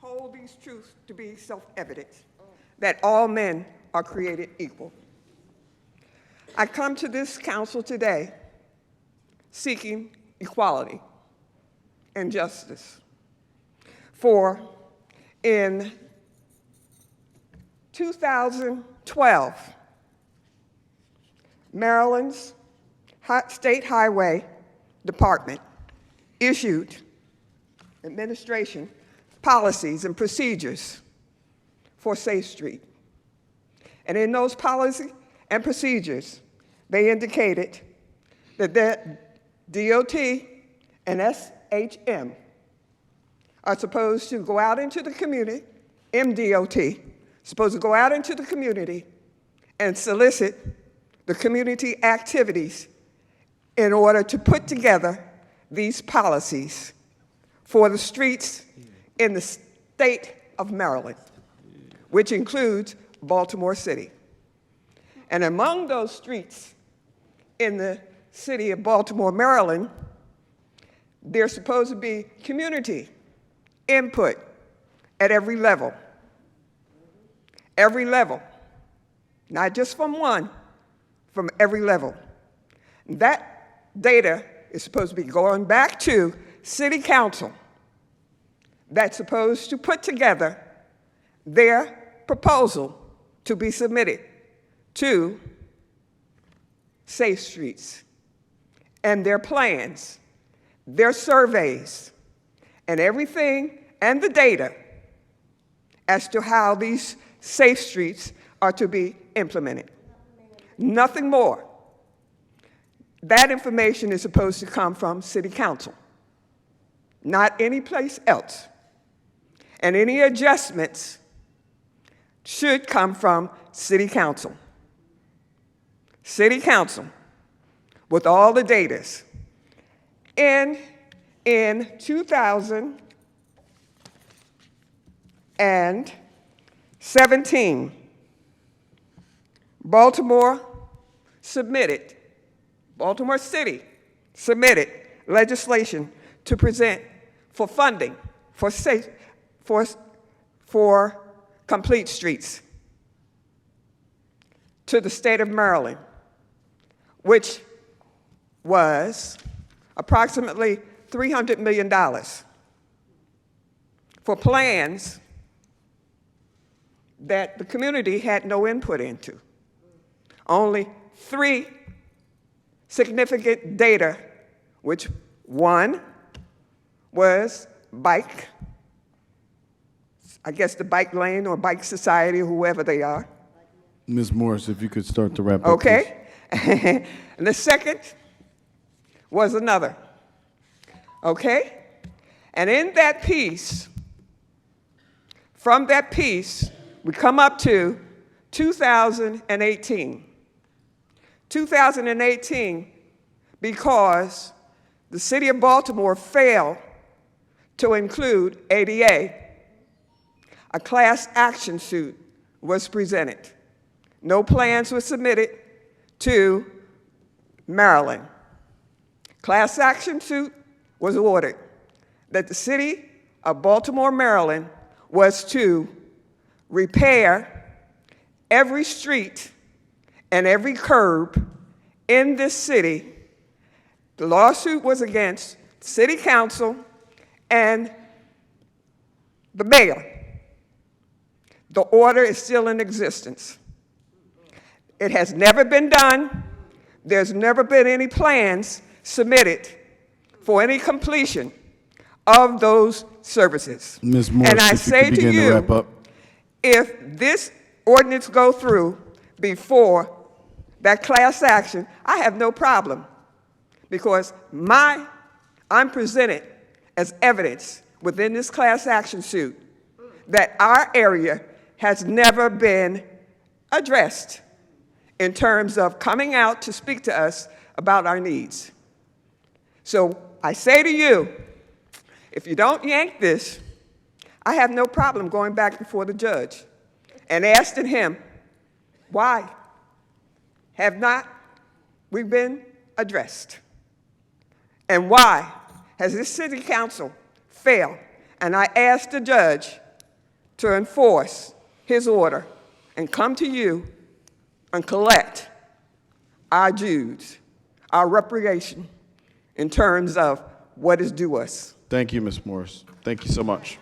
hold these truths to be self-evident, that all men are created equal. I come to this council today seeking equality and justice. For in 2012, Maryland's State Highway Department issued administration policies and procedures for Safe Street. And in those policies and procedures, they indicated that the DOT and SHM are supposed to go out into the community, MDOT, supposed to go out into the community and solicit the community activities in order to put together these policies for the streets in the state of Maryland, which includes Baltimore City. And among those streets in the city of Baltimore, Maryland, there's supposed to be community input at every level. Every level. Not just from one, from every level. That data is supposed to be going back to City Council that's supposed to put together their proposal to be submitted to Safe Streets and their plans, their surveys, and everything, and the data as to how these safe streets are to be implemented. nothing more. That information is supposed to come from City Council, not any place else. And any adjustments should come from City Council. City Council, with all the data. In 2017, Baltimore City submitted legislation to present for funding for complete streets to the state of Maryland, which was approximately $300 million for plans that the community had no input into. Only 3 significant data, which one was bike, I guess the bike lane or bike society, whoever they are. Ms. Morris, if you could start to wrap up. Okay. And the second was another. Okay? And in that piece, from that piece, we come up to 2018. 2018, because the city of Baltimore failed to include ADA, a class action suit was presented. No plans were submitted to Maryland. Class action suit was ordered that the city of Baltimore, Maryland was to repair every street and every curb in this city. The lawsuit was against City Council and the mayor. The order is still in existence. It has never been done. There's never been any plans submitted for any completion of those services. Ms. Morris, and I if you say could to begin to you, wrap up. if this ordinance go through before that class action, I have no problem, because I'm presented as evidence within this class action suit that our area has never been addressed in terms of coming out to speak to us about our needs. So I say to you, if you don't yank this, I have no problem going back before the judge and asking him, why have not we been addressed? And why has this city council failed? And I asked the judge to enforce his order and come to you and collect our dues, our reparation in terms of what is due us. Thank you, Ms. Morris. Thank you so much.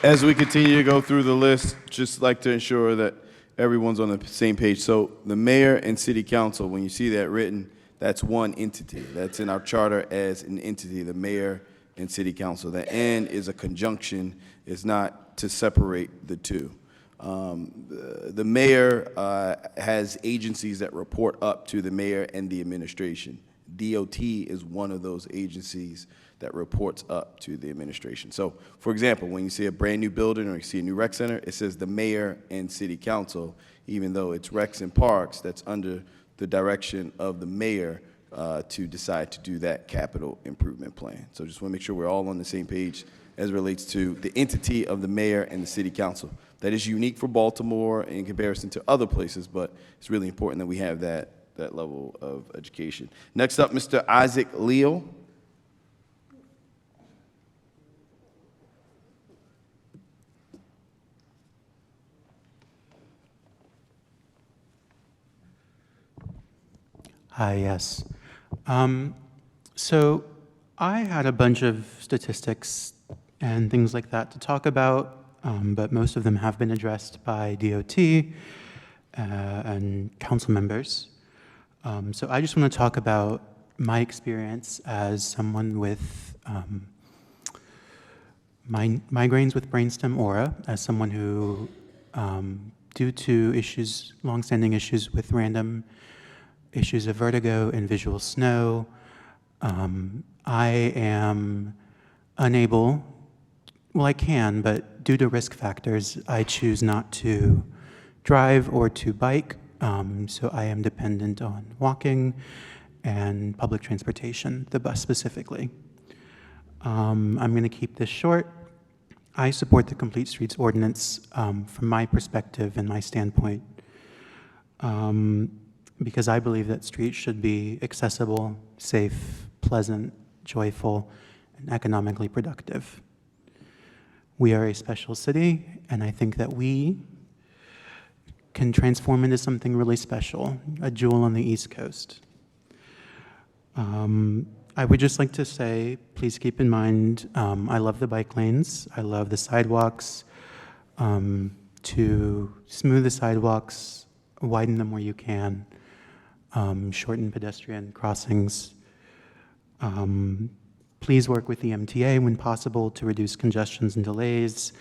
As we continue to go through the list, just like to ensure that everyone's on the same page. So the mayor and city council, when you see that written, that's one entity. That's in our charter as an entity, the mayor and city council. The and is a conjunction, is not to separate the two. The mayor has agencies that report up to the mayor and the administration. DOT is one of those agencies that reports up to the administration. So, for example, when you see a brand new building or you see a new rec center, it says the mayor and city council, even though it's recs and parks, that's under the direction of the mayor to decide to do that capital improvement plan. So just want to make sure we're all on the same page as it relates to the entity of the mayor and the city council. That is unique for Baltimore in comparison to other places, but it's really important that we have that level of education. Next up, Mr. Isaac Leo. Hi, yes. So I had a bunch of statistics and things like that to talk about, but most of them have been addressed by DOT and council members. So I just want to talk about my experience as someone with migraines with brainstem aura, as someone who due to issues, longstanding issues with random issues of vertigo and visual snow, I am unable, well, I can, but due to risk factors, I choose not to drive or to bike, so I am dependent on walking and public transportation, the bus specifically. I'm going to keep this short. I support the Complete Streets Ordinance from my perspective and my standpoint, because I believe that streets should be accessible, safe, pleasant, joyful, and economically productive. We are a special city, and I think that we can transform into something really special, a jewel on the East Coast. I would just like to say, please keep in mind, I love the bike lanes, I love the sidewalks, to smooth the sidewalks, widen them where you can, shorten pedestrian crossings. Please work with the MTA when possible to reduce congestions and delays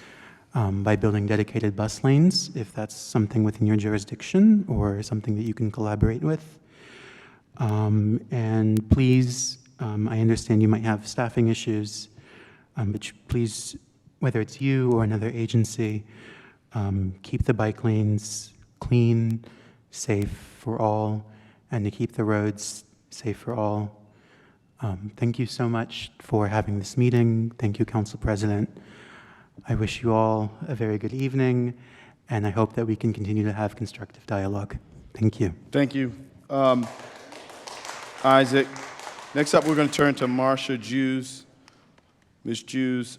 by building dedicated bus lanes, if that's something within your jurisdiction or something that you can collaborate with. And please, I understand you might have staffing issues, but please, whether it's you or another agency, keep the bike lanes clean, safe for all, and to keep the roads safe for all. Thank you so much for having this meeting. Thank you, Council President. I wish you all a very good evening, and I hope that we can continue to have constructive dialogue. Thank you. Thank you. Isaac. Next up, we're going to turn to Marsha Jews. Ms. Jews,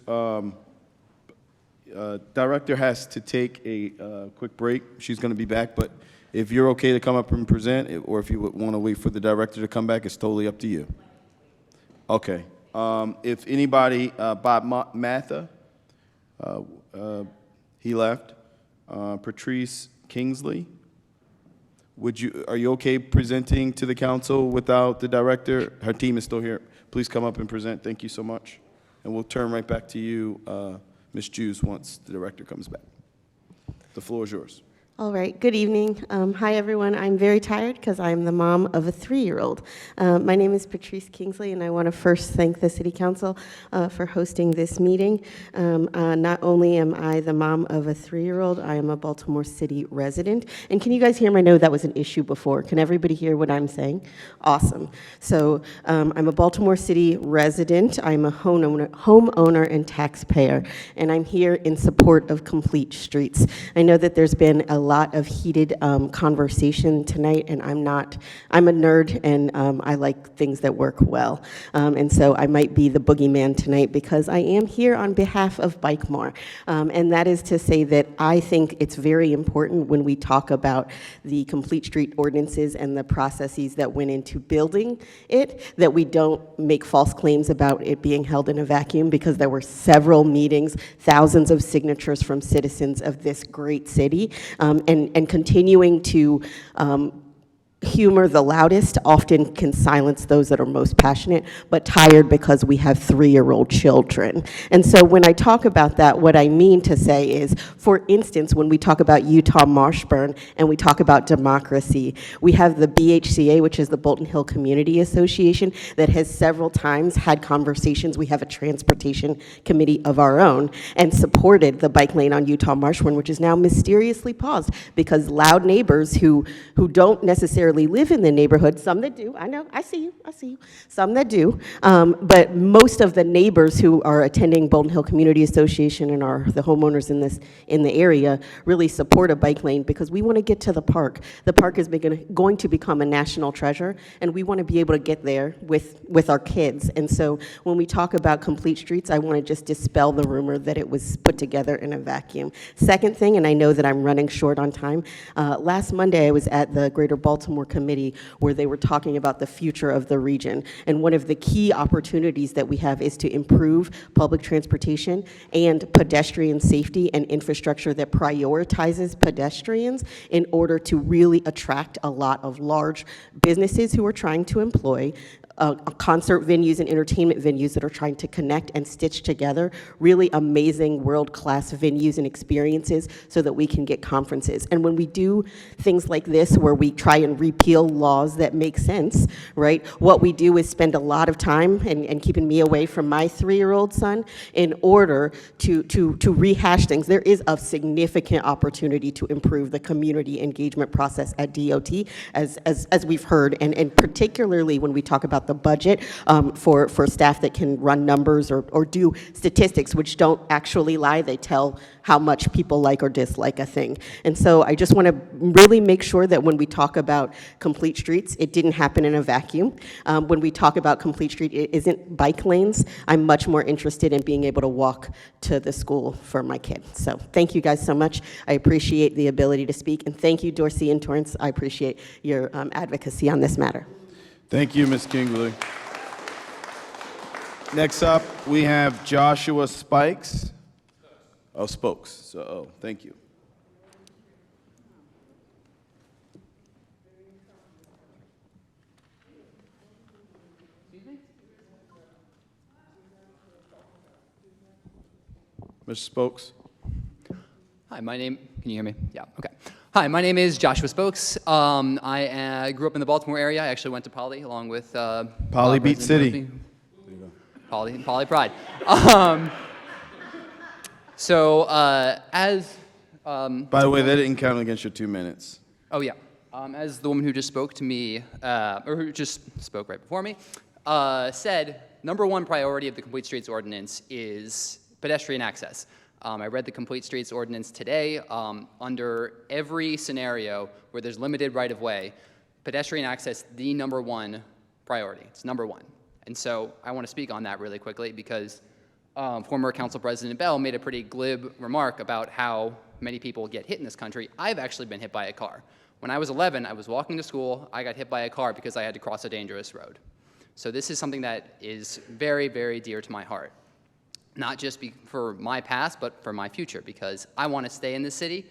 Director has to take a quick break. She's going to be back, but if you're okay to come up and present, or if you would want to wait for the director to come back, it's totally up to you. Okay. If anybody, Bob Matha, he left. Patrice Kingsley, are you okay presenting to the council without the director? Her team is still here. Please come up and present. Thank you so much. And we'll turn right back to you, Ms. Jews, once the director comes back. The floor is yours. All right, good evening. Hi, everyone. I'm very tired because I'm the mom of a 3-year-old. My name is Patrice Kingsley, and I want to first thank the City Council for hosting this meeting. Not only am I the mom of a 3-year-old, I am a Baltimore City resident. And can you guys hear me? I know that was an issue before. Can everybody hear what I'm saying? Awesome. So I'm a Baltimore City resident. I'm a homeowner and taxpayer, and I'm here in support of Complete Streets. I know that there's been a lot of heated conversation tonight, and I'm a nerd, and I like things that work well. And so I might be the boogeyman tonight because I am here on behalf of Bike More. And that is to say that I think it's very important when we talk about the Complete Street ordinances and the processes that went into building it, that we don't make false claims about it being held in a vacuum, because there were several meetings, thousands of signatures from citizens of this great city. And continuing to humor the loudest often can silence those that are most passionate, but tired because we have 3-year-old children. And so when I talk about that, what I mean to say is, for instance, when we talk about Utah Marshburn and we talk about democracy, we have the BHCA, which is the Bolton Hill Community Association, that has several times had conversations. We have a transportation committee of our own and supported the bike lane on Utah Marshburn, which is now mysteriously paused because loud neighbors who don't necessarily live in the neighborhood, some that do, I know, I see you, some that do, but most of the neighbors who are attending Bolton Hill Community Association and are the homeowners in the area really support a bike lane because we want to get to the park. The park is going to become a national treasure, and we want to be able to get there with our kids. And so when we talk about Complete Streets, I want to just dispel the rumor that it was put together in a vacuum. Second thing, and I know that I'm running short on time, last Monday I was at the Greater Baltimore Committee where they were talking about the future of the region. And one of the key opportunities that we have is to improve public transportation and pedestrian safety and infrastructure that prioritizes pedestrians in order to really attract a lot of large businesses who are trying to employ concert venues and entertainment venues that are trying to connect and stitch together really amazing world-class venues and experiences so that we can get conferences. And when we do things like this where we try and repeal laws that make sense, right, what we do is spend a lot of time and keeping me away from my 3-year-old son in order to rehash things. There is a significant opportunity to improve the community engagement process at DOT, as we've heard, and particularly when we talk about the budget for staff that can run numbers or do statistics, which don't actually lie. They tell how much people like or dislike a thing. And so I just want to really make sure that when we talk about Complete Streets, it didn't happen in a vacuum. When we talk about Complete Street, it isn't bike lanes. I'm much more interested in being able to walk to the school for my kid. So thank you guys so much. I appreciate the ability to speak. And thank you, Dorsey and Torrance. I appreciate your advocacy on this matter. Thank you, Ms. Kingley. Next up, we have Joshua Spikes. Oh, Spokes. So, thank you. Mr. Spokes. Hi, my name, can you hear me? Yeah, okay. Hi, my name is Joshua Spokes. I grew up in the Baltimore area. I actually went to Poly along with Poly Beat City. Poly Pride. By the way, that didn't count against your 2 minutes. Oh, yeah. As the woman who just spoke to me, or who just spoke right before me, said, #1 priority of the Complete Streets Ordinance is pedestrian access. I read the Complete Streets Ordinance today. Under every scenario where there's limited right-of-way, pedestrian access, the #1 priority. It's #1. And so I want to speak on that really quickly because former Council President Bell made a pretty glib remark about how many people get hit in this country. I've actually been hit by a car. When I was 11, I was walking to school. I got hit by a car because I had to cross a dangerous road. So this is something that is very, very dear to my heart. Not just for my past, but for my future, because I want to stay in this city,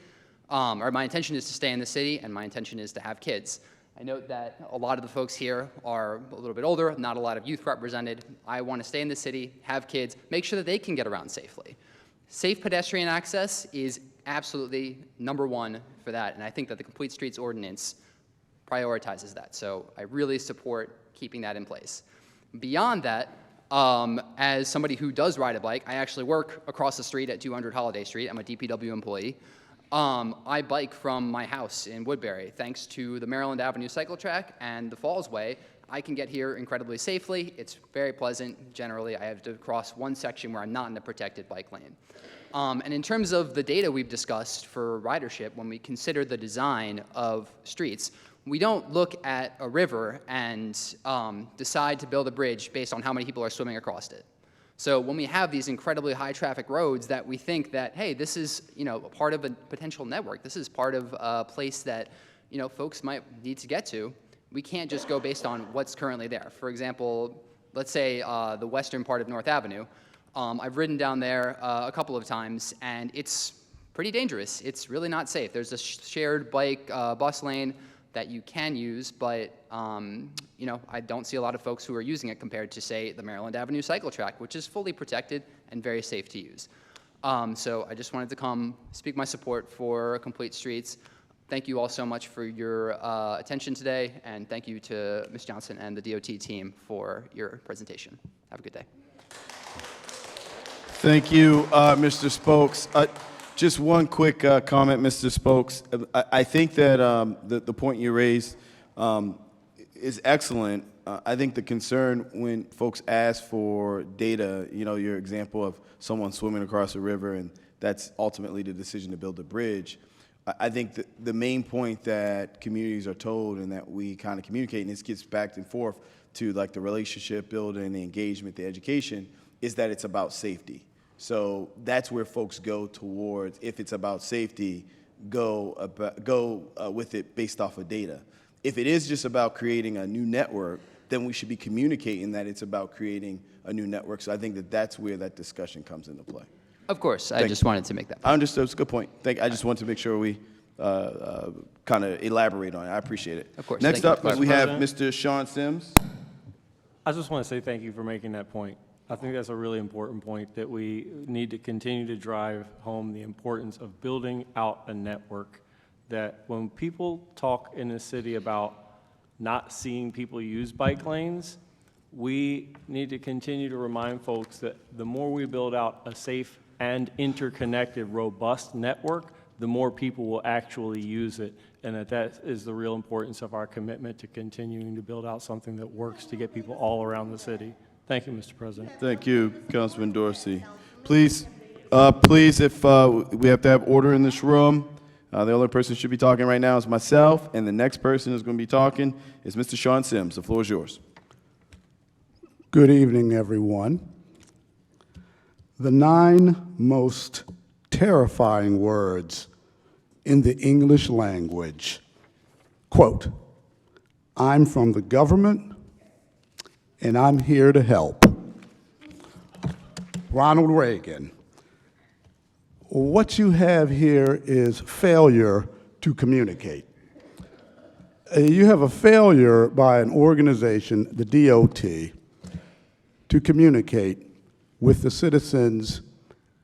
or my intention is to stay in the city, and my intention is to have kids. I note that a lot of the folks here are a little bit older, not a lot of youth represented. I want to stay in the city, have kids, make sure that they can get around safely. Safe pedestrian access is absolutely #1 for that, and I think that the Complete Streets Ordinance prioritizes that. So I really support keeping that in place. Beyond that, as somebody who does ride a bike, I actually work across the street at 200 Holiday Street. I'm a DPW employee. I bike from my house in Woodbury. Thanks to the Maryland Avenue cycle track and the Falls Way, I can get here incredibly safely. It's very pleasant. Generally, I have to cross one section where I'm not in a protected bike lane. And in terms of the data we've discussed for ridership, when we consider the design of streets, we don't look at a river and decide to build a bridge based on how many people are swimming across it. So when we have these incredibly high traffic roads that we think that, hey, this is, a part of a potential network, this is part of a place that, folks might need to get to, we can't just go based on what's currently there. For example, let's say the western part of North Avenue. I've ridden down there a couple of times, and it's pretty dangerous. It's really not safe. There's a shared bike bus lane that you can use, but I don't see a lot of folks who are using it compared to, say, the Maryland Avenue cycle track, which is fully protected and very safe to use. So I just wanted to come speak my support for Complete Streets. Thank you all so much for your attention today, and thank you to Ms. Johnson and the DOT team for your presentation. Have a good day. Thank you, Mr. Spokes. Just one quick comment, Mr. Spokes. I think that the point you raised is excellent. I think the concern when folks ask for data, your example of someone swimming across a river and that's ultimately the decision to build a bridge. I think the main point that communities are told and that we kind of communicate, and this gets back and forth to like the relationship building, the engagement, the education, is that it's about safety. So that's where folks go towards. If it's about safety, go with it based off of data. If it is just about creating a new network, then we should be communicating that it's about creating a new network. So I think that that's where that discussion comes into play. Of course, I just wanted to make that point. I understood. It's a good point. I just wanted to make sure we kind of elaborate on it. I appreciate it. Of course. Next up, we have Mr. Sean Sims. I just want to say thank you for making that point. I think that's a really important point, that we need to continue to drive home the importance of building out a network, that when people talk in the city about not seeing people use bike lanes, we need to continue to remind folks that the more we build out a safe and interconnected, robust network, the more people will actually use it, and that is the real importance of our commitment to continuing to build out something that works to get people all around the city. Thank you, Mr. President. Thank you, Councilman Dorsey. Please, if we have to have order in this room, the only person who should be talking right now is myself, and the next person who's going to be talking is Mr. Sean Sims. The floor is yours. Good evening, everyone. The 9 most terrifying words in the English language. Quote, "I'm from the government, and I'm here to help." Ronald Reagan. What you have here is failure to communicate. You have a failure by an organization, the DOT, to communicate with the citizens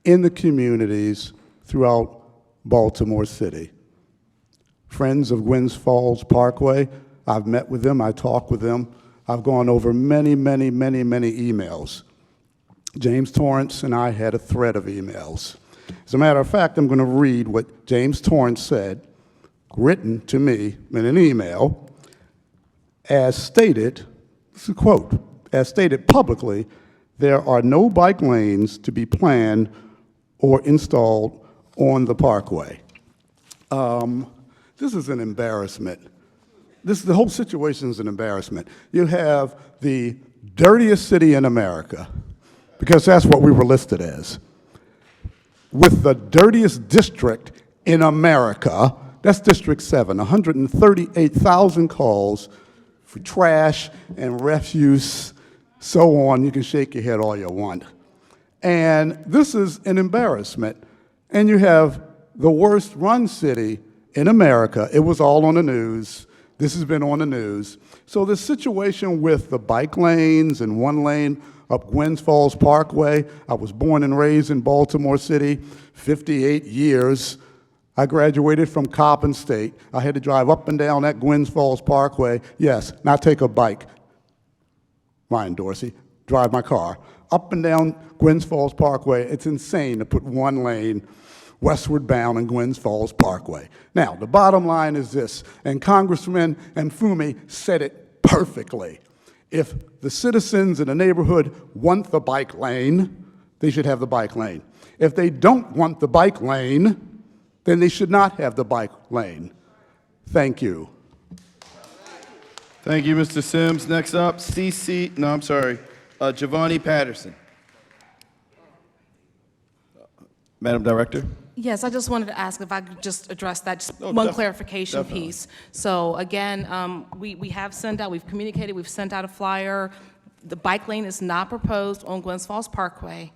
in the communities throughout Baltimore City. Friends of Gwynns Falls Parkway, I've met with them, I talked with them. I've gone over many, many, many, many emails. James Torrance and I had a thread of emails. As a matter of fact, I'm going to read what James Torrance said, written to me in an email, as stated, this is a quote, as stated publicly, there are no bike lanes to be planned or installed on the parkway. This is an embarrassment. The whole situation is an embarrassment. You have the dirtiest city in America, because that's what we were listed as, with the dirtiest district in America. That's District 7, 138,000 calls for trash and refuse, so on. You can shake your head all you want. And this is an embarrassment. And you have the worst run city in America. It was all on the news. This has been on the news. So the situation with the bike lanes and one lane up Gwynns Falls Parkway, I was born and raised in Baltimore City, 58 years. I graduated from Coppin State. I had to drive up and down that Gwynns Falls Parkway. Yes, not take a bike. Ryan Dorsey, drive my car. Up and down Gwynns Falls Parkway, it's insane to put one lane westward bound in Gwynns Falls Parkway. Now, the bottom line is this, and Congressman Mfumi said it perfectly. If the citizens in the neighborhood want the bike lane, they should have the bike lane. If they don't want the bike lane, then they should not have the bike lane. Thank you. Thank you, Mr. Sims. Next up, Giovanni Patterson. Madam Director. Yes, I just wanted to ask if I could just address that, just one definitely. clarification piece. So again, we have sent out, we've communicated, we've sent out a flyer. The bike lane is not proposed on Gwynns Falls Parkway.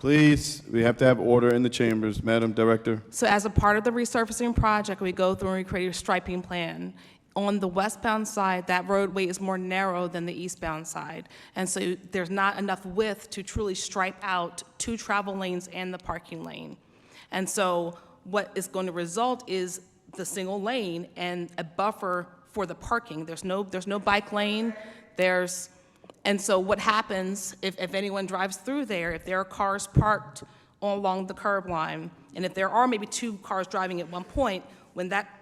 Please, we have to have order in the chambers. Madam Director. So as a part of the resurfacing project, we go through and we create a striping plan. On the westbound side, that roadway is more narrow than the eastbound side. And so there's not enough width to truly stripe out 2 travel lanes and the parking lane. And so what is going to result is the single lane and a buffer for the parking. There's no bike lane. And so what happens if anyone drives through there, if there are cars parked along the curb line, and if there are maybe 2 cars driving at one point, when that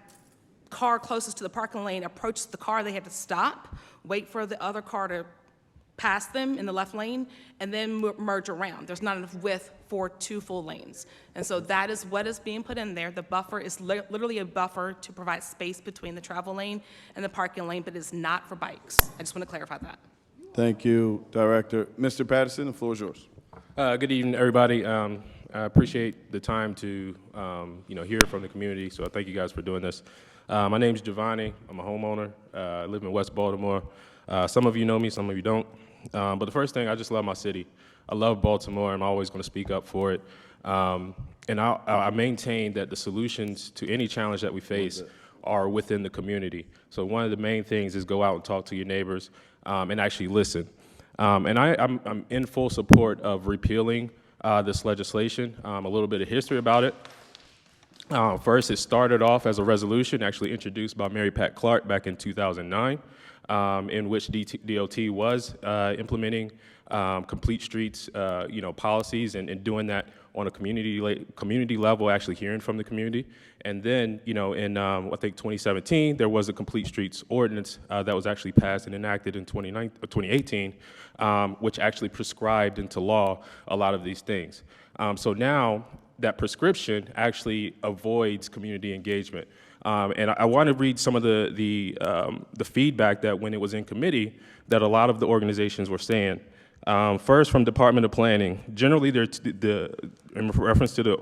car closest to the parking lane approaches the car, they have to stop, wait for the other car to pass them in the left lane, and then merge around. There's not enough width for 2 full lanes. And so that is what is being put in there. The buffer is literally a buffer to provide space between the travel lane and the parking lane, but it's not for bikes. I just want to clarify that. Thank you, Director. Mr. Patterson, the floor is yours. Good evening, everybody. I appreciate the time to hear from the community, so I thank you guys for doing this. My name is Giovanni. I'm a homeowner. I live in West Baltimore. Some of you know me, some of you don't. But the first thing, I just love my city. I love Baltimore. I'm always going to speak up for it. And I maintain that the solutions to any challenge that we face are within the community. So one of the main things is go out and talk to your neighbors and actually listen. And I'm in full support of repealing this legislation. A little bit of history about it. First, it started off as a resolution actually introduced by Mary Pat Clark back in 2009, in which DOT was implementing complete streets, policies and doing that on a community level, actually hearing from the community. And then, in I think 2017, there was a complete streets ordinance that was actually passed and enacted in 2018, which actually prescribed into law a lot of these things. So now that prescription actually avoids community engagement. And I want to read some of the feedback that when it was in committee that a lot of the organizations were saying. First, from Department of Planning, generally in reference to the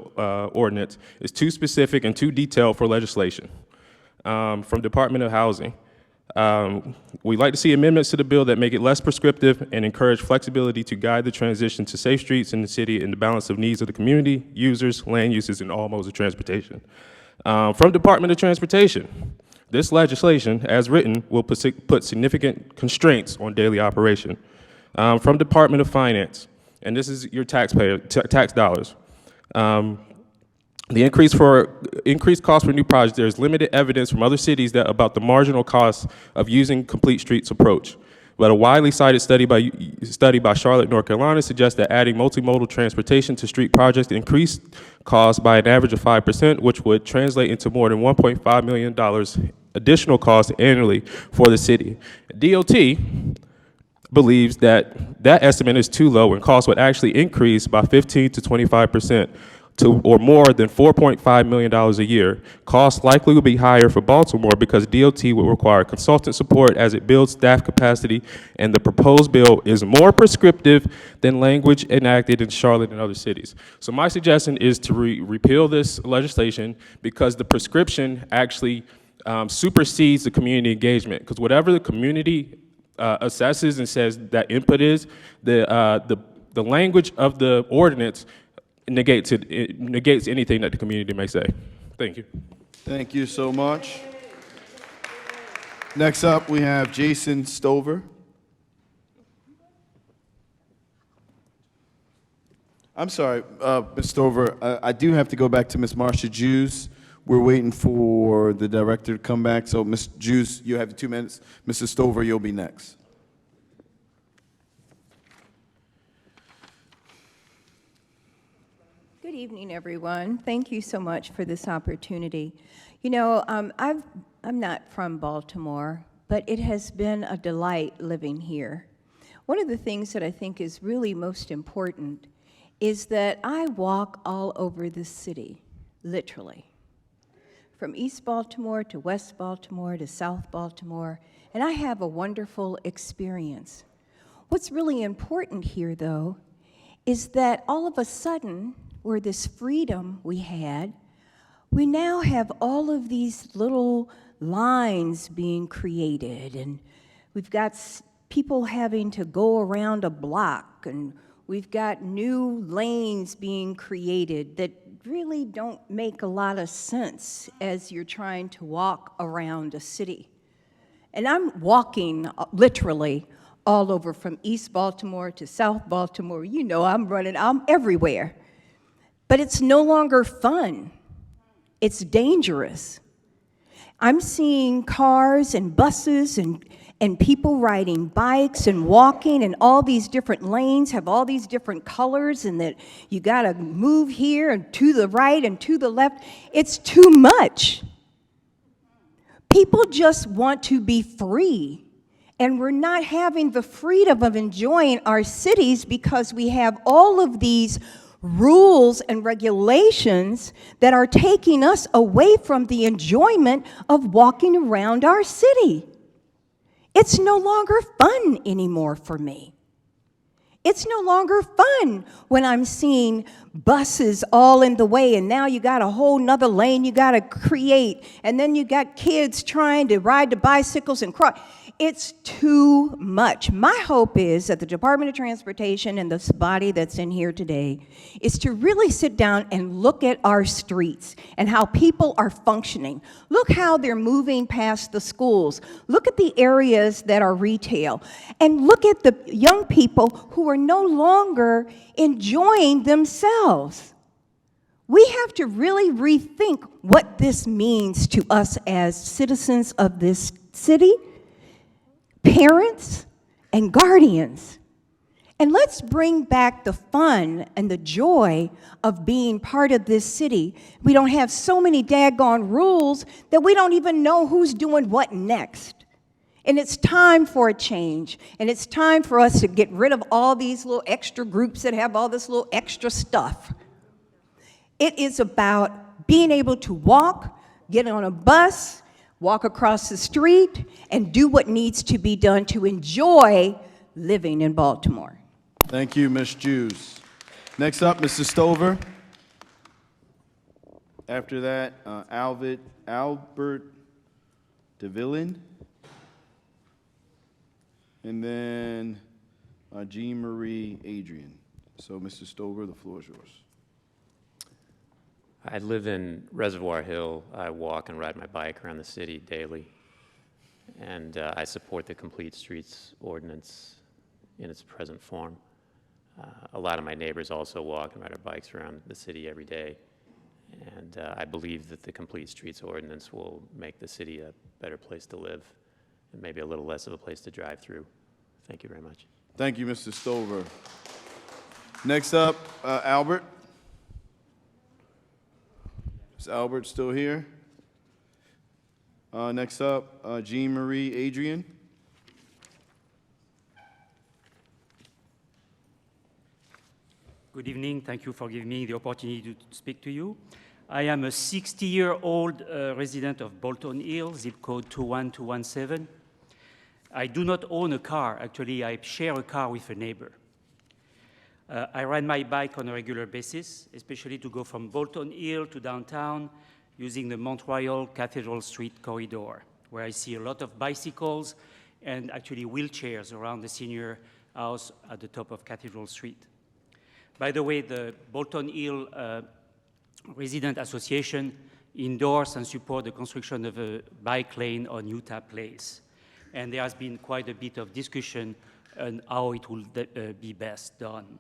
ordinance, is too specific and too detailed for legislation. From Department of Housing, we'd like to see amendments to the bill that make it less prescriptive and encourage flexibility to guide the transition to safe streets in the city and the balance of needs of the community, users, land uses, and all modes of transportation. From Department of Transportation, this legislation, as written, will put significant constraints on daily operation. From Department of Finance, and this is your tax dollars. The increased cost for new projects, there is limited evidence from other cities about the marginal cost of using complete streets approach. But a widely cited study by Charlotte, North Carolina suggests that adding multimodal transportation to street projects increased costs by an average of 5%, which would translate into more than $1.5 million additional costs annually for the city. DOT believes that estimate is too low and costs would actually increase by 15 to 25%. Or more than $4.5 million a year. Costs likely will be higher for Baltimore because DOT will require consultant support as it builds staff capacity, and the proposed bill is more prescriptive than language enacted in Charlotte and other cities. So my suggestion is to repeal this legislation because the prescription actually supersedes the community engagement, because whatever the community assesses and says that input is, the language of the ordinance negates anything that the community may say. Thank you. Thank you so much. Next up, we have Jason Stover. I'm sorry, Ms. Stover, I do have to go back to Ms. Marcia Jews. We're waiting for the director to come back. So Ms. Jews, you have 2 minutes. Mr. Stover, you'll be next. Good evening, everyone. Thank you so much for this opportunity. You know, I'm not from Baltimore, but it has been a delight living here. One of the things that I think is really most important is that I walk all over the city, literally, from East Baltimore to West Baltimore to South Baltimore, and I have a wonderful experience. What's really important here, though, is that all of a sudden, where this freedom we had, we now have all of these little lines being created, and we've got people having to go around a block, and we've got new lanes being created that really don't make a lot of sense as you're trying to walk around a city. And I'm walking literally all over from East Baltimore to South Baltimore. You know, I'm everywhere. But it's no longer fun. It's dangerous. I'm seeing cars and buses and people riding bikes and walking, and all these different lanes have all these different colors, and that you gotta move here and to the right and to the left. It's too much. People just want to be free, and we're not having the freedom of enjoying our cities because we have all of these rules and regulations that are taking us away from the enjoyment of walking around our city. It's no longer fun anymore for me. It's no longer fun when I'm seeing buses all in the way, and now you got a whole nother lane you got to create, and then you got kids trying to ride the bicycles and cross. It's too much. My hope is that the Department of Transportation and this body that's in here today is to really sit down and look at our streets and how people are functioning. Look how they're moving past the schools. Look at the areas that are retail. And look at the young people who are no longer enjoying themselves. We have to really rethink what this means to us as citizens of this city, parents, and guardians. And let's bring back the fun and the joy of being part of this city. We don't have so many daggone rules that we don't even know who's doing what next. And it's time for a change. And it's time for us to get rid of all these little extra groups that have all this little extra stuff. It is about being able to walk, get on a bus, walk across the street, and do what needs to be done to enjoy living in Baltimore. Thank you, Ms. Jews. Next up, Mr. Stover. After that, Albert DeVillin. And then Jean Marie Adrian. So, Mr. Stover, the floor is yours. I live in Reservoir Hill. I walk and ride my bike around the city daily. And I support the Complete Streets Ordinance in its present form. A lot of my neighbors also walk and ride their bikes around the city every day. And I believe that the Complete Streets Ordinance will make the city a better place to live and maybe a little less of a place to drive through. Thank you very much. Thank you, Mr. Stover. Next up, Albert. Is Albert still here? Next up, Jean Marie Adrian. Good evening. Thank you for giving me the opportunity to speak to you. I am a 60-year-old resident of Bolton Hill, zip code 21217. I do not own a car. Actually, I share a car with a neighbor. I ride my bike on a regular basis, especially to go from Bolton Hill to downtown using the Mount Royal Cathedral Street corridor, where I see a lot of bicycles and actually wheelchairs around the senior house at the top of Cathedral Street. By the way, the Bolton Hill Resident Association endorsed and support the construction of a bike lane on Utah Place. And there has been quite a bit of discussion on how it will be best done.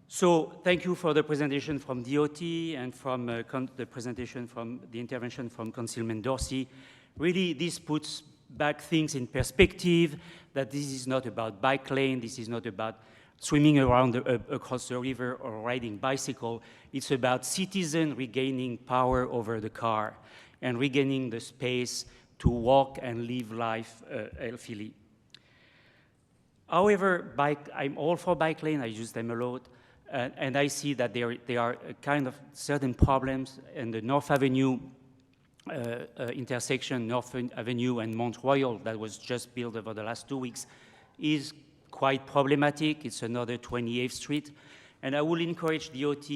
So thank you for the presentation from DOT and from the presentation from the intervention from Councilman Dorsey. Really, this puts back things in perspective, that this is not about bike lane, this is not about swimming around across the river or riding bicycle. It's about citizens regaining power over the car and regaining the space to walk and live life healthily. However, I'm all for bike lane, I use them a lot, and I see that there are kind of certain problems in the North Avenue intersection, North Avenue and Mount Royal that was just built over the last 2 weeks is quite problematic. It's another 28th Street. And I will encourage DOT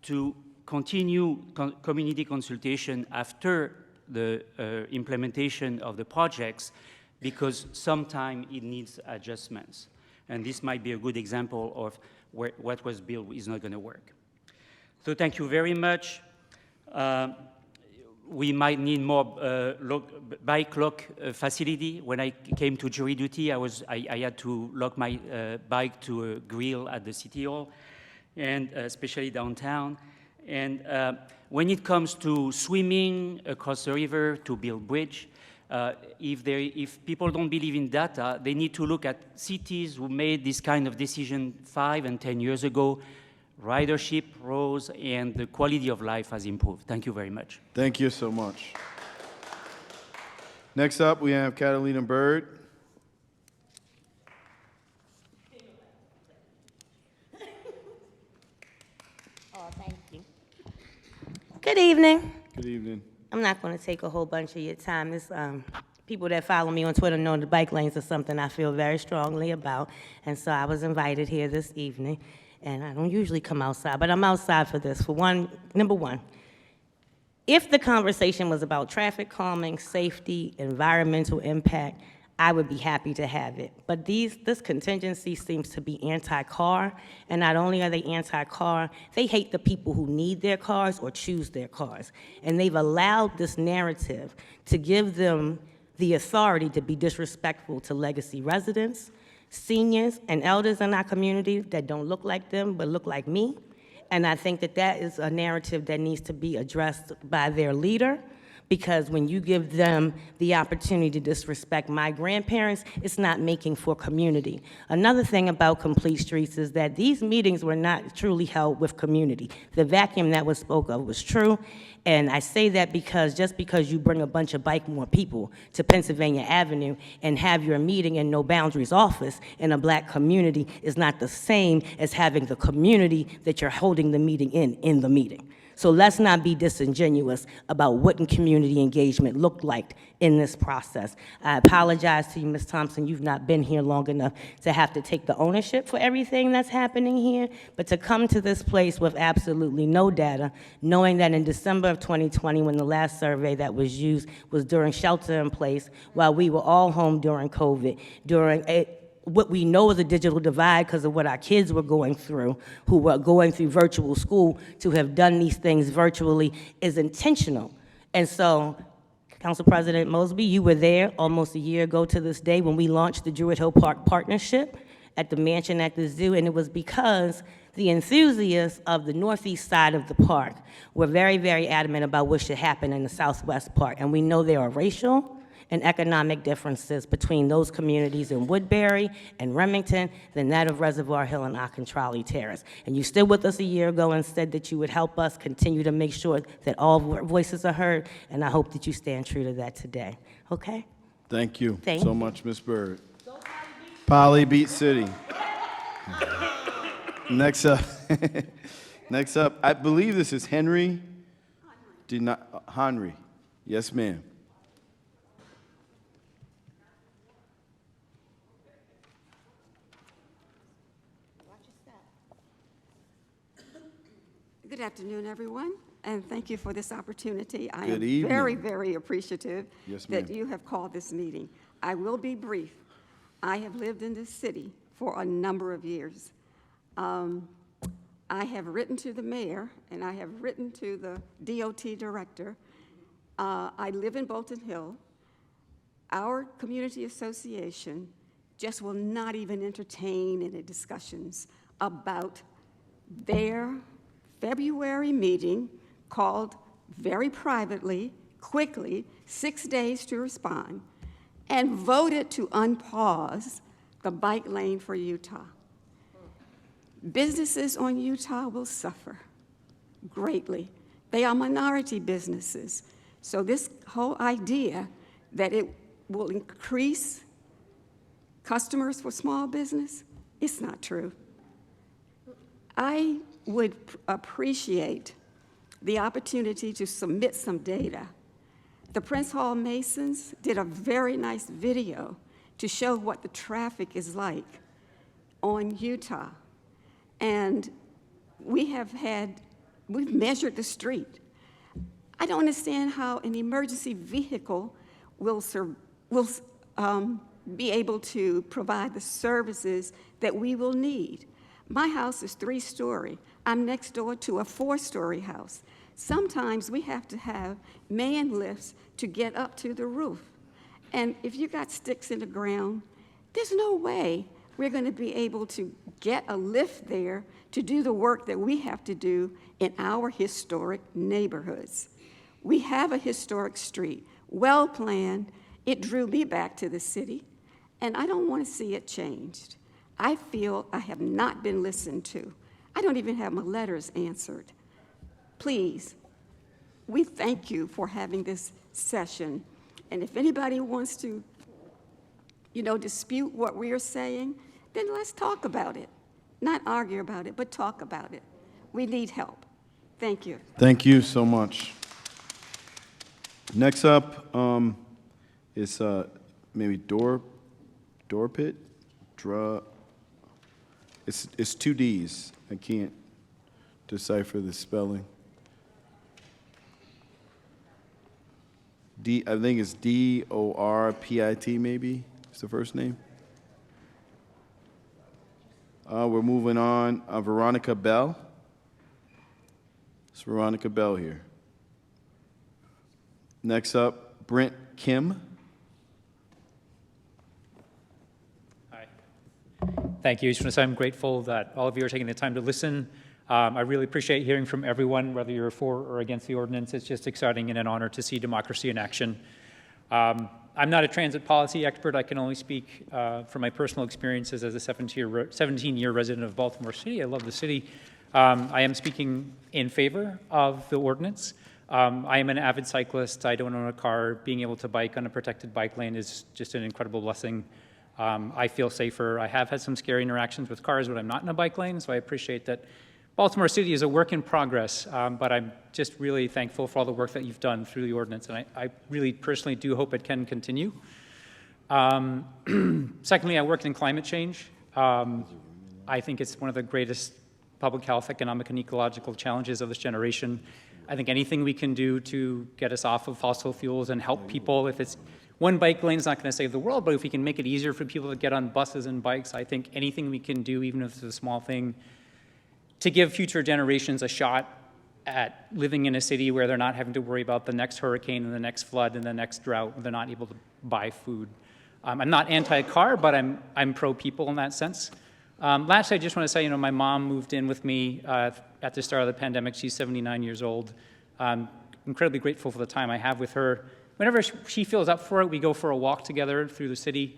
to continue community consultation after the implementation of the projects, because sometimes it needs adjustments. And this might be a good example of where what was built is not going to work. So thank you very much. We might need more bike lock facility. When I came to jury duty, I had to lock my bike to a grill at the City Hall, and especially downtown. And when it comes to swimming across the river to build bridge, if people don't believe in data, they need to look at cities who made this kind of decision 5 and 10 years ago. Ridership rose and the quality of life has improved. Thank you very much. Thank you so much. Next up, we have Catalina Bird. Oh, thank you. Good evening. Good evening. I'm not going to take a whole bunch of your time. This people that follow me on Twitter know the bike lanes are something I feel very strongly about, and so I was invited here this evening, and I don't usually come outside, but I'm outside for this. Number one, if the conversation was about traffic calming, safety, environmental impact, I would be happy to have it. But this contingency seems to be anti-car, and not only are they anti-car, they hate the people who need their cars or choose their cars. And they've allowed this narrative to give them the authority to be disrespectful to legacy residents, seniors, and elders in our community that don't look like them but look like me. And I think that that is a narrative that needs to be addressed by their leader, because when you give them the opportunity to disrespect my grandparents, it's not making for community. Another thing about Complete Streets is that these meetings were not truly held with community. The vacuum that was spoke of was true, and I say that because just because you bring a bunch of more people to Pennsylvania Avenue and have your meeting in No Boundaries office in a black community is not the same as having the community that you're holding the meeting in the meeting. So let's not be disingenuous about what community engagement looked like in this process. I apologize to you, Ms. Thompson. You've not been here long enough to have to take the ownership for everything that's happening here, but to come to this place with absolutely no data, knowing that in December of 2020, when the last survey that was used was during shelter in place, while we were all home during COVID, what we know is a digital divide because of what our kids were going through, who were going through virtual school, to have done these things virtually is intentional. And so, Council President Mosby, you were there almost a year ago to this day when we launched the Druid Hill Park Partnership at the mansion at the zoo, and it was because the enthusiasts of the northeast side of the park were very, very adamant about what should happen in the southwest part. And we know there are racial and economic differences between those communities in Woodbury and Remington than that of Reservoir Hill and Ocontrolli Terrace. And you stood with us a year ago and said that you would help us continue to make sure that all voices are heard, and I hope that you stand true to that today. Okay? Thank you Thank so you. much, Ms. Bird. Poly Beat City. Next up, next up, I believe this is Henry. Henry. Yes, ma'am. Good afternoon, everyone, and thank you for this opportunity. I Good am evening. very, very appreciative Yes, that ma'am. you have called this meeting. I will be brief. I have lived in this city for a number of years. I have written to the mayor, and I have written to the DOT director. I live in Bolton Hill. Our community association just will not even entertain any discussions about their February meeting called very privately, quickly, 6 days to respond, and voted to unpause the bike lane for Utah. Businesses on Utah will suffer greatly. They are minority businesses. So this whole idea that it will increase customers for small business, it's not true. I would appreciate the opportunity to submit some data. The Prince Hall Masons did a very nice video to show what the traffic is like on Utah. And we've measured the street. I don't understand how an emergency vehicle will be able to provide the services that we will need. My house is 3-story. I'm next door to a 4-story house. Sometimes we have to have man lifts to get up to the roof. And if you got sticks in the ground, there's no way we're going to be able to get a lift there to do the work that we have to do in our historic neighborhoods. We have a historic street, well planned. It drew me back to the city, and I don't want to see it changed. I feel I have not been listened to. I don't even have my letters answered. Please, we thank you for having this session. And if anybody wants to, dispute what we are saying, then let's talk about it. Not argue about it, but talk about it. We need help. Thank you. Thank you so much. Next up, It's maybe door pit, it's two D's. I can't decipher the spelling. I think it's D-O-R-P-I-T maybe, it's the first name. We're moving on, Veronica Bell. It's Veronica Bell here. Next up, Brent Kim. Thank you. I just want to say I'm grateful that all of you are taking the time to listen. I really appreciate hearing from everyone, whether you're for or against the ordinance. It's just exciting and an honor to see democracy in action. I'm not a transit policy expert. I can only speak from my personal experiences as a 17-year resident of Baltimore City. I love the city. I am speaking in favor of the ordinance. I am an avid cyclist. I don't own a car. Being able to bike on a protected bike lane is just an incredible blessing. I feel safer. I have had some scary interactions with cars when I'm not in a bike lane, so I appreciate that Baltimore City is a work in progress, but I'm just really thankful for all the work that you've done through the ordinance, and I really personally do hope it can continue. Secondly, I worked in climate change. I think it's one of the greatest public health, economic, and ecological challenges of this generation. I think anything we can do to get us off of fossil fuels and help people, if it's one bike lane is not going to save the world, but if we can make it easier for people to get on buses and bikes, I think anything we can do, even if it's a small thing, to give future generations a shot at living in a city where they're not having to worry about the next hurricane and the next flood and the next drought, and they're not able to buy food. I'm not anti-car, but I'm pro-people in that sense. Lastly, I just want to say, my mom moved in with me at the start of the pandemic. She's 79 years old. I'm incredibly grateful for the time I have with her. Whenever she feels up for it, we go for a walk together through the city.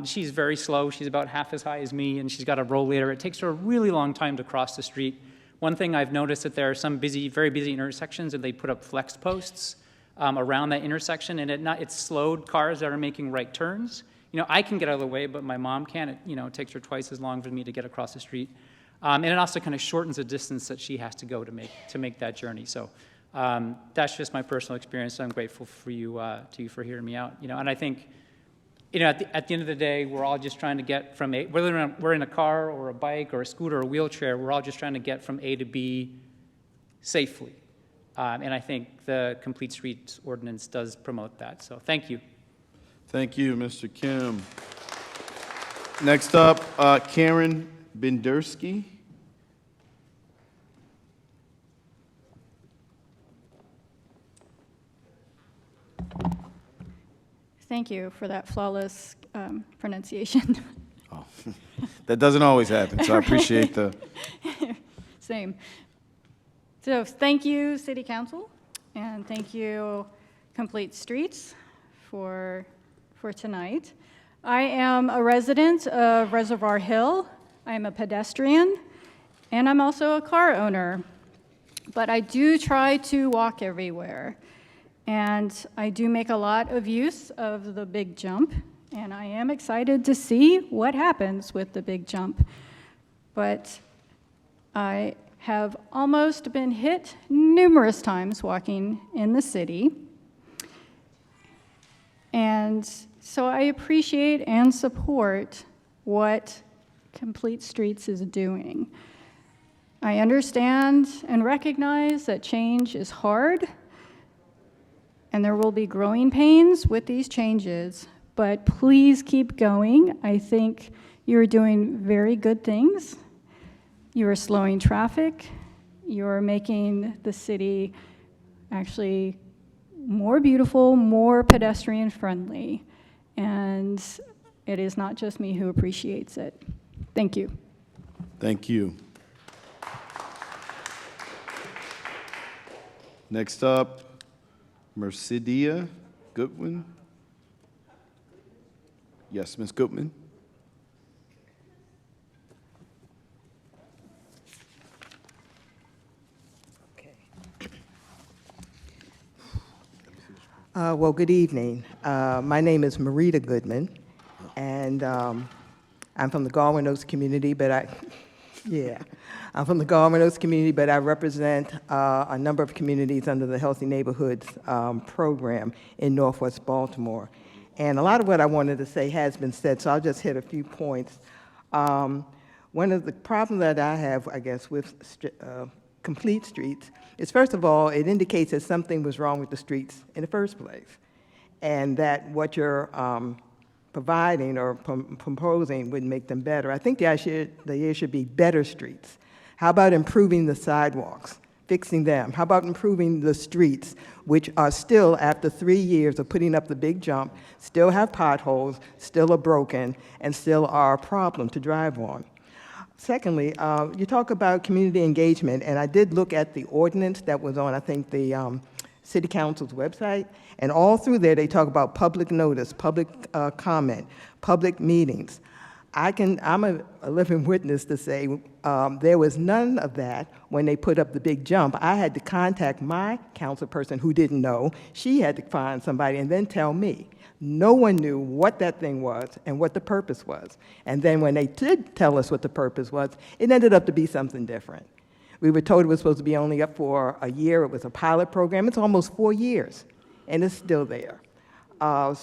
She's very slow. She's about half as high as me, and she's got a rollator. It takes her a really long time to cross the street. One thing I've noticed that there are some very busy intersections, and they put up flex posts around that intersection, and it's slowed cars that are making right turns. I can get out of the way, but my mom can't. It takes her twice as long for me to get across the street. And it also kind of shortens the distance that she has to go to make that journey. So that's just my personal experience. I'm grateful for you for hearing me out. And I think, at the end of the day, we're all just trying to get from A, whether we're in a car or a bike or a scooter or a wheelchair, we're all just trying to get from A to B safely. And I think the Complete Streets Ordinance does promote that. So thank you. Thank you, Mr. Kim. Next up, Karen Bendersky. Thank you for that flawless pronunciation. Oh, that doesn't always happen, so I appreciate the... Same. So thank you, City Council, and thank you, Complete Streets, for tonight. I am a resident of Reservoir Hill. I am a pedestrian, and I'm also a car owner. But I do try to walk everywhere. And I do make a lot of use of the big jump, and I am excited to see what happens with the big jump. But I have almost been hit numerous times walking in the city. And so I appreciate and support what Complete Streets is doing. I understand and recognize that change is hard, and there will be growing pains with these changes, but please keep going. I think you're doing very good things. You are slowing traffic. You're making the city actually more beautiful, more pedestrian friendly. And it is not just me who appreciates it. Thank you. Thank you. Next up, Mercedia Goodwin. Yes, Ms. Goodman. Well, good evening. My name is Marita Goodman, and I'm from the Galwin Oaks community, but Yeah, I'm from the Garmenos community, but I represent a number of communities under the Healthy Neighborhoods program in Northwest Baltimore. And a lot of what I wanted to say has been said, so I'll just hit a few points. One of the problems that I have, I guess, with complete streets is, first of all, it indicates that something was wrong with the streets in the first place, and that what you're providing or proposing would make them better. I think the idea should be better streets. How about improving the sidewalks, fixing them? How about improving the streets, which are still, after 3 years of putting up the big jump, still have potholes, still are broken, and still are a problem to drive on? Secondly, you talk about community engagement, and I did look at the ordinance that was on, I think, the City Council's website, and all through there they talk about public notice, public comment, public meetings. I'm a living witness to say there was none of that when they put up the big jump. I had to contact my council person who didn't know. She had to find somebody and then tell me. No one knew what that thing was and what the purpose was. And then when they did tell us what the purpose was, it ended up to be something different. We were told it was supposed to be only up for a year. It was a pilot program. It's almost 4 years, and it's still there. I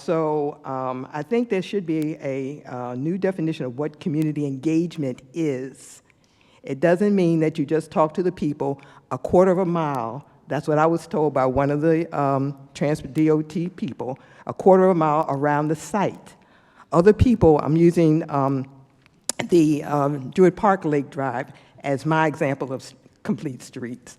think there should be a new definition of what community engagement is. It doesn't mean that you just talk to the people a quarter of a mile. That's what I was told by one of the DOT people, a quarter of a mile around the site. Other people, I'm using the Druid Park Lake Drive as my example of complete streets.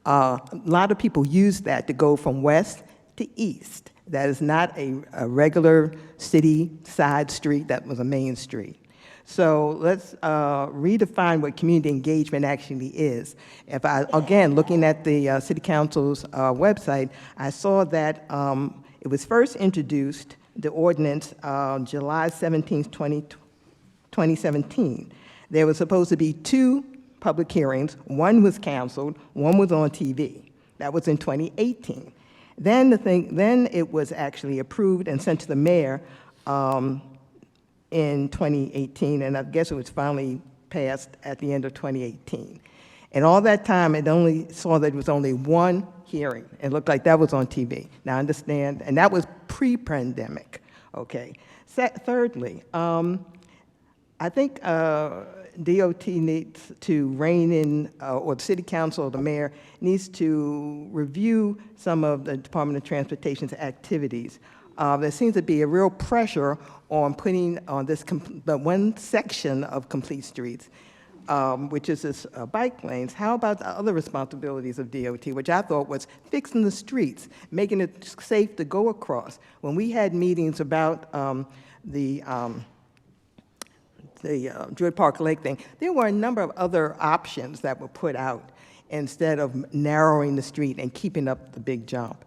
A lot of people use that to go from west to east. That is not a regular city side street. That was a main street. So let's redefine what community engagement actually is. If again, looking at the City Council's website, I saw that it was first introduced, the ordinance, July 17th, 2017. There was supposed to be 2 public hearings. One was canceled, one was on TV. That was in 2018. Then it was actually approved and sent to the mayor in 2018, and I guess it was finally passed at the end of 2018. And all that time, it only saw that it was only 1 hearing. It looked like that was on TV. Now I understand, and that was pre-pandemic, okay. Thirdly, I think DOT needs to rein in, or the City Council or the mayor needs to review some of the Department of Transportation's activities. There seems to be a real pressure on putting on this the one section of complete streets, which is this bike lanes. How about the other responsibilities of DOT, which I thought was fixing the streets, making it safe to go across? When we had meetings about the Druid Park Lake thing, there were a number of other options that were put out instead of narrowing the street and keeping up the big jump.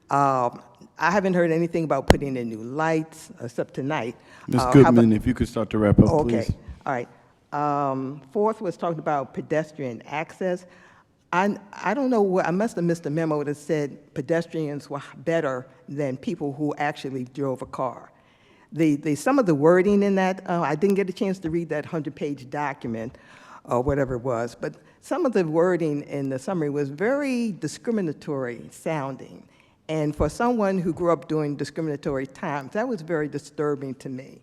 I haven't heard anything about putting in new lights, except tonight. Ms. Goodman, if you could start to wrap up, please. Okay, all right. Fourth was talking about pedestrian access. I don't know, I must have missed a memo that said pedestrians were better than people who actually drove a car. Some of the wording in that, I didn't get a chance to read that 100-page document or whatever it was, but some of the wording in the summary was very discriminatory sounding. And for someone who grew up during discriminatory times, that was very disturbing to me.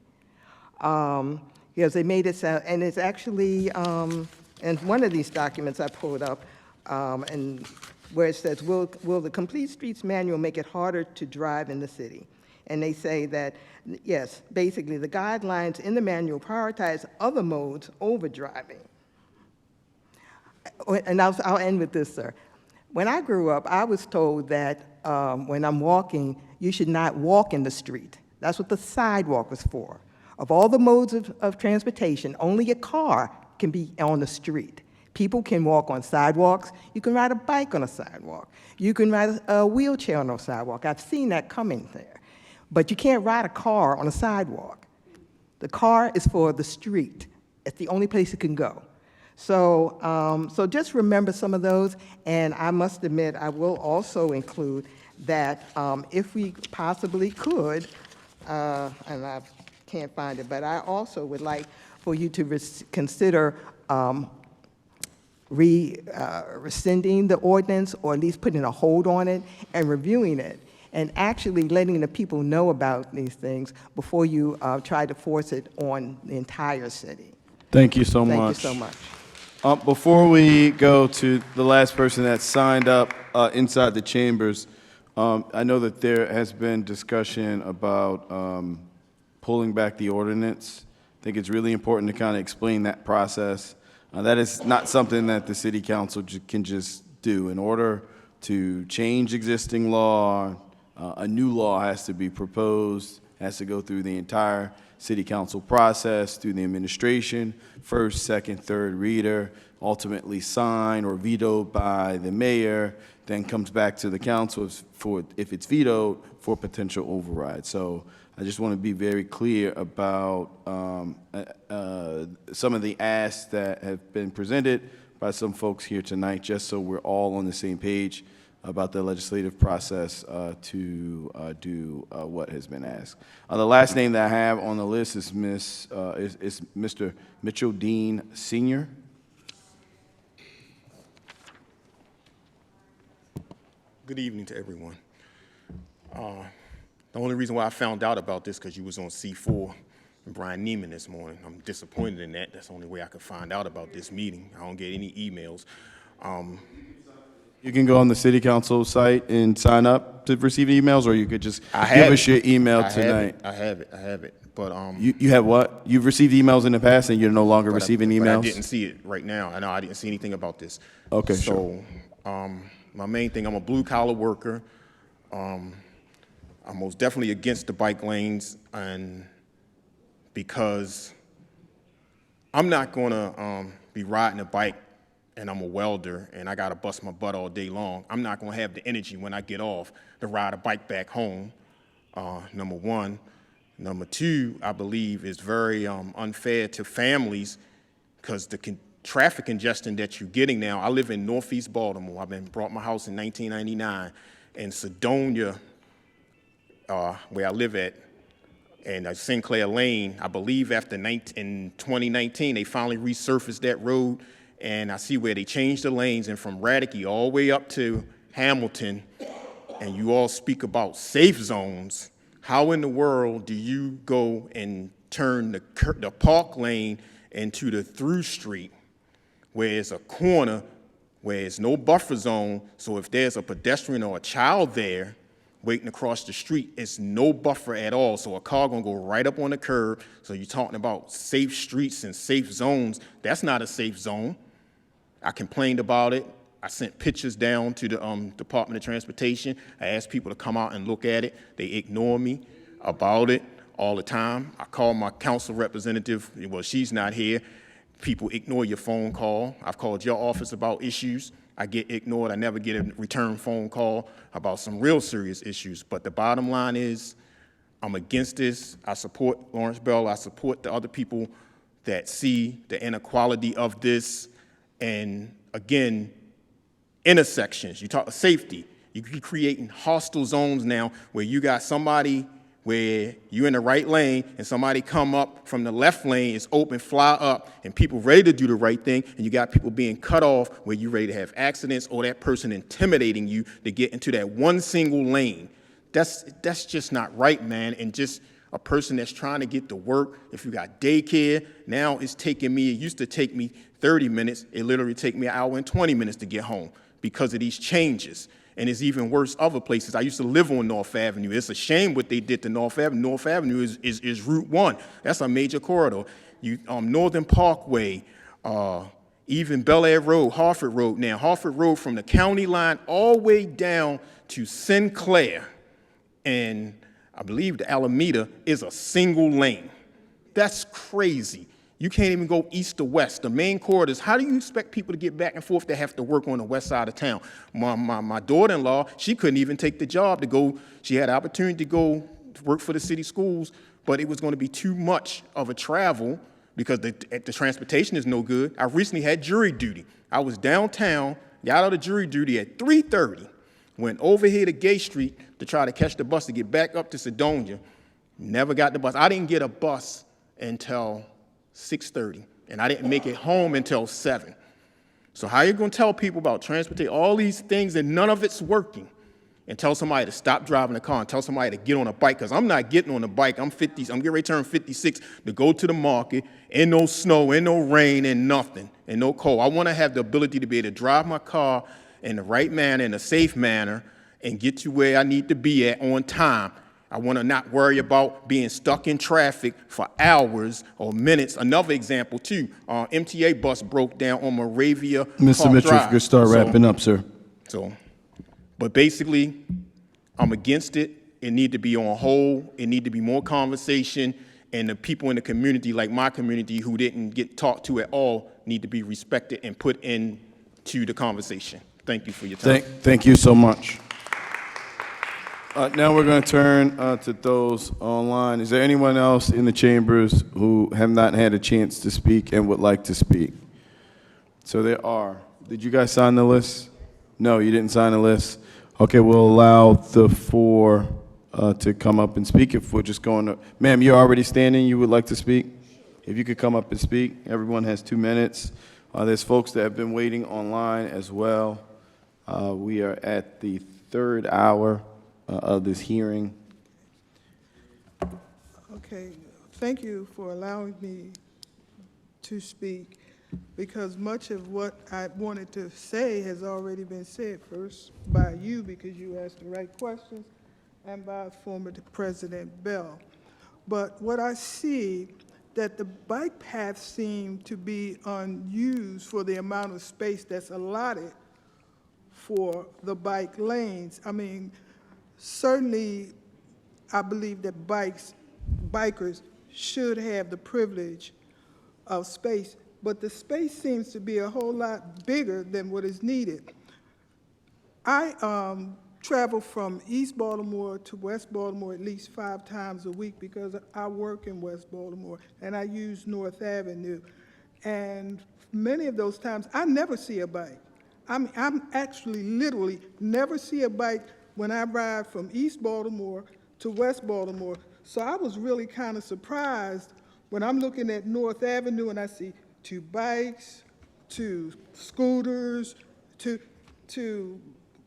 Because they made it sound, and it's actually, in one of these documents I pulled up, and where it says, will the Complete Streets Manual make it harder to drive in the city? And they say that, yes, basically the guidelines in the manual prioritize other modes over driving. And I'll end with this, sir. When I grew up, I was told that when I'm walking, you should not walk in the street. That's what the sidewalk was for. Of all the modes of transportation, only a car can be on the street. People can walk on sidewalks. You can ride a bike on a sidewalk. You can ride a wheelchair on a sidewalk. I've seen that coming there. But you can't ride a car on a sidewalk. The car is for the street. It's the only place it can go. So, so just remember some of those, and I must admit, I will also include that if we possibly could, and I can't find it, but I also would like for you to consider rescinding the ordinance, or at least putting a hold on it and reviewing it, and actually letting the people know about these things before you try to force it on the entire city. Thank you so Thank much. you so much. Before we go to the last person that signed up inside the chambers, I know that there has been discussion about pulling back the ordinance. I think it's really important to kind of explain that process. That is not something that the city council can just do. In order to change existing law, a new law has to be proposed, has to go through the entire city council process, through the administration, first, second, third reader, ultimately signed or vetoed by the mayor, then comes back to the council if it's vetoed for potential override. So I just want to be very clear about some of the asks that have been presented by some folks here tonight, just so we're all on the same page about the legislative process to do what has been asked. The last name that I have on the list is Mr. Mitchell Dean Sr. Good evening to everyone. The only reason why I found out about this because you was on C4 and Brian Neiman this morning. I'm disappointed in that. That's the only way I could find out about this meeting. I don't get any emails. You can go on the city council site and sign up to receive emails, or you could just give us your email tonight. I have it. But you have what? You've received emails in the past, and you're no longer receiving emails? But I didn't see it right now. I know I didn't see anything about this. Okay, so, my main thing, I'm a blue-collar worker. I'm most definitely against the bike lanes, and because I'm not going to be riding a bike and I'm a welder and I got to bust my butt all day long. I'm not going to have the energy when I get off to ride a bike back home, number one. Number two, I believe is very unfair to families because the traffic congestion that you're getting now. I live in Northeast Baltimore. Brought my house in 1999, and Sedonia, where I live at, and Sinclair Lane, I believe in 2019, they finally resurfaced that road, and I see where they changed the lanes, and from Radke all the way up to Hamilton, and you all speak about safe zones. How in the world do you go and turn the park lane into the through street, where it's a corner, where it's no buffer zone, so if there's a pedestrian or a child there waiting across the street, it's no buffer at all, so a car gonna go right up on the curb. So you're talking about safe streets and safe zones. That's not a safe zone. I complained about it. I sent pictures down to the Department of Transportation. I asked people to come out and look at it. They ignore me about it all the time. I call my council representative. Well, she's not here. People ignore your phone call. I've called your office about issues. I get ignored. I never get a return phone call about some real serious issues. But the bottom line is, I'm against this. I support Lawrence Bell. I support the other people that see the inequality of this. And again, intersections. You talk safety. You're creating hostile zones now where you got somebody where you're in the right lane and somebody come up from the left lane, it's open, fly up, and people ready to do the right thing, and you got people being cut off where you're ready to have accidents or that person intimidating you to get into that one single lane. That's just not right, man. And just a person that's trying to get to work, if you got daycare, now it's taking me, it used to take me 30 minutes, it literally take me an hour and 20 minutes to get home because of these changes. And it's even worse other places. I used to live on North Avenue. It's a shame what they did to North Avenue. North Avenue is Route 1. That's a major corridor. Northern Parkway, even Bel Air Road, Harford Road now. Harford Road from the county line all the way down to Sinclair, and I believe the Alameda is a single lane. That's crazy. You can't even go east to west. The main corridors, how do you expect people to get back and forth that have to work on the west side of town? My daughter-in-law, she couldn't even take the job to go. She had the opportunity to go work for the city schools, but it was going to be too much of a travel because the transportation is no good. I recently had jury duty. I was downtown, got out of jury duty at 3:30, went over here to Gay Street to try to catch the bus to get back up to Sedonia. Never got the bus. I didn't get a bus until 6:30, and I didn't make it home until 7. So how you gonna tell people about transportation, all these things, and none of it's working, and tell somebody to stop driving a car and tell somebody to get on a bike? Because I'm not getting on a bike. I'm getting ready to turn 56 to go to the market in no snow, in no rain, and nothing, and no cold. I want to have the ability to be able to drive my car in the right manner, in a safe manner, and get to where I need to be at on time. I want to not worry about being stuck in traffic for hours or minutes. Another example, too, MTA bus broke down on Moravia Mr. Park Mitchell, if you Drive. could start wrapping up, sir. But basically, I'm against it. It need to be on hold. It need to be more conversation. And the people in the community, like my community, who didn't get talked to at all, need to be respected and put into the conversation. Thank you for your time. Thank you so much. Now we're going to turn to those online. Is there anyone else in the chambers who have not had a chance to speak and would like to speak? So there are. Did you guys sign the list? No, you didn't sign the list. Okay, we'll allow the four to come up and speak. If we're just going to, ma'am, you're already standing. You would like to speak? If you could come up and speak. Everyone has 2 minutes. There's folks that have been waiting online as well. We are at the 3rd hour of this hearing. Okay, thank you for allowing me to speak, because much of what I wanted to say has already been said, first by you because you asked the right questions, and by former President Bell. But what I see, that the bike paths seem to be unused for the amount of space that's allotted for the bike lanes. I mean, certainly, I believe that bikers should have the privilege of space, but the space seems to be a whole lot bigger than what is needed. I travel from East Baltimore to West Baltimore at least 5 times a week because I work in West Baltimore, and I use North Avenue. And many of those times, I never see a bike. I'm actually literally never see a bike when I ride from East Baltimore to West Baltimore. So I was really kind of surprised when I'm looking at North Avenue and I see 2 bikes, 2 scooters, to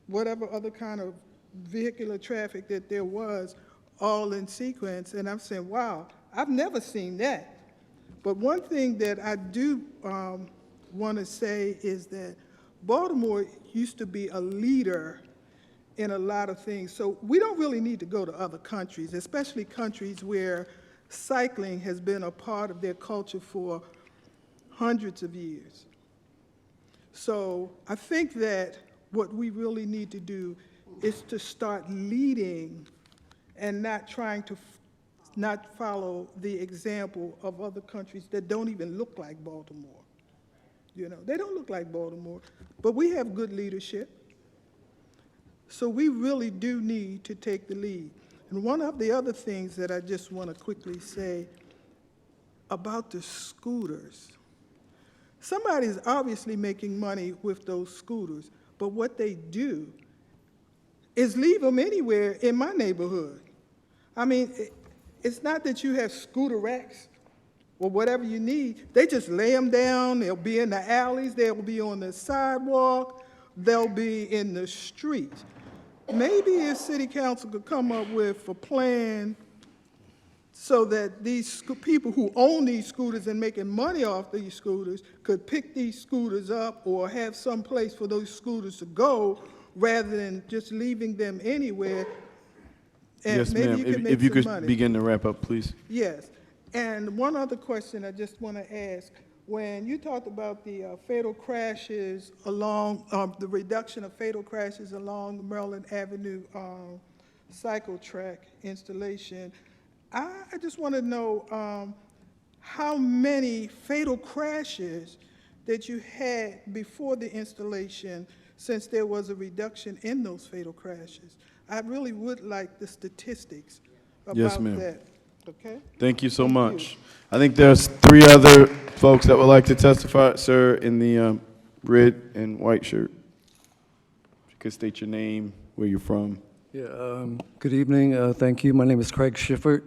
whatever other kind of vehicular traffic that there was, all in sequence. And I'm saying, wow, I've never seen that. But one thing that I do want to say is that Baltimore used to be a leader in a lot of things. So we don't really need to go to other countries, especially countries where cycling has been a part of their culture for hundreds of years. So I think that what we really need to do is to start leading and not trying to not follow the example of other countries that don't even look like Baltimore. You know, they don't look like Baltimore, but we have good leadership. So we really do need to take the lead. And one of the other things that I just want to quickly say about the scooters. Somebody's obviously making money with those scooters, but what they do is leave them anywhere in my neighborhood. I mean, it's not that you have scooter racks or whatever you need. They just lay them down. They'll be in the alleys. They'll be on the sidewalk. They'll be in the streets. Maybe if City Council could come up with a plan so that these people who own these scooters and making money off these scooters could pick these scooters up or have some place for those scooters to go rather than just leaving them anywhere. And Yes, maybe ma'am. you can make If you some could money. begin to wrap up, please. Yes. And one other question I just want to ask. When you talked about the fatal crashes along, the reduction of fatal crashes along the Maryland Avenue cycle track installation, I just want to know how many fatal crashes that you had before the installation, since there was a reduction in those fatal crashes. I really would like the statistics about Yes, ma'am. that. Okay? Thank you so much. I think there's 3 other folks that would like to testify, sir, in the red and white shirt. If you could state your name, where you're from. Yeah, good evening. Thank you. My name is Craig Schiffert.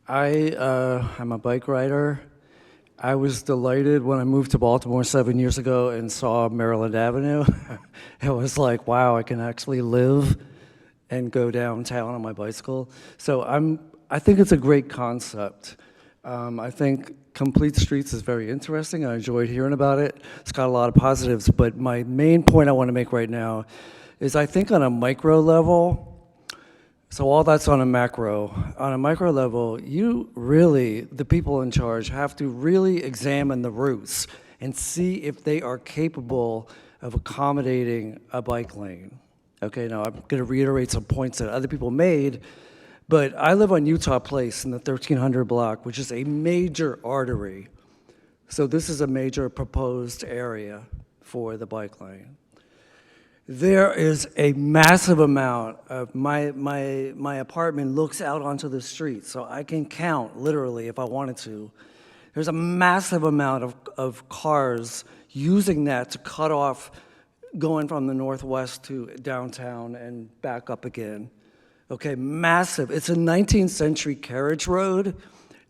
I'm a bike rider, I was delighted when I moved to Baltimore 7 years ago and saw Maryland Avenue. It was like, wow, I can actually live and go downtown on my bicycle. So I think it's a great concept. I think Complete Streets is very interesting. I enjoyed hearing about it. It's got a lot of positives, but my main point I want to make right now is I think on a micro level, so all that's on a macro. On a micro level, you really, the people in charge, have to really examine the routes and see if they are capable of accommodating a bike lane. Okay, now I'm going to reiterate some points that other people made, but I live on Utah Place in the 1300 block, which is a major artery. So this is a major proposed area for the bike lane. There is a massive amount of my apartment looks out onto the street, so I can count literally if I wanted to. There's a massive amount of cars using that to cut off going from the northwest to downtown and back up again. Okay, massive. It's a 19th century carriage road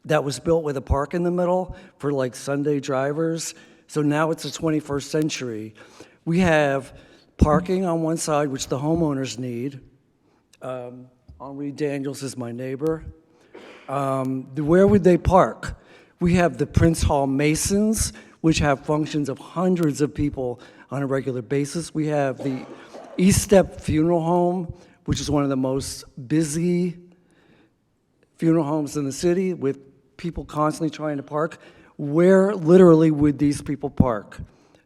that was built with a park in the middle for like Sunday drivers. So now it's the 21st century. We have parking on one side, which the homeowners need. Henri Daniels is my neighbor. Where would they park? We have the Prince Hall Masons, which have functions of hundreds of people on a regular basis. We have the East Step Funeral Home, which is one of the most busy funeral homes in the city with people constantly trying to park. Where literally would these people park?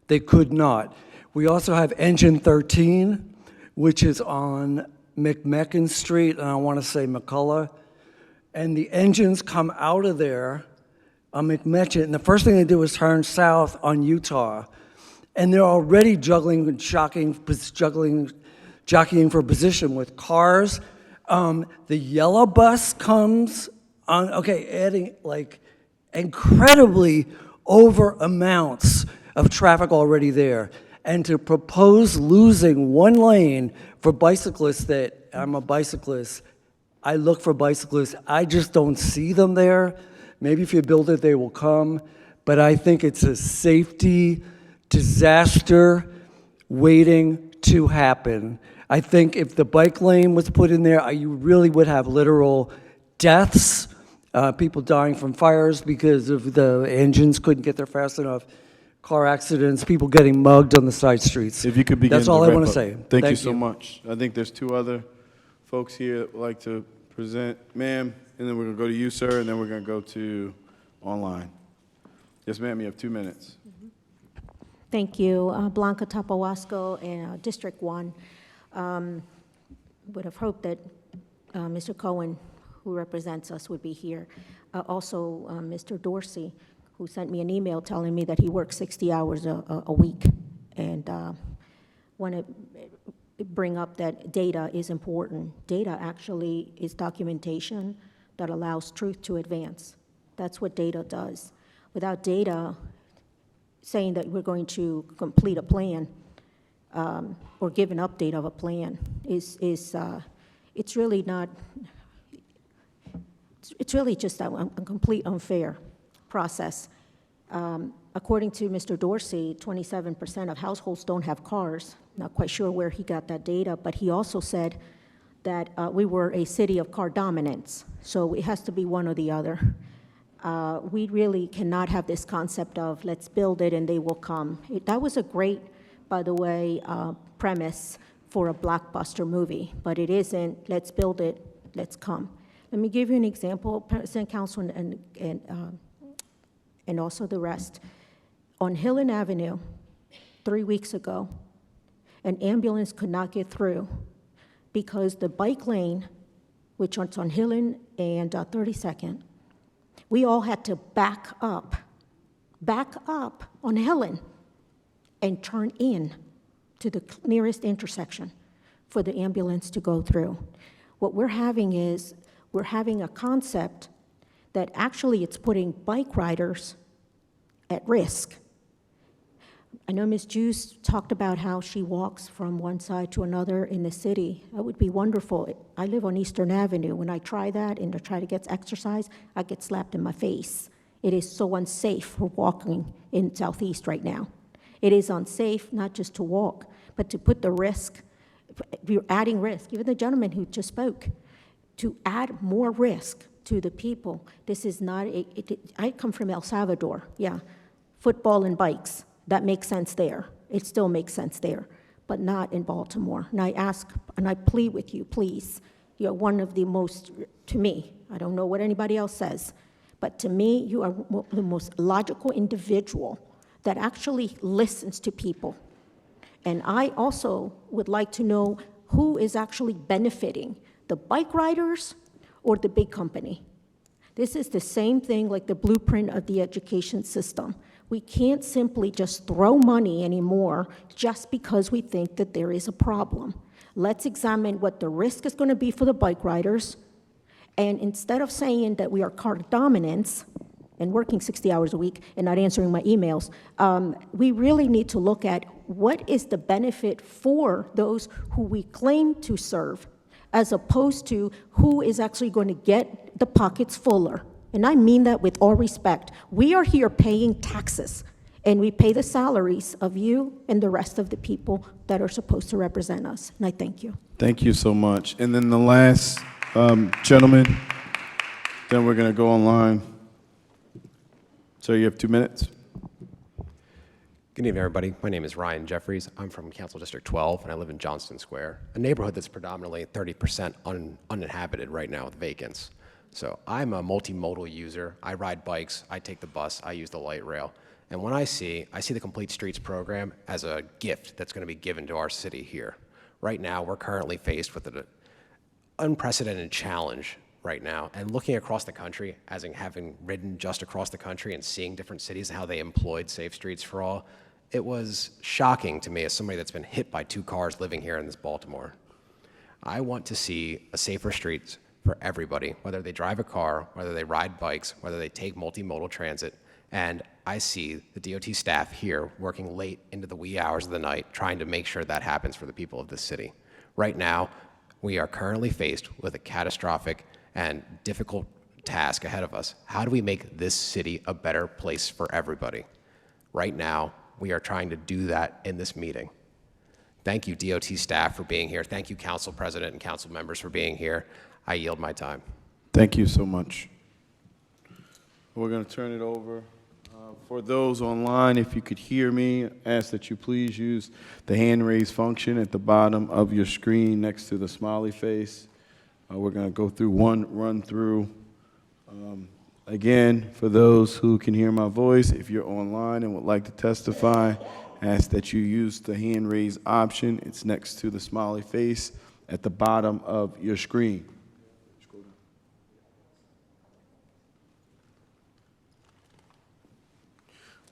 They could not. We also have Engine 13, which is on McMecken Street, and I want to say McCullough. And the engines come out of there on McMecken, and the first thing they do is turn south on Utah. And they're already jockeying for position with cars. The yellow bus comes on, okay, adding like incredibly over amounts of traffic already there. And to propose losing one lane for bicyclists that, I'm a bicyclist, I look for bicyclists, I just don't see them there. Maybe if you build it, they will come. But I think it's a safety disaster waiting to happen. I think if the bike lane was put in there, you really would have literal deaths, people dying from fires because of the engines couldn't get there fast enough, car accidents, people getting mugged on the side streets. If you could begin. That's all I want to say. Thank you so much. I think there's two other folks here that would like to present. Ma'am, and then we're going to go to you, sir, and then we're going to go to online. Yes, ma'am, you have 2 minutes. Thank you. Blanca Tapawasco, District 1. Would have hoped that Mr. Cohen, who represents us, would be here. Also, Mr. Dorsey, who sent me an email telling me that he works 60 hours a week. And want to bring up that data is important. Data actually is documentation that allows truth to advance. That's what data does. Without data saying that we're going to complete a plan or give an update of a plan it's really not, it's really just a complete unfair process. According to Mr. Dorsey, 27% of households don't have cars. Not quite sure where he got that data, but he also said that we were a city of car dominance, so it has to be one or the other. We really cannot have this concept of let's build it and they will come. That was a great, by the way, premise for a blockbuster movie, but it isn't let's build it, let's come. Let me give you an example, President Council and also the rest. On Hillen Avenue, 3 weeks ago, an ambulance could not get through because the bike lane, which is on Hillen and 32nd, we all had to back up on Helen and turn in to the nearest intersection for the ambulance to go through. What we're having is, we're having a concept that actually it's putting bike riders at risk. I know Ms. Juice talked about how she walks from one side to another in the city. That would be wonderful. I live on Eastern Avenue. When I try that and to try to get exercise, I get slapped in my face. It is so unsafe for walking in Southeast right now. It is unsafe not just to walk, but to put the risk, we're adding risk, even the gentleman who just spoke, to add more risk to the people. This is not, I come from El Salvador, yeah. Football and bikes, that makes sense there. It still makes sense there, but not in Baltimore. And I ask, and I plead with you, please, you're one of the most, to me, I don't know what anybody else says, but to me, you are the most logical individual that actually listens to people. And I also would like to know who is actually benefiting, the bike riders or the big company. This is the same thing like the blueprint of the education system. We can't simply just throw money anymore just because we think that there is a problem. Let's examine what the risk is going to be for the bike riders. And instead of saying that we are car dominance and working 60 hours a week and not answering my emails, we really need to look at what is the benefit for those who we claim to serve, as opposed to who is actually going to get the pockets fuller. And I mean that with all respect. We are here paying taxes, and we pay the salaries of you and the rest of the people that are supposed to represent us. And I thank you. Thank you so much. And then the last gentleman, then we're going to go online. So you have 2 minutes. Good evening, everybody. My name is Ryan Jeffries. I'm from Council District 12, and I live in Johnston Square, a neighborhood that's predominantly 30% uninhabited right now with vacants. So I'm a multimodal user. I ride bikes, I take the bus, I use the light rail. And when I see the Complete Streets program as a gift that's going to be given to our city here. Right now, we're currently faced with an unprecedented challenge right now, and looking across the country, as in having ridden just across the country and seeing different cities and how they employed Safe Streets for All, it was shocking to me as somebody that's been hit by 2 cars living here in this Baltimore. I want to see a safer streets for everybody, whether they drive a car, whether they ride bikes, whether they take multimodal transit. And I see the DOT staff here working late into the wee hours of the night trying to make sure that happens for the people of this city. Right now, we are currently faced with a catastrophic and difficult task ahead of us. How do we make this city a better place for everybody? Right now, we are trying to do that in this meeting. Thank you, DOT staff, for being here. Thank you, Council President and Council members, for being here. I yield my time. Thank you so much. We're going to turn it over. For those online, if you could hear me, I ask that you please use the hand raise function at the bottom of your screen next to the smiley face. We're going to go through one run through. Again, for those who can hear my voice, if you're online and would like to testify, I ask that you use the hand raise option. It's next to the smiley face at the bottom of your screen.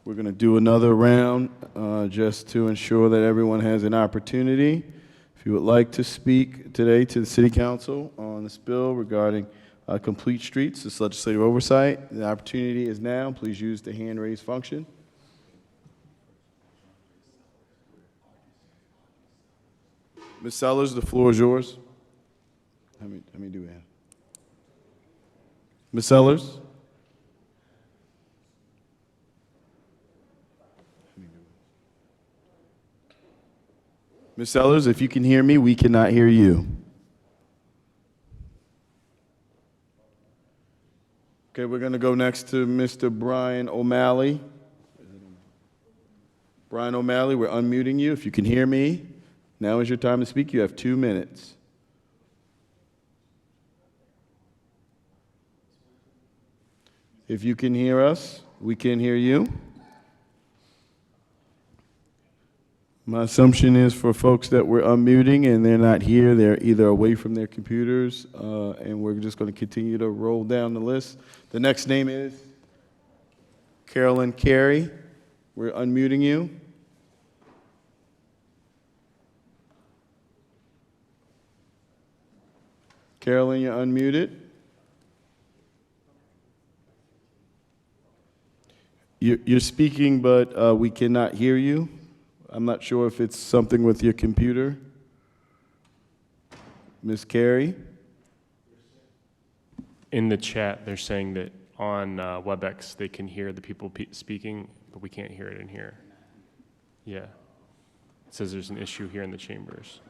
We're going to do another round just to ensure that everyone has an opportunity. If you would like to speak today to the City Council on this bill regarding complete streets, this legislative oversight, the opportunity is now. Please use the hand raise function. Ms. Sellers, the floor is yours. How many do we have? Ms. Sellers? Ms. Sellers, if you can hear me, we cannot hear you. Okay, we're going to go next to Mr. Brian O'Malley. Brian O'Malley, we're unmuting you. If you can hear me, now is your time to speak. You have 2 minutes. If you can hear us, we can hear you. My assumption is for folks that we're unmuting and they're not here, they're either away from their computers, and we're just going to continue to roll down the list. The next name is Carolyn Carey. We're unmuting you. Carolyn, you're unmuted. You're speaking, but we cannot hear you. I'm not sure if it's something with your computer. Ms. Carey? In the chat, they're saying that on WebEx, they can hear the people speaking, but we can't hear it in here. Yeah. It says there's an issue here in the chambers.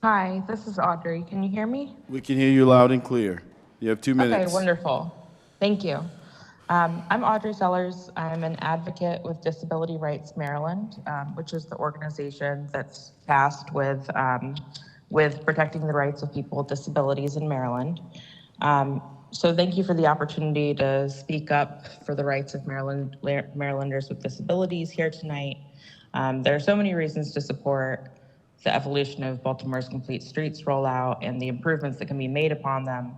Hi, this is Audrey. Can you hear me? We can hear you loud and clear. You have 2 minutes. Okay, wonderful. Thank you. I'm Audrey Sellers. I'm an advocate with Disability Rights Maryland, which is the organization that's tasked with protecting the rights of people with disabilities in Maryland. So thank you for the opportunity to speak up for the rights of Marylanders with disabilities here tonight. There are so many reasons to support the evolution of Baltimore's Complete Streets rollout and the improvements that can be made upon them,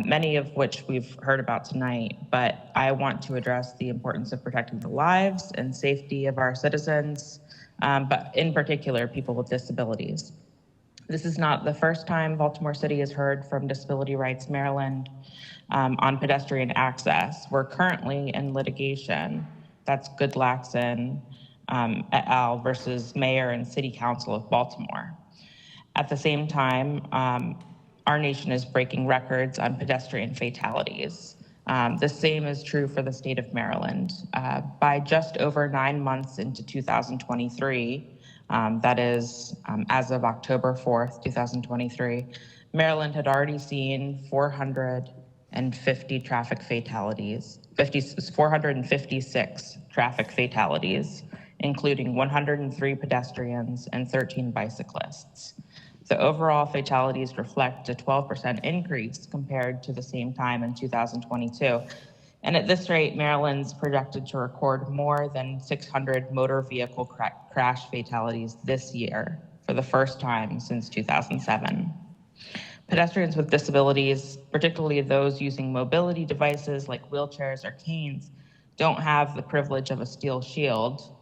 many of which we've heard about tonight. But I want to address the importance of protecting the lives and safety of our citizens, but in particular, people with disabilities. This is not the first time Baltimore City has heard from Disability Rights Maryland on pedestrian access. We're currently in litigation. That's Goodlaxon et al. Versus Mayor and City Council of Baltimore. At the same time, our nation is breaking records on pedestrian fatalities. The same is true for the state of Maryland. By just over 9 months into 2023, that is, as of October 4th, 2023, Maryland had already seen 450 traffic fatalities, 456 traffic fatalities, including 103 pedestrians and 13 bicyclists. The overall fatalities reflect a 12% increase compared to the same time in 2022. And at this rate, Maryland's projected to record more than 600 motor vehicle crash fatalities this year for the first time since 2007. Pedestrians with disabilities, particularly those using mobility devices like wheelchairs or canes, don't have the privilege of a steel shield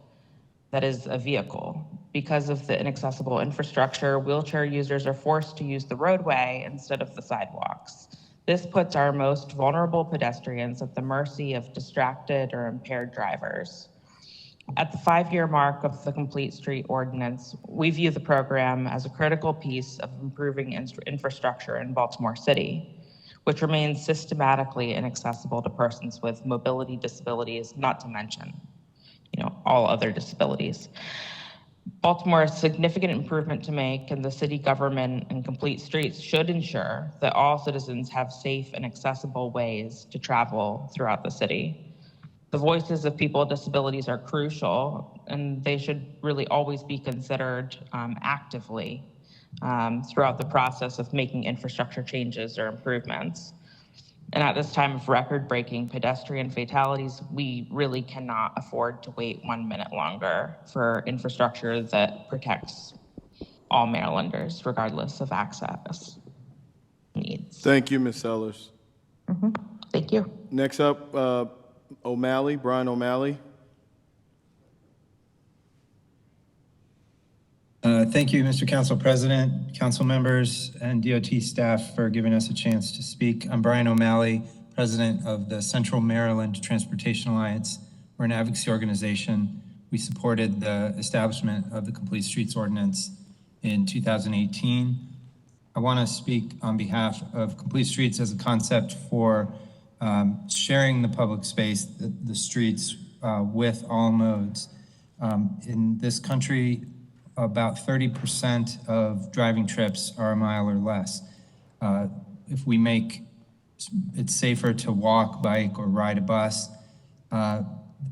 that is a vehicle. Because of the inaccessible infrastructure, wheelchair users are forced to use the roadway instead of the sidewalks. This puts our most vulnerable pedestrians at the mercy of distracted or impaired drivers. At the 5-year mark of the Complete Street Ordinance, we view the program as a critical piece of improving infrastructure in Baltimore City, which remains systematically inaccessible to persons with mobility disabilities, not to mention, all other disabilities. Baltimore has significant improvement to make, and the city government and Complete Streets should ensure that all citizens have safe and accessible ways to travel throughout the city. The voices of people with disabilities are crucial, and they should really always be considered actively throughout the process of making infrastructure changes or improvements. And at this time of record-breaking pedestrian fatalities, we really cannot afford to wait 1 minute longer for infrastructure that protects all Marylanders, regardless of access needs. Thank you, Ms. Sellers. Thank you. Next up, O'Malley, Brian O'Malley. Thank you, Mr. Council President, council members, and DOT staff for giving us a chance to speak. I'm Brian O'Malley, president of the Central Maryland Transportation Alliance. We're an advocacy organization. We supported the establishment of the Complete Streets Ordinance in 2018. I want to speak on behalf of Complete Streets as a concept for sharing the public space, the streets, with all modes. In this country, about 30% of driving trips are a mile or less. If we make it safer to walk, bike, or ride a bus, a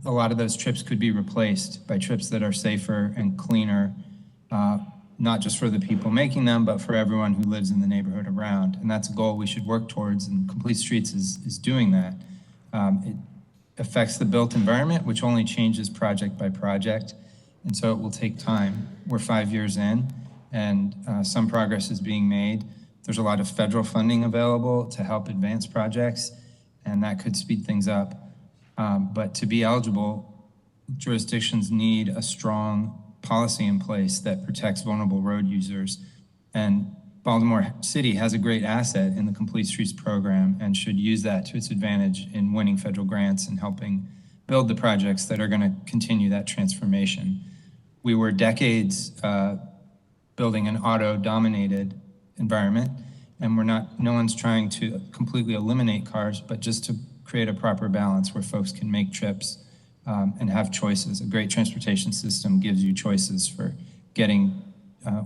lot of those trips could be replaced by trips that are safer and cleaner, not just for the people making them, but for everyone who lives in the neighborhood around. And that's a goal we should work towards, and Complete Streets is doing that. It affects the built environment, which only changes project by project, and so it will take time. We're 5 years in, and some progress is being made. There's a lot of federal funding available to help advance projects, and that could speed things up. But to be eligible, jurisdictions need a strong policy in place that protects vulnerable road users. And Baltimore City has a great asset in the Complete Streets program and should use that to its advantage in winning federal grants and helping build the projects that are going to continue that transformation. We were decades building an auto-dominated environment, and no one's trying to completely eliminate cars, but just to create a proper balance where folks can make trips and have choices. A great transportation system gives you choices for getting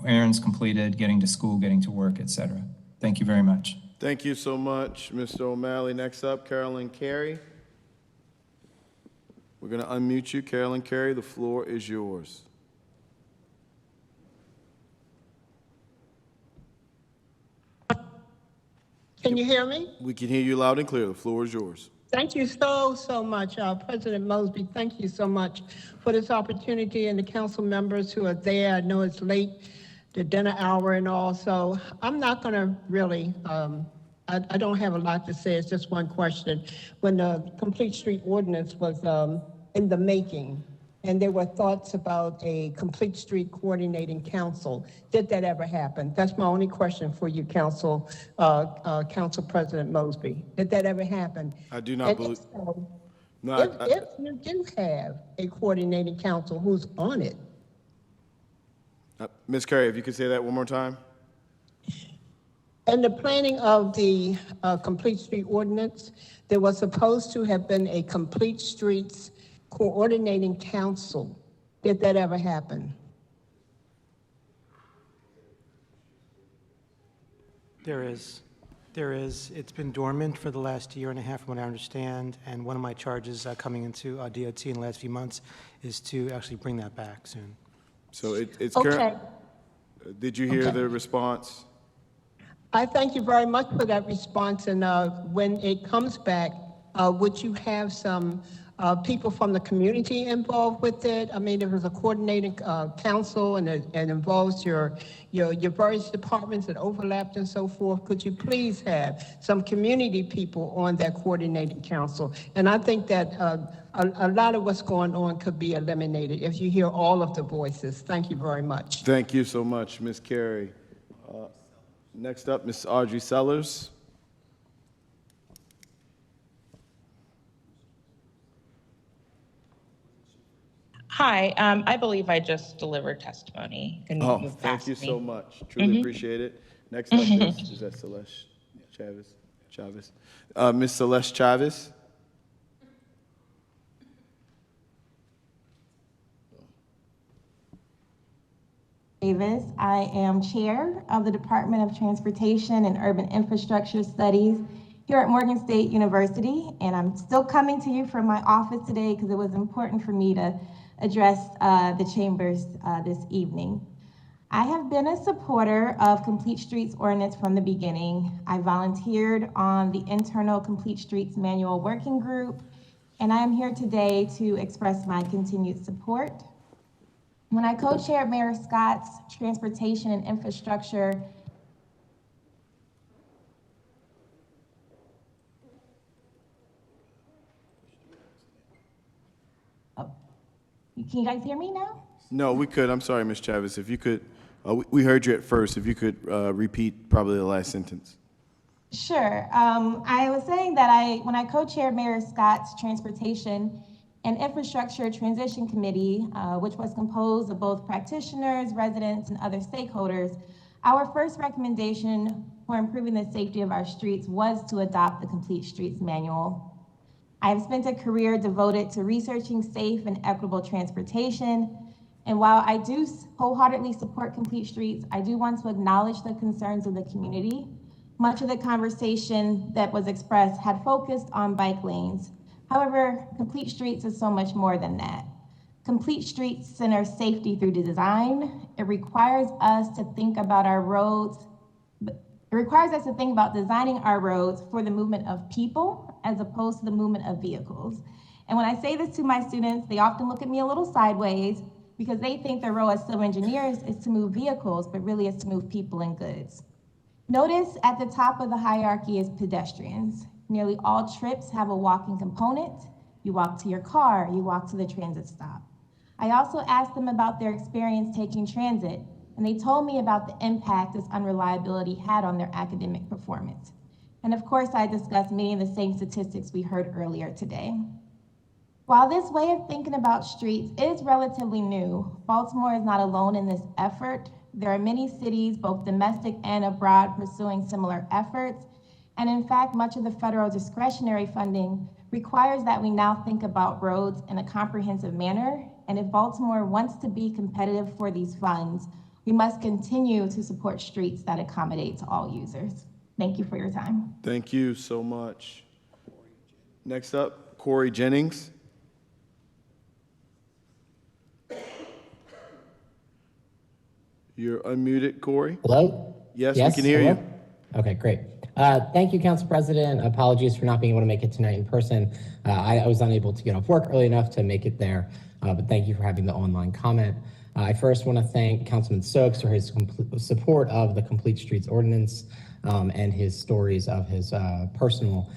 errands completed, getting to school, getting to work, et cetera. Thank you very much. Thank you so much, Mr. O'Malley. Next up, Carolyn Carey. We're going to unmute you. Carolyn Carey, the floor is yours. Can you hear me? We can hear you loud and clear. The floor is yours. Thank you so much, President Mosby. Thank you so much for this opportunity, and the council members who are there. I know it's late, the dinner hour and all, so I'm not going to really, I don't have a lot to say. It's just one question. When the Complete Street Ordinance was in the making, and there were thoughts about a Complete Street Coordinating Council, did that ever happen? That's my only question for you, Council President Mosby. Did that ever happen? I do not believe. So, No, if you do have a coordinating council, who's on it? Ms. Carey, if you could say that one more time. In the planning of the Complete Street Ordinance, there was supposed to have been a Complete Streets Coordinating Council. Did that ever happen? There is. It's been dormant for the last year and a half, from what I understand, and one of my charges coming into DOT in the last few months is to actually bring that back soon. So it's okay. Did you hear the response? I thank you very much for that response, and when it comes back, would you have some people from the community involved with it? I mean, if it's a coordinating council and it involves your various departments that overlapped and so forth, could you please have some community people on that coordinating council? And I think that a lot of what's going on could be eliminated if you hear all of the voices. Thank you very much. Thank you so much, Ms. Carey. Next up, Ms. Audrey Sellers. Hi, I believe I just delivered testimony. Can you move Thank past you me? so much. Truly appreciate it. Next up is that Celeste Chavez? Ms. Celeste Chavez. Davis. I am chair of the Department of Transportation and Urban Infrastructure Studies here at Morgan State University, and I'm still coming to you from my office today because it was important for me to address the chambers this evening. I have been a supporter of Complete Streets Ordinance from the beginning. I volunteered on the internal Complete Streets Manual Working Group, and I am here today to express my continued support. When I co-chaired Mayor Scott's Transportation and Infrastructure Can you guys hear me now? No, we could. I'm sorry, Ms. Chavez. If you could, we heard you at first. If you could repeat probably the last sentence. Sure. I was saying that when I co-chaired Mayor Scott's Transportation and Infrastructure Transition Committee, which was composed of both practitioners, residents, and other stakeholders, our first recommendation for improving the safety of our streets was to adopt the Complete Streets Manual. I have spent a career devoted to researching safe and equitable transportation, and while I do wholeheartedly support Complete Streets, I do want to acknowledge the concerns of the community. Much of the conversation that was expressed had focused on bike lanes. However, Complete Streets is so much more than that. Complete Streets centers safety through design. It requires us to think about our roads. It requires us to think about designing our roads for the movement of people as opposed to the movement of vehicles. And when I say this to my students, they often look at me a little sideways because they think their role as civil engineers is to move vehicles, but really it's to move people and goods. Notice at the top of the hierarchy is pedestrians. Nearly all trips have a walking component. You walk to your car, you walk to the transit stop. I also asked them about their experience taking transit, and they told me about the impact this unreliability had on their academic performance. And of course, I discussed many of the same statistics we heard earlier today. While this way of thinking about streets is relatively new, Baltimore is not alone in this effort. There are many cities, both domestic and abroad, pursuing similar efforts. And in fact, much of the federal discretionary funding requires that we now think about roads in a comprehensive manner. And if Baltimore wants to be competitive for these funds, we must continue to support streets that accommodate to all users. Thank you for your time. Thank you so much. Next up, Corey Jennings. You're unmuted, Corey. Hello? Yes, we can hear hello? you. Okay, great. Thank you, Council President. Apologies for not being able to make it tonight in person. I was unable to get off work early enough to make it there, but thank you for having the online comment. I first want to thank Councilman Stokes for his support of the Complete Streets Ordinance and his stories of his personal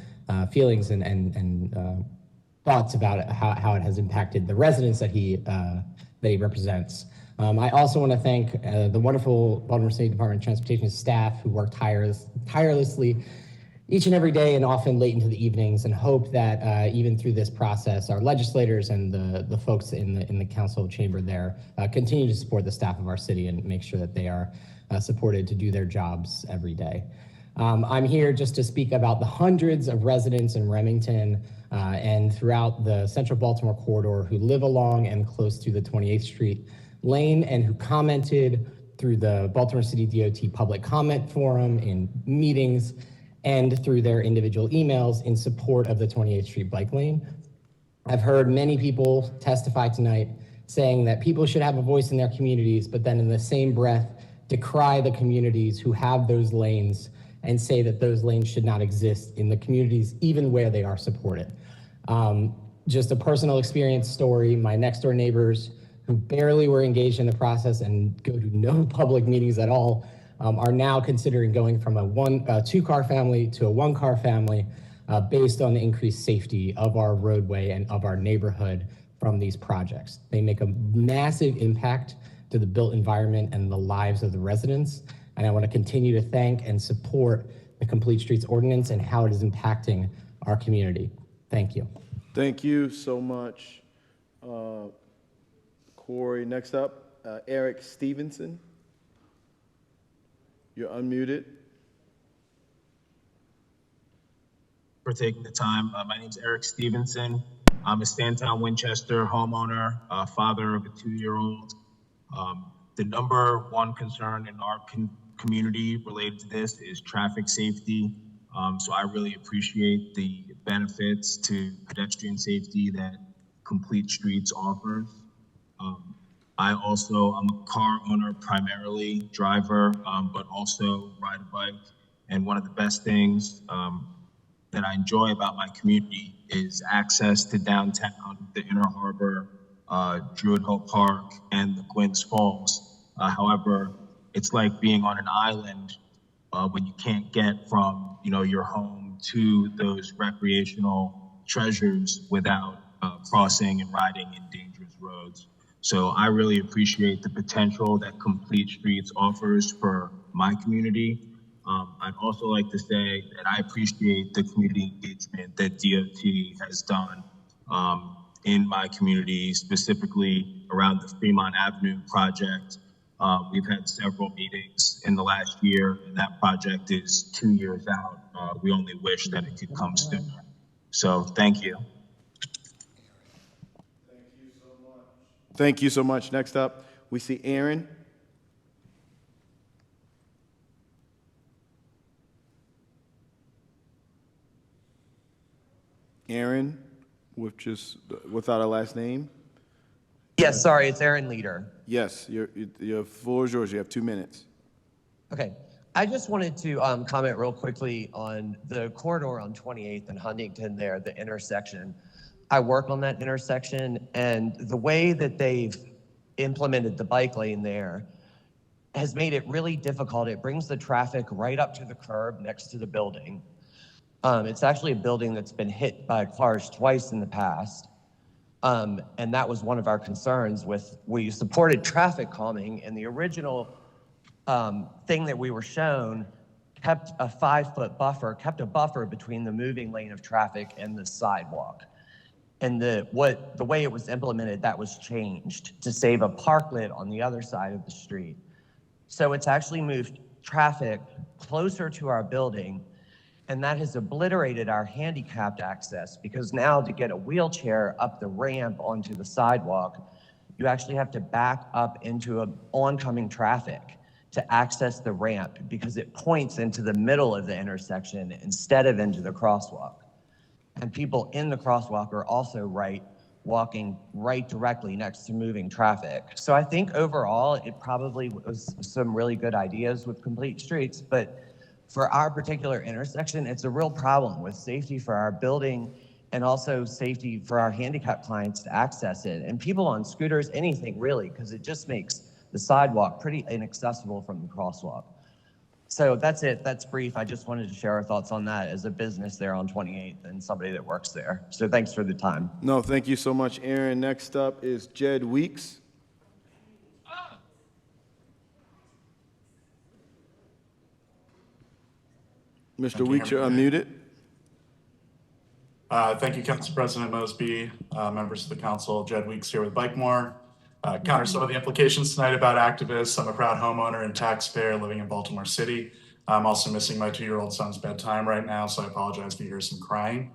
feelings and thoughts about how it has impacted the residents that he represents. I also want to thank the wonderful Baltimore City Department of Transportation staff who work tirelessly each and every day and often late into the evenings, and hope that even through this process, our legislators and the folks in the council chamber there continue to support the staff of our city and make sure that they are supported to do their jobs every day. I'm here just to speak about the hundreds of residents in Remington and throughout the central Baltimore corridor who live along and close to the 28th Street lane and who commented through the Baltimore City DOT public comment forum, in meetings, and through their individual emails in support of the 28th Street bike lane. I've heard many people testify tonight saying that people should have a voice in their communities, but then in the same breath decry the communities who have those lanes and say that those lanes should not exist in the communities even where they are supported. Just a personal experience story, my next door neighbors who barely were engaged in the process and go to no public meetings at all are now considering going from a two-car family to a one-car family based on the increased safety of our roadway and of our neighborhood from these projects. They make a massive impact to the built environment and the lives of the residents. And I want to continue to thank and support the Complete Streets Ordinance and how it is impacting our community. Thank you. Thank you so much, Corey. Next up, Eric Stevenson. You're unmuted. For taking the time. My name is Eric Stevenson. I'm a Stantown, Winchester homeowner, father of a 2-year-old. The number one concern in our community related to this is traffic safety. So I really appreciate the benefits to pedestrian safety that Complete Streets offers. I'm a car owner primarily, driver, but also ride a bike. And one of the best things that I enjoy about my community is access to downtown, the Inner Harbor, Druid Hill Park, and the Gwynns Falls. However, it's like being on an island when you can't get from your home to those recreational treasures without crossing and riding in dangerous roads. So I really appreciate the potential that Complete Streets offers for my community. I'd also like to say that I appreciate the community engagement that DOT has done in my community, specifically around the Fremont Avenue project. We've had several meetings in the last year, and that project is 2 years out. We only wish that it could come sooner. So thank you. Thank you so much. Next up, we see Aaron. Aaron, without a last name. Yes, sorry, it's Aaron Leader. Yes, your floor is yours. You have 2 minutes. Okay. I just wanted to comment real quickly on the corridor on 28th and Huntington there, the intersection. I work on that intersection, and the way that they've implemented the bike lane there has made it really difficult. It brings the traffic right up to the curb next to the building. It's actually a building that's been hit by cars twice in the past. And that was one of our concerns with, we supported traffic calming, and the original thing that we were shown kept a 5-foot buffer, kept a buffer between the moving lane of traffic and the sidewalk. And the way it was implemented, that was changed to save a parklet on the other side of the street. So it's actually moved traffic closer to our building, and that has obliterated our handicapped access, because now to get a wheelchair up the ramp onto the sidewalk, you actually have to back up into oncoming traffic to access the ramp, because it points into the middle of the intersection instead of into the crosswalk. And people in the crosswalk are also walking right directly next to moving traffic. So I think overall, it probably was some really good ideas with complete streets, but for our particular intersection, it's a real problem with safety for our building and also safety for our handicapped clients to access it. And people on scooters, anything really, because it just makes the sidewalk pretty inaccessible from the crosswalk. So that's it, that's brief. I just wanted to share our thoughts on that as a business there on 28th and somebody that works there. So thanks for the time. No, thank you so much, Aaron. Next up is Jed Weeks. Mr. Weeks, you're unmuted. Thank you, Council President Mosby, members of the council. Jed Weeks here with Bikemore. Counter some of the implications tonight about activists. I'm a proud homeowner and taxpayer living in Baltimore City. I'm also missing my 2-year-old son's bedtime right now, so I apologize if you hear some crying.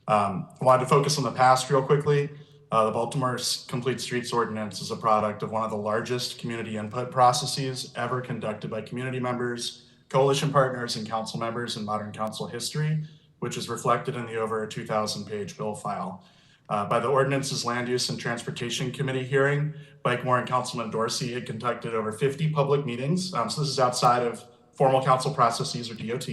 I wanted to focus on the past real quickly. The Baltimore's Complete Streets Ordinance is a product of one of the largest community input processes ever conducted by community members, coalition partners, and council members in modern council history, which is reflected in the over 2,000-page bill file. By the Ordinance's Land Use and Transportation Committee hearing, Bikemore and Councilman Dorsey had conducted over 50 public meetings. So this is outside of formal council processes or DOT,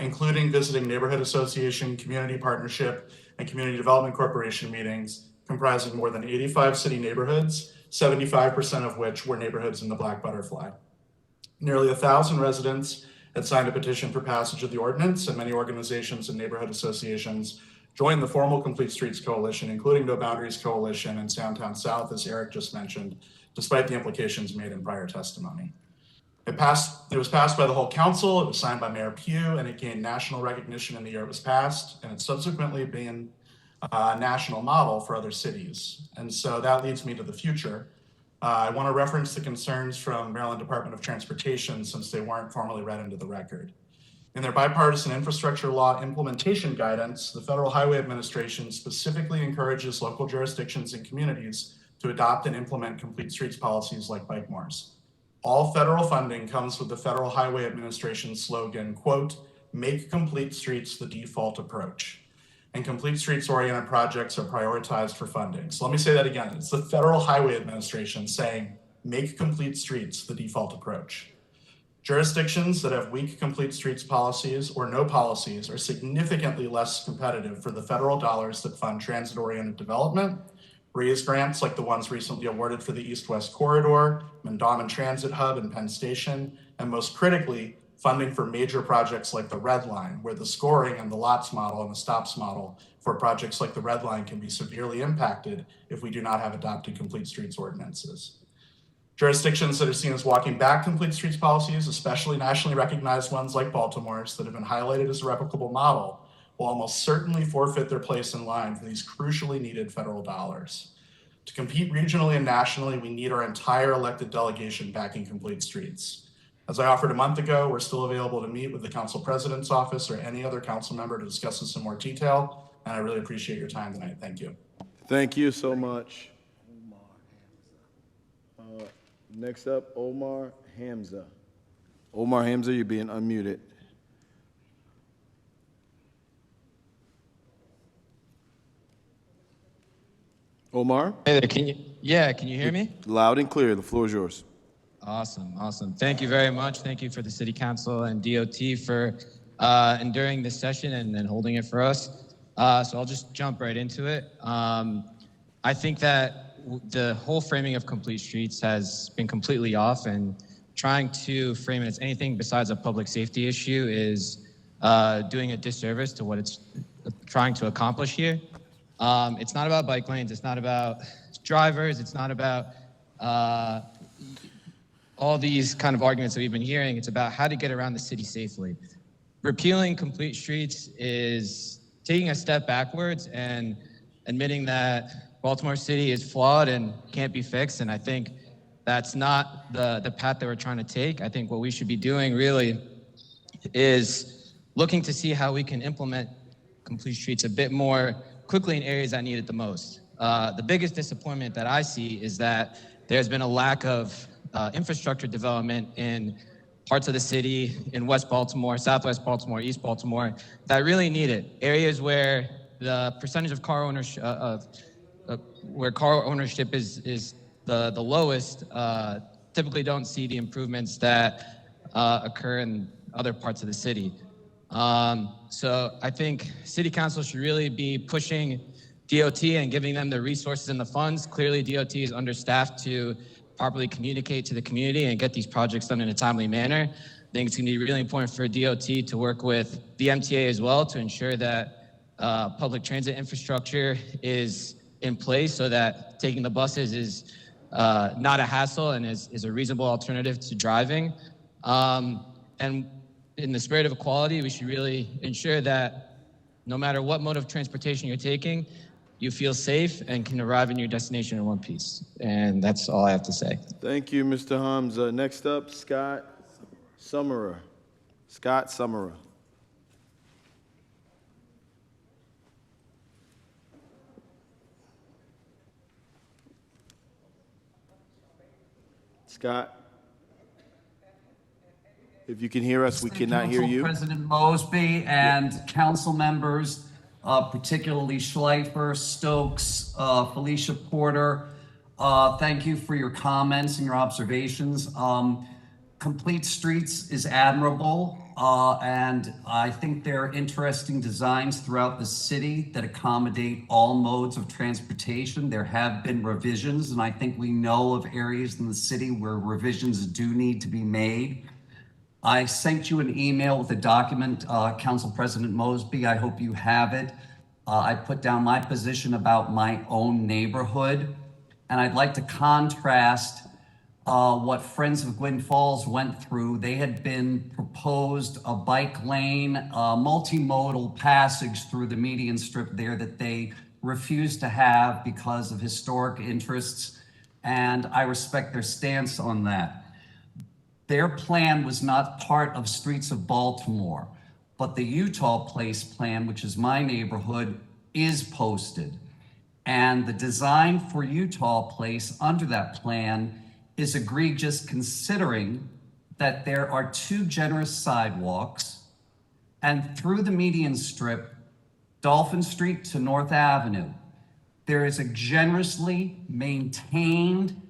including visiting neighborhood association, community partnership, and community development corporation meetings comprising more than 85 city neighborhoods, 75% of which were neighborhoods in the Black Butterfly. Nearly 1,000 residents had signed a petition for passage of the ordinance, and many organizations and neighborhood associations joined the formal Complete Streets Coalition, including No Boundaries Coalition and Soundtown South, as Eric just mentioned, despite the implications made in prior testimony. It was passed by the whole council, it was signed by Mayor Pugh, and it gained national recognition in the year it was passed, and it's subsequently been a national model for other cities. And so that leads me to the future. I want to reference the concerns from Maryland Department of Transportation, since they weren't formally read into the record. In their bipartisan infrastructure law implementation guidance, the Federal Highway Administration specifically encourages local jurisdictions and communities to adopt and implement complete streets policies like Bikemore's. All federal funding comes with the Federal Highway Administration slogan, quote, "Make complete streets the default approach." And complete streets-oriented projects are prioritized for funding. So let me say that again. It's the Federal Highway Administration saying, "Make complete streets the default approach." Jurisdictions that have weak complete streets policies or no policies are significantly less competitive for the federal dollars that fund transit-oriented development. REAS grants like the ones recently awarded for the East-West Corridor, Mondawmin Transit Hub and Penn Station, and most critically, funding for major projects like the Red Line, where the scoring and the lots model and the stops model for projects like the Red Line can be severely impacted if we do not have adopted complete streets ordinances. Jurisdictions that are seen as walking back complete streets policies, especially nationally recognized ones like Baltimore's that have been highlighted as a replicable model, will almost certainly forfeit their place in line for these crucially needed federal dollars. To compete regionally and nationally, we need our entire elected delegation backing complete streets. As I offered a month ago, we're still available to meet with the council president's office or any other council member to discuss this in more detail, and I really appreciate your time tonight. Thank you. Thank you so much. Next up, Omar Hamza. Omar Hamza, you're being unmuted. Omar? Hey there, can you hear me? Loud and clear. The floor is yours. Awesome. Thank you very much. Thank you for the City Council and DOT for enduring this session and holding it for us. So I'll just jump right into it. I think that the whole framing of Complete Streets has been completely off, and trying to frame it as anything besides a public safety issue is doing a disservice to what it's trying to accomplish here. It's not about bike lanes. It's not about drivers. It's not about all these kind of arguments that we've been hearing. It's about how to get around the city safely. Repealing Complete Streets is taking a step backwards and admitting that Baltimore City is flawed and can't be fixed. And I think that's not the path that we're trying to take. I think what we should be doing really is looking to see how we can implement Complete Streets a bit more quickly in areas that need it the most. The biggest disappointment that I see is that there's been a lack of infrastructure development in parts of the city, in West Baltimore, Southwest Baltimore, East Baltimore, that really need it. Areas where the percentage of car ownership, where car ownership is the lowest, typically don't see the improvements that occur in other parts of the city. So I think City Council should really be pushing DOT and giving them the resources and the funds. Clearly, DOT is understaffed to properly communicate to the community and get these projects done in a timely manner. I think it's going to be really important for DOT to work with the MTA as well to ensure that public transit infrastructure is in place so that taking the buses is not a hassle and is a reasonable alternative to driving. And in the spirit of equality, we should really ensure that no matter what mode of transportation you're taking, you feel safe and can arrive in your destination in one piece. And that's all I have to say. Thank you, Mr. Hums. Next up, Scott Summerer. Scott Summerer. Scott, if you can hear us, we cannot hear you. President Mosby and council members, particularly Schleifer, Stokes, Felicia Porter, thank you for your comments and your observations. Complete Streets is admirable, and I think there are interesting designs throughout the city that accommodate all modes of transportation. There have been revisions, and I think we know of areas in the city where revisions do need to be made. I sent you an email with a document, Council President Mosby. I hope you have it. I put down my position about my own neighborhood, and I'd like to contrast what Friends of Gwynn Falls went through. They had been proposed a bike lane, multimodal passage through the median strip there that they refused to have because of historic interests, and I respect their stance on that. Their plan was not part of Streets of Baltimore, but the Utah Place plan, which is my neighborhood, is posted. And the design for Utah Place under that plan is egregious, considering that there are 2 generous sidewalks, and through the median strip, Dolphin Street to North Avenue, there is a generously maintained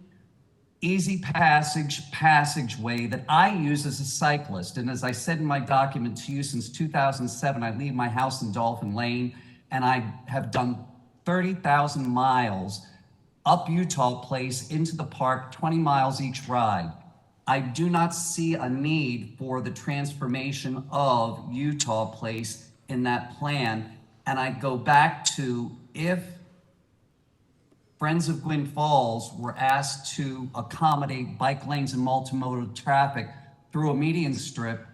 easy passageway that I use as a cyclist. And as I said in my document to you, since 2007, I leave my house in Dolphin Lane, and I have done 30,000 miles up Utah Place into the park, 20 miles each ride. I do not see a need for the transformation of Utah Place in that plan. And I go back to, if Friends of Gwynn Falls were asked to accommodate bike lanes and multimodal traffic through a median strip,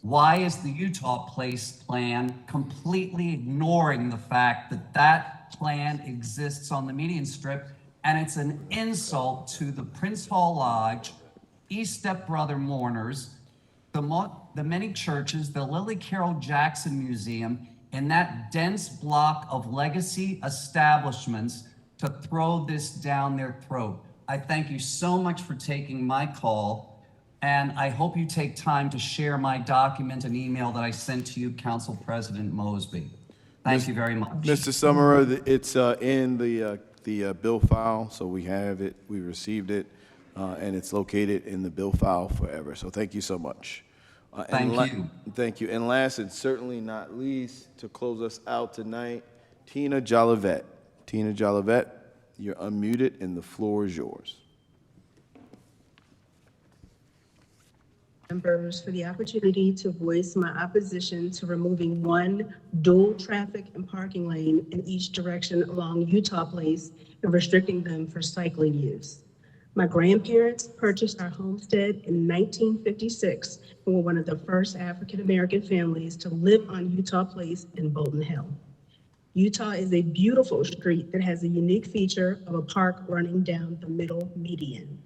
why is the Utah Place plan completely ignoring the fact that that plan exists on the median strip? And it's an insult to the Prince Hall Lodge, East Step Brother mourners, the many churches, the Lily Carroll Jackson Museum, and that dense block of legacy establishments to throw this down their throat. I thank you so much for taking my call, and I hope you take time to share my document and email that I sent to you, Council President Mosby. Thank you very much. Mr. Summerer, it's in the the bill file, so we have it, we received it, and it's located in the bill file forever. So thank you so much. Thank you. Thank you. And last and certainly not least, to close us out tonight, Tina Jolivet. Tina Jolivet, you're unmuted and the floor is yours. Members for the opportunity to voice my opposition to removing one dual traffic and parking lane in each direction along Utah Place and restricting them for cycling use. My grandparents purchased our homestead in 1956 and were one of the first African-American families to live on Utah Place in Bolton Hill. Utah is a beautiful street that has a unique feature of a park running down the middle median.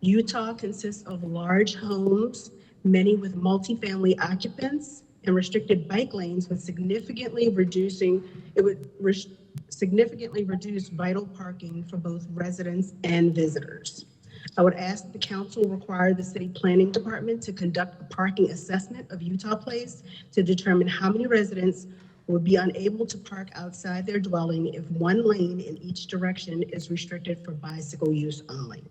Utah consists of large homes, many with multifamily occupants, and restricted bike lanes with significantly reduce vital parking for both residents and visitors. I would ask that the council require the city planning department to conduct a parking assessment of Utah Place to determine how many residents would be unable to park outside their dwelling if one lane in each direction is restricted for bicycle use only.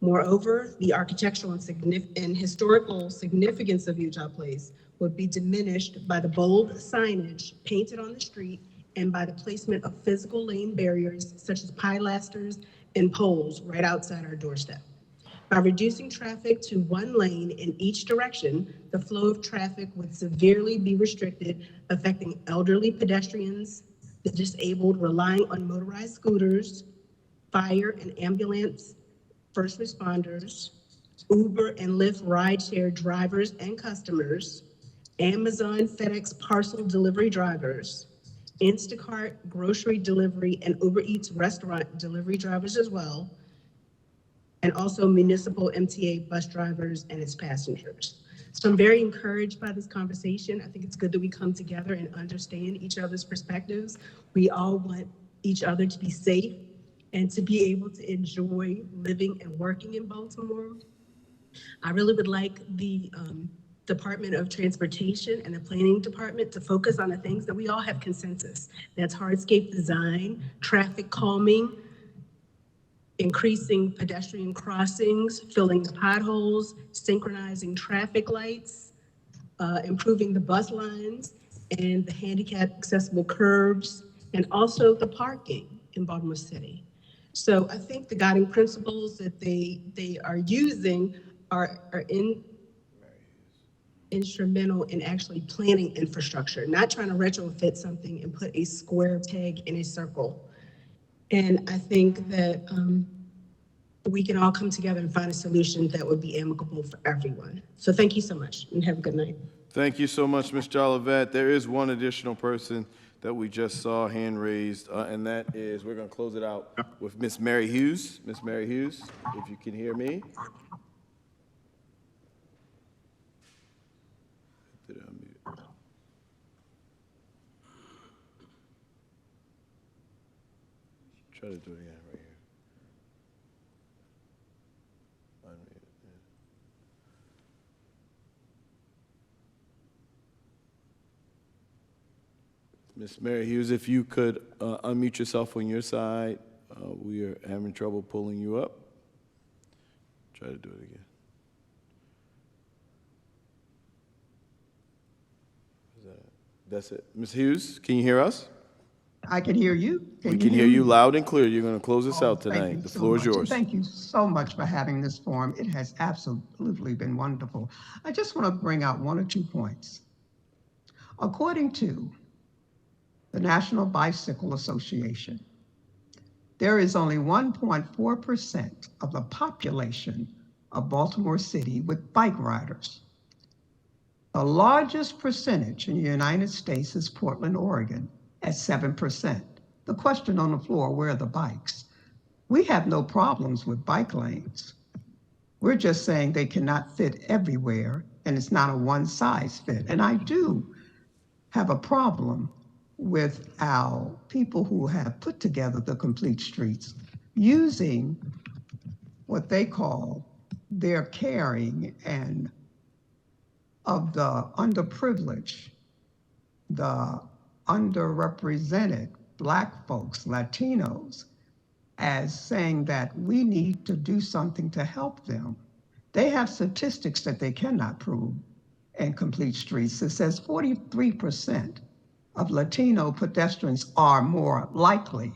Moreover, the architectural and historical significance of Utah Place would be diminished by the bold signage painted on the street and by the placement of physical lane barriers such as pilasters and poles right outside our doorstep. By reducing traffic to one lane in each direction, the flow of traffic would severely be restricted, affecting elderly pedestrians, the disabled relying on motorized scooters, fire and ambulance, first responders, Uber and Lyft rideshare drivers and customers, Amazon, FedEx parcel delivery drivers, Instacart grocery delivery and Uber Eats restaurant delivery drivers as well, and also municipal MTA bus drivers and its passengers. So I'm very encouraged by this conversation. I think it's good that we come together and understand each other's perspectives. We all want each other to be safe and to be able to enjoy living and working in Baltimore. I really would like the Department of Transportation and the Planning Department to focus on the things that we all have consensus. That's hardscape design, traffic calming, increasing pedestrian crossings, filling the potholes, synchronizing traffic lights, improving the bus lines and the handicap accessible curbs, and also the parking in Baltimore City. So I think the guiding principles that they are using are instrumental in actually planning infrastructure, not trying to retrofit something and put a square peg in a circle. And I think that we can all come together and find a solution that would be amicable for everyone. So thank you so much and have a good night. Thank you so much, Ms. Jolivet. There is one additional person that we just saw hand raised, and that is, we're going to close it out with Ms. Mary Hughes. Ms. Mary Hughes, if you can hear me. Did I unmute? Try to do it again right here. Unmute, yeah. Ms. Mary Hughes, if you could unmute yourself on your side. We are having trouble pulling you up. Try to do it again. That's it. Ms. Hughes, can you hear us? I can hear you. We can hear you loud and clear. You're going to close us out Thank you tonight. The so floor is much. yours. Thank you so much for having this forum. It has absolutely been wonderful. I just want to bring out one or 2 points. According to the National Bicycle Association, there is only 1.4% of the population of Baltimore City with bike riders. The largest percentage in the United States is Portland, Oregon, at 7%. The question on the floor, where are the bikes? We have no problems with bike lanes. We're just saying they cannot fit everywhere, and it's not a one-size-fit. And I do have a problem with our people who have put together the complete streets using what they call their caring and of the underprivileged, the underrepresented Black folks, Latinos, as saying that we need to do something to help them. They have statistics that they cannot prove in complete streets. It says 43% of Latino pedestrians are more likely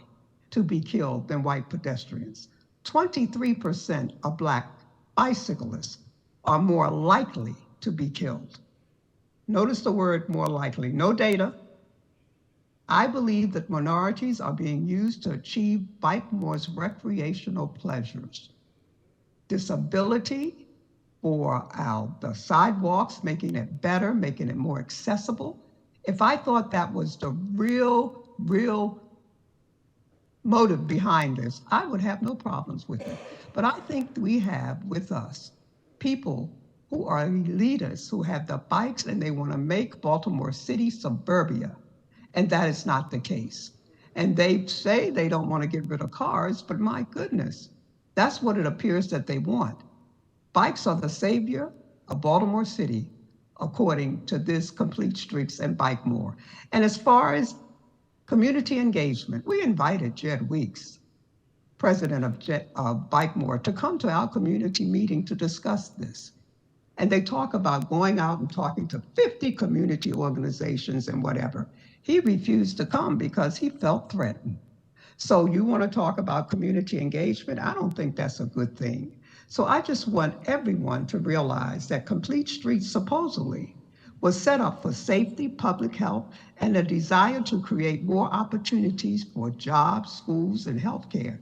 to be killed than white pedestrians. 23% of Black bicyclists are more likely to be killed. Notice the word more likely, no data. I believe that minorities are being used to achieve Bikemore's recreational pleasures. Disability for the sidewalks, making it better, making it more accessible. If I thought that was the real motive behind this, I would have no problems with it. But I think we have with us people who are elitists, who have the bikes and they want to make Baltimore City suburbia. And that is not the case. And they say they don't want to get rid of cars, but my goodness, that's what it appears that they want. Bikes are the savior of Baltimore City, according to this Complete Streets and Bike More. And as far as community engagement, we invited Jed Weeks, president of Bike More, to come to our community meeting to discuss this. And they talk about going out and talking to 50 community organizations and whatever. He refused to come because he felt threatened. So you want to talk about community engagement? I don't think that's a good thing. So I just want everyone to realize that Complete Streets supposedly was set up for safety, public health, and a desire to create more opportunities for jobs, schools, and healthcare.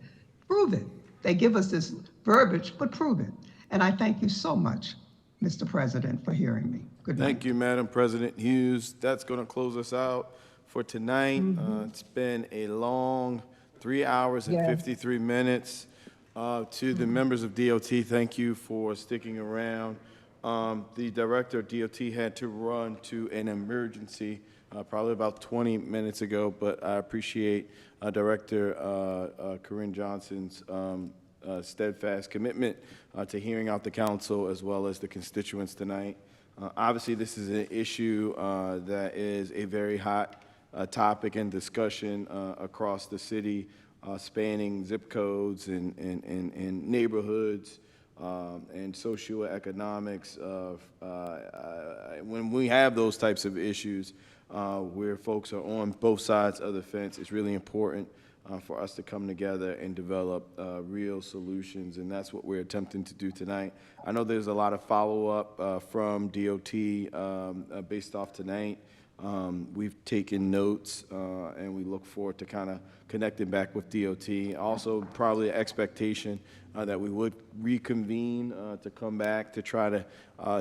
Prove it. They give us this verbiage, but prove it. And I thank you so much, Mr. President, for hearing me. Good night. Thank you, Madam President Hughes. That's going to close us out for tonight. It's been a long 3 hours and 53 minutes. To the members of DOT, thank you for sticking around. The director of DOT had to run to an emergency probably about 20 minutes ago, but I appreciate Director Corinne Johnson's steadfast commitment to hearing out the council as well as the constituents tonight. Obviously, this is an issue that is a very hot topic and discussion across the city, spanning zip codes and neighborhoods and socioeconomics of when we have those types of issues where folks are on both sides of the fence, it's really important for us to come together and develop real solutions, and that's what we're attempting to do tonight. I know there's a lot of follow-up from DOT based off tonight. We've taken notes, and we look forward to kind of connecting back with DOT. Also, probably an expectation that we would reconvene to come back to try to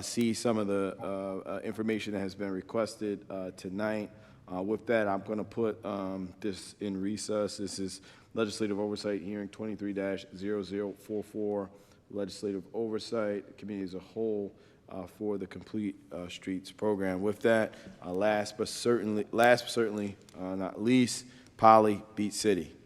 see some of the information that has been requested tonight. With that, I'm going to put this in recess. This is Legislative Oversight Hearing 23-0044, Legislative Oversight, Committee as a whole for the Complete Streets program. With that, last but certainly not least, Polly Beat City.